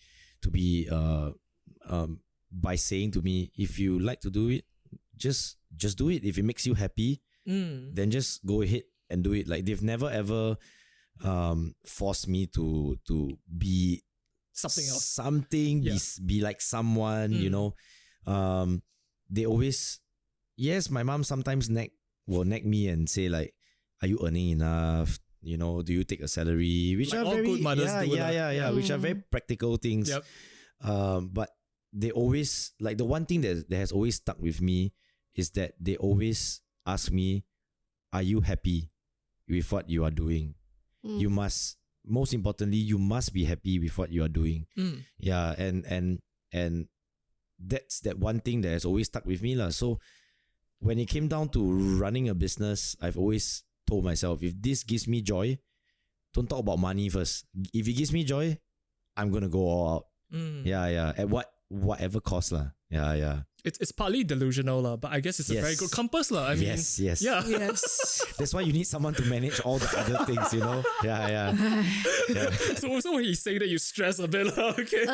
by saying to me, if you like to do it, just do it. If it makes you happy, then just go ahead and do it. Like they've never ever forced me to be Something else. something, be like someone, you know. They always, yes, my mom sometimes will nag me and say like, are you earning enough? You know, do you take a salary? Which Like are all very good mothers do that. which are very practical things. Yep. But they always, like, the one thing that has always stuck with me is that they always ask me, are you happy with what you are doing? You must, most importantly, you must be happy with what you are doing. Yeah, and that's that one thing that has always stuck with me lah. So when it came down to running a business, I've always told myself, if this gives me joy, don't talk about money first. If it gives me joy, I'm gonna go all out. Yeah, at whatever cost lah. Yeah. It's partly delusional lah, but I guess it's a very good compass lah. I mean, yes. Yeah. Yes. That's why you need someone to manage all the other things, you know? Yeah. So when he say that, you stress a bit lah. Okay.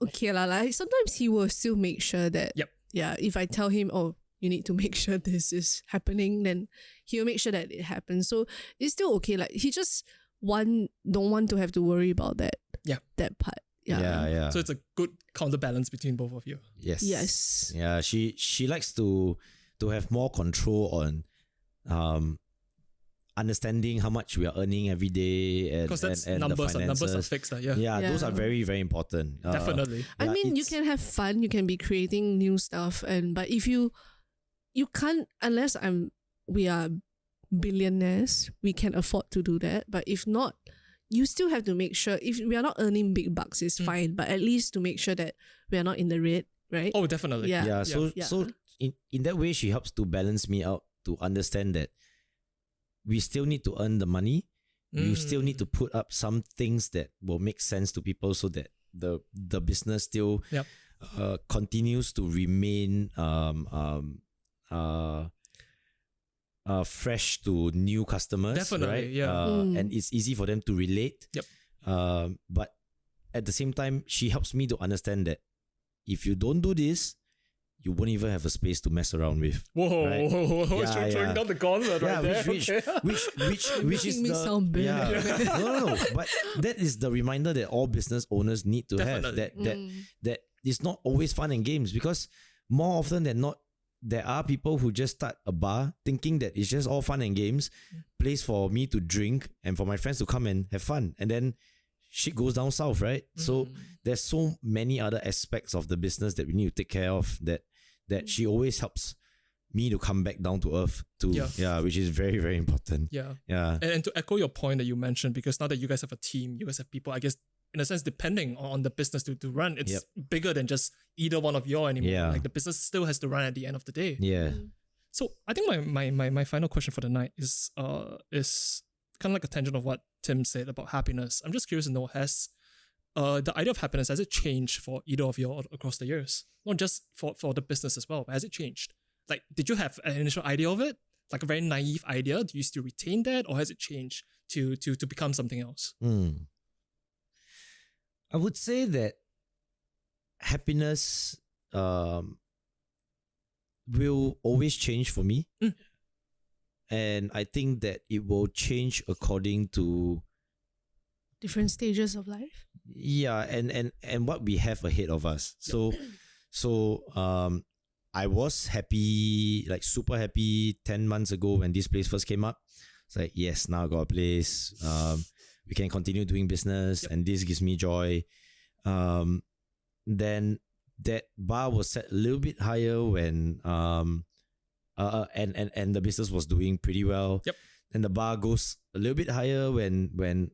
Okay lah. Like sometimes he will still make sure that. Yep. Yeah. If I tell him, oh, you need to make sure this is happening, then he'll make sure that it happens. So it's still okay. Like he just don't want to have to worry about that. Yeah. That part. Yeah. So it's a good counterbalance between both of you. Yes. Yeah. She likes to have more control on understanding how much we are earning every day, and Because that's and the numbers finances. are fixed. Yeah, those are very, very important. Definitely. I Yeah, mean, you it's- can have fun, you can be creating new stuff, but if you can't, unless we are billionaires, we can afford to do that. But if not, you still have to make sure, if we are not earning big bucks, it's fine, but at least to make sure that we are not in the red, right? Oh, definitely. Yeah. Yeah, so Yeah. so in that way, she helps to balance me out to understand that we still need to earn the money. You still need to put up some things that will make sense to people so that the business still continues to remain fresh to new customers. Definitely, right? yeah. And it's easy for them to relate. Yep. But at the same time, she helps me to understand that if you don't do this, you won't even have a space to mess around with. Whoa, Right. throwing Yeah. down the gauntlet right there. which is Making me the sound bad. yeah. No. But that is the reminder that all business owners need to Definitely. have. That it's not always fun and games, because more often than not, there are people who just start a bar thinking that it's just all fun and games, place for me to drink and for my friends to come and have fun, and then shit goes down south, right? So there's so many other aspects of the business that we need to take care of that she always helps me to come back down to earth too. Yeah, which is very, very important. Yeah. Yeah. And to echo your point that you mentioned, because now that you guys have a team, you guys have people, I guess, in a sense, depending on the business to run, it's bigger than just either one of you anymore. Yeah. Like the business still has to run at the end of the day. Yeah. So I think my final question for the night is kind of like a tangent of what Tim said about happiness. I'm just curious to know, has the idea of happiness, has it changed for either of you across the years? Not just for the business as well, but has it changed? Like, did you have an initial idea of it? Like a very naive idea? Do you still retain that, or has it changed to become something else? I would say that happiness will always change for me. And I think that it will change according to Different stages of life. and what we have ahead of us. So I was happy, like super happy 10 months ago when this place first came up. It's like, yes, now I got a place. We can continue doing business, and this gives me joy. Then that bar was set a little bit higher when and the business was doing pretty well. Yep. And the bar goes a little bit higher when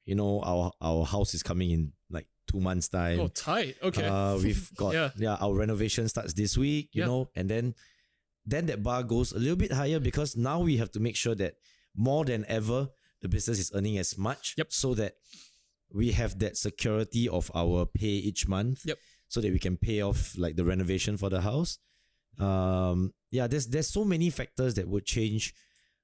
you know our house is coming in like 2 months time. Oh, tight. Okay. We've got our renovation starts this week, you know, and then that bar goes a little bit higher because now we have to make sure that more than ever the business is earning as much, so that we have that security of our pay each month, so that we can pay off like the renovation for the house. There's so many factors that would change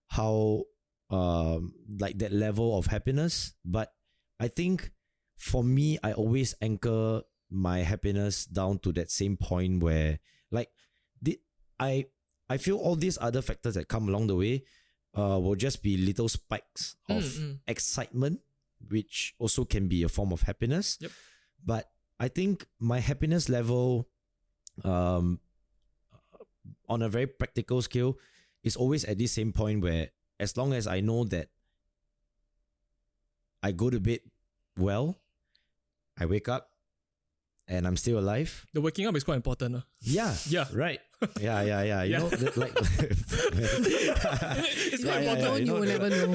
how like that level of happiness. But I think for me, I always anchor my happiness down to that same point where like I feel all these other factors that come along the way will just be little spikes of excitement, which also can be a form of happiness. But I think my happiness level on a very practical scale is always at this same point where as long as I know that I go to bed well, I wake up and I'm still alive. The waking up is quite important. Yeah. Right. Yeah. You know, like it's quite important. You will never know.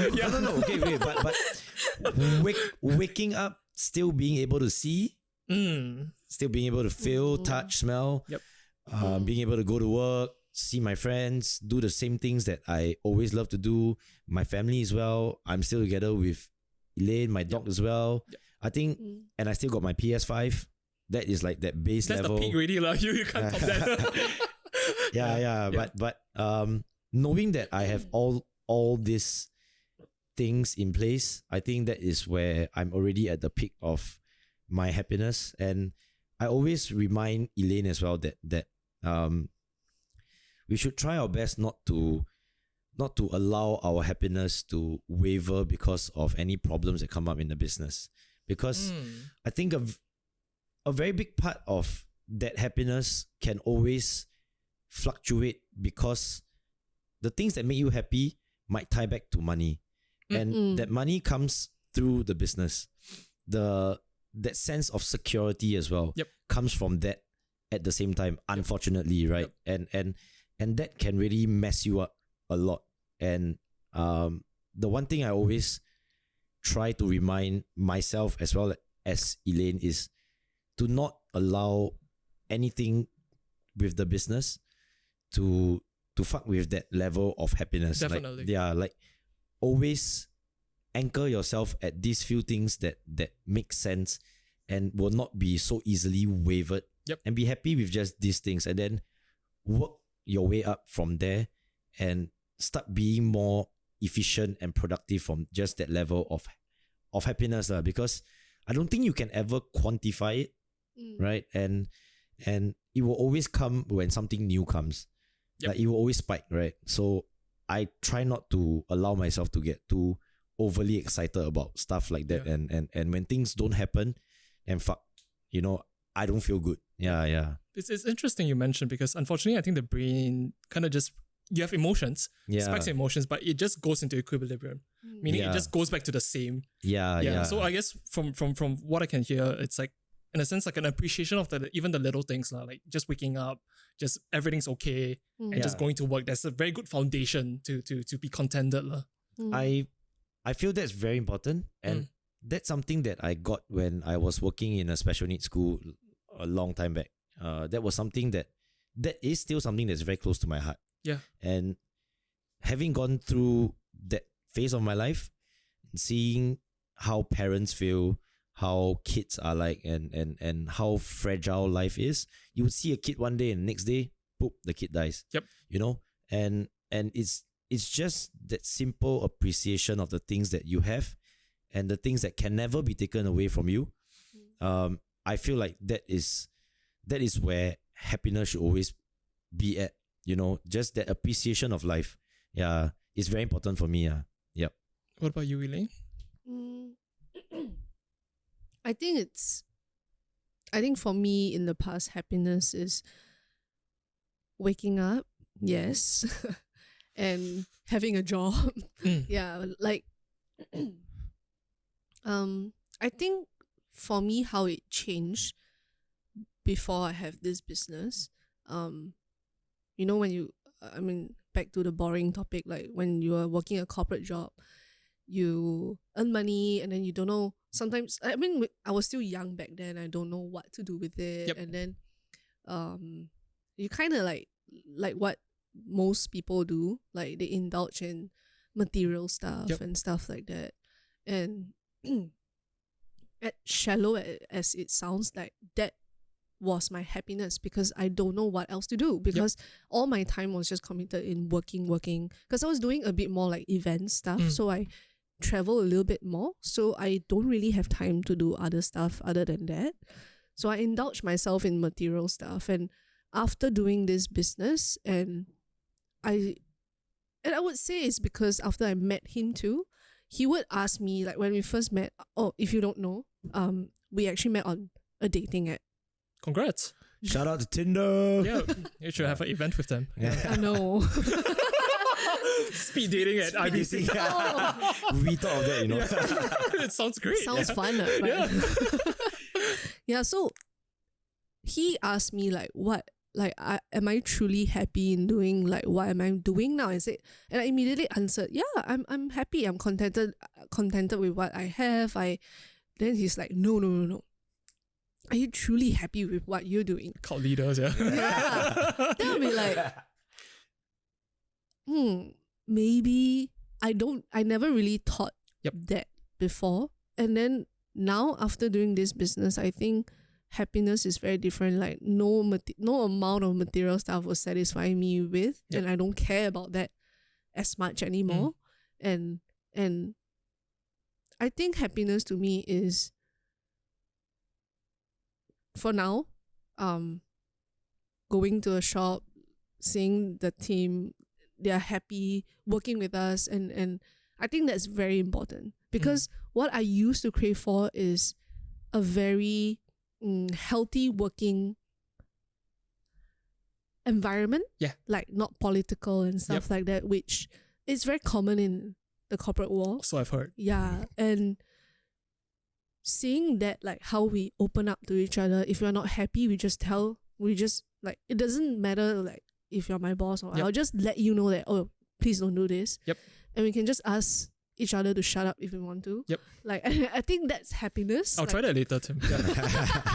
No. Okay, wait, but waking up, still being able to see, still being able to feel, touch, smell, being able to go to work, see my friends, do the same things that I always love to do. My family as well. I'm still together with Elaine, my dog as well. I think, and I still got my PS5. That is like that base level. That's the peak really, you can't top that. But knowing that I have all these things in place, I think that is where I'm already at the peak of my happiness. And I always remind Elaine as well that we should try our best not to allow our happiness to waver because of any problems that come up in the business. Because I think a very big part of that happiness can always fluctuate because the things that make you happy might tie back to money. And that money comes through the business. That sense of security as well comes from that at the same time, unfortunately, right? And that can really mess you up a lot. And the one thing I always try to remind myself as well as Elaine is to not allow anything with the business to fuck with that level of happiness. Definitely. Like always anchor yourself at these few things that make sense and will not be so easily wavered. And be happy with just these things, and then work your way up from there and start being more efficient and productive from just that level of happiness. Because I don't think you can ever quantify it, right? And it will always come when something new comes. Like it will always spike, right? So I try not to allow myself to get too overly excited about stuff like that. And when things don't happen, and I don't feel good. Yeah. It's interesting you mentioned, because unfortunately I think the brain kind of just, you have emotions, spikes of emotions, but it just goes into equilibrium. Meaning it just goes back to the same. Yeah. So I guess from what I can hear, it's like, in a sense, like an appreciation of even the little things, like just waking up, just everything's okay, and just going to work. That's a very good foundation to be contented. I feel that's very important, and that's something that I got when I was working in a special needs school a long time back. That was something that is still something that's very close to my heart. Yeah. And having gone through that phase of my life, seeing how parents feel, how kids are like, and how fragile life is. You would see a kid one day and the next day, boop, the kid dies. And it's just that simple appreciation of the things that you have and the things that can never be taken away from you. I feel like that is where happiness should always be at. Just that appreciation of life. Yeah, it's very important for me. Yep. What about you, Elaine? I think for me in the past, happiness is waking up, yes, and having a job. Yeah, like I think for me, how it changed before I have this business, you know, when you, I mean, back to the boring topic, like when you are working a corporate job, you earn money and then you don't know, sometimes, I mean, I was still young back then, I don't know what to do with it. Yep. And then you kind of like what most people do, like they indulge in material stuff Yep. and stuff like that. And as shallow as it sounds, like that was my happiness because I don't know what else to do because all my time was just committed in working because I was doing a bit more like event stuff, so I travel a little bit more, so I don't really have time to do other stuff other than that. So I indulge myself in material stuff, and after doing this business, and I would say it's because after I met him too, he would ask me, like when we first met, oh, if you don't know, we actually met on a dating app. Congrats. Shout out to Tinder. Yeah, you should have an event with them. I know. Speed dating at IBC. We thought of that, you know. It sounds great. Sounds fun, right? Yeah. Yeah, so he asked me like, what, like, am I truly happy in doing like what am I doing now? And I immediately answered, yeah, I'm happy. I'm contented with what I have. Then he's like, no. Are you truly happy with what you're doing? Cult leaders, yeah. Yeah. Then I'll be like, maybe I never really thought that before. And then now after doing this business, I think happiness is very different. Like no amount of material stuff will satisfy me with, and I don't care about that as much anymore. And I think happiness to me is, for now, going to a shop, seeing the team, they're happy working with us, and I think that's very important because what I used to crave for is a very healthy working environment, like not political and stuff like that, which is very common in the corporate world. So I've heard. Yeah, and seeing that, like how we open up to each other. If we're not happy, we just like, it doesn't matter like if you're my boss or I'll just let you know that, oh, please don't do this. And we can just ask each other to shut up if we want to. Like I think that's happiness. I'll try that later, Tim.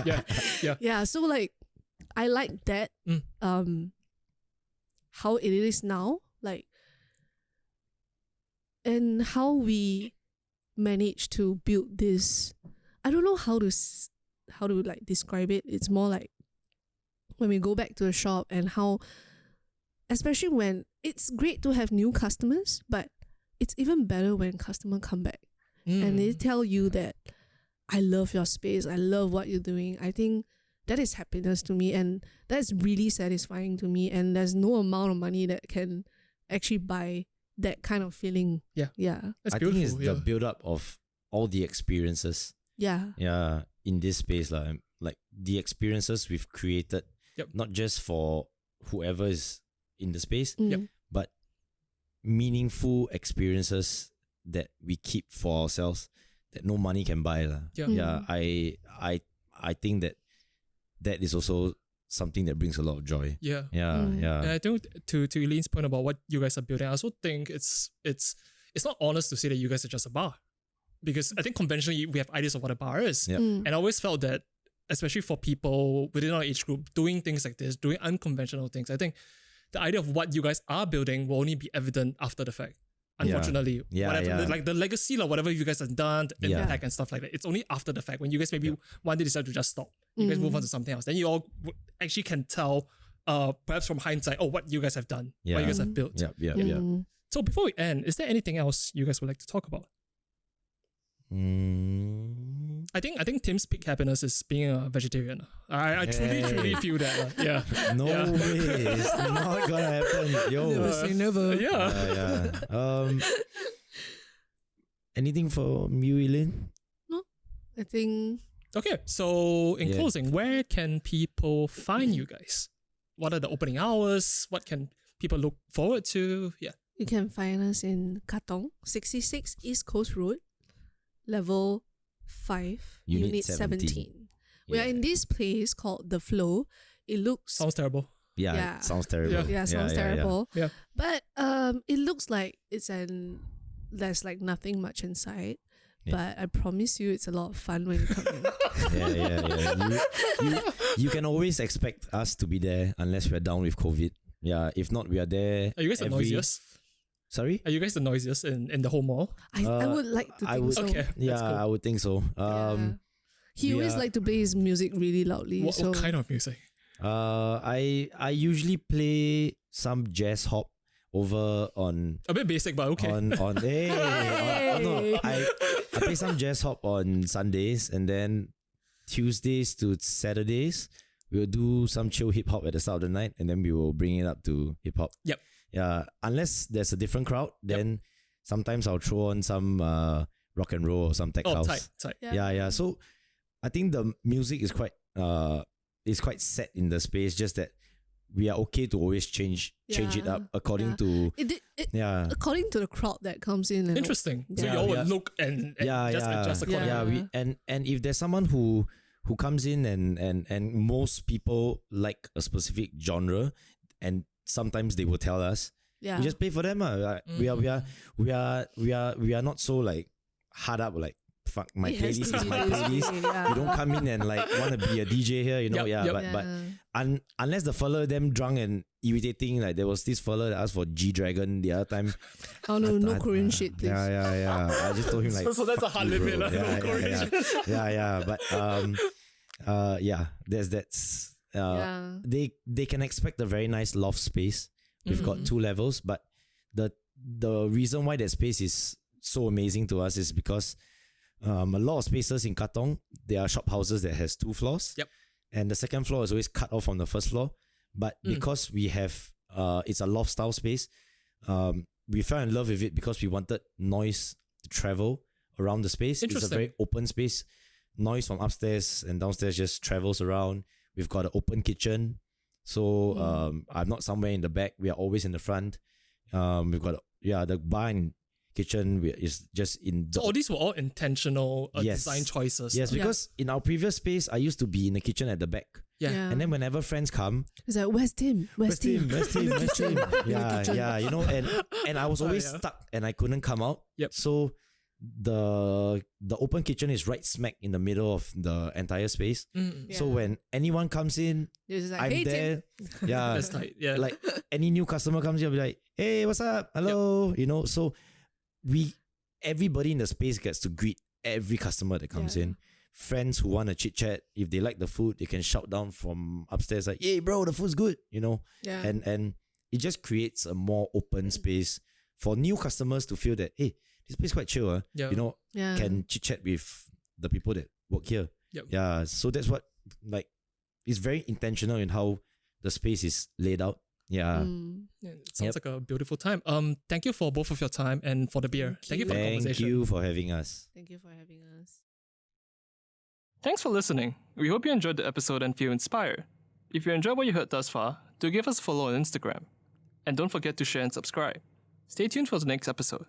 Yeah. Yeah, so like I like that how it is now, like, and how we manage to build this. I don't know how to like describe it. It's more like when we go back to the shop and how, especially when it's great to have new customers, but it's even better when customers come back and they tell you that I love your space, I love what you're doing. I think that is happiness to me, and that's really satisfying to me, and there's no amount of money that can actually buy that kind of feeling. Yeah. That's I beautiful. think it's the build up of all the experiences. Yeah. In this space, like the experiences we've created, not just for whoever is in the space, but meaningful experiences that we keep for ourselves that no money can buy. I think that is also something that brings a lot of joy. And I think to Elaine's point about what you guys are building, I also think it's not honest to say that you guys are just a bar, because I think conventionally we have ideas of what a bar is, and I always felt that, especially for people within our age group, doing things like this, doing unconventional things, I think the idea of what you guys are building will only be evident after the fact. Unfortunately, like the legacy, like whatever you guys have done, the impact and stuff like that, it's only after the fact when you guys maybe one day decide to just stop. You guys move on to something else. Then you all actually can tell, perhaps from hindsight, what you guys have done, what you guys have built. So before we end, is there anything else you guys would like to talk about? I think Tim's peak happiness is being a vegetarian. I truly feel that. No way, it's not gonna happen. Yo, never say never. Anything from you, Elaine? No, I think. Okay, so in closing, where can people find you guys? What are the opening hours? What can people look forward to? You can find us in Katong, 66 East Coast Road, level 5, Unit Unit 17. 17. We are Yeah. in this place called The Flow. It looks Sounds terrible. Yeah, Yeah. it sounds terrible. yeah, sounds terrible. Yeah. But it looks like there's like nothing much inside. Yeah. But I promise you it's a lot of fun when you come in. You can always expect us to be there unless we're down with COVID. Yeah, if not, we are there. Are you guys the noisiest? Sorry? Are you guys the noisiest in the whole mall? I would like to I think would- so. Okay. Yeah, That's cool. I would think so. Yeah. He we always are- like to play his music really loudly. What so kind of music? I usually play some jazz hop over on A bit basic, but okay. on hey, no, I play some jazz hop on Sundays, and then Tuesdays to Saturdays we'll do some chill hip hop at the start of the night, and then we will bring it up to hip hop. Yep. Yeah, unless there's a different crowd, then sometimes I'll throw on some rock and roll or some tech Oh, house. tight. Yeah. So I think the music is quite set in the space, just that we are okay to always change it up according to according to the crowd that comes in. And Interesting. So Yeah. you all Yeah. will look and just adjust accordingly. and if there's someone who comes in and most people like a specific genre, and sometimes they will tell us, yeah. we just pay for them. Like, we are not so like hard up like, fuck, my It has playlist to is be my this playlist. way, yeah. You don't come in and like want to be a DJ here, you know? Yep, yep. But unless the fella them drunk and irritating, like there was this fella that asked for G-Dragon the other time. Oh no, Korean shit, please. Yeah. I just told him like, So that's a hard "Fuck you, limit, bro." lah. No Korean shit. Yeah. But that's Yeah. they can expect a very nice loft space. We've got 2 levels, but the reason why that space is so amazing to us is because a lot of spaces in Katong, there are shop houses that has 2 floors. Yep. And the second floor is always cut off from the first floor. But because we have it's a loft style space, we fell in love with it because we wanted noise to travel around the space. It's a Interesting. very open space. Noise from upstairs and downstairs just travels around. We've got an open kitchen. So I'm not somewhere in the back. We are always in the front. We've got the bar and kitchen is just in the So all these were all intentional Yes. design choices. Yes, lah. because in our previous space, I used to be in the kitchen at the back. Yeah. And then whenever friends come, It's like, where's Tim? Where's Tim? Where's Tim? Yeah, you know, and I was always yeah. stuck and I couldn't come out. Yep. So the open kitchen is right smack in the middle of the entire space. So when anyone comes in, It's like, I'm hey, there. Tim. Yeah. That's tight. Yeah. Like any new customer comes in, I'll be like, hey, what's up? Hello. You know, so everybody in the space gets to greet every customer that comes Yeah. in. Friends who want to chit chat, if they like the food, they can shout down from upstairs like, "Hey, bro, the food's good," you know. Yeah. And it just creates a more open space for new customers to feel that, hey, this place is quite chill. Yeah. You know, yeah. can chit chat with the people that work here. Yep. Yeah. So that's what it's very intentional in how the space is laid out. Yeah. Yeah, it sounds like a beautiful time. Thank you for both of your time and for the beer. Thank you for the Thank conversation. you for having us. Thank you for having us. Thanks for listening. We hope you enjoyed the episode and feel inspired. If you enjoyed what you heard thus far, do give us a follow on Instagram. And don't forget to share and subscribe. Stay tuned for the next episode.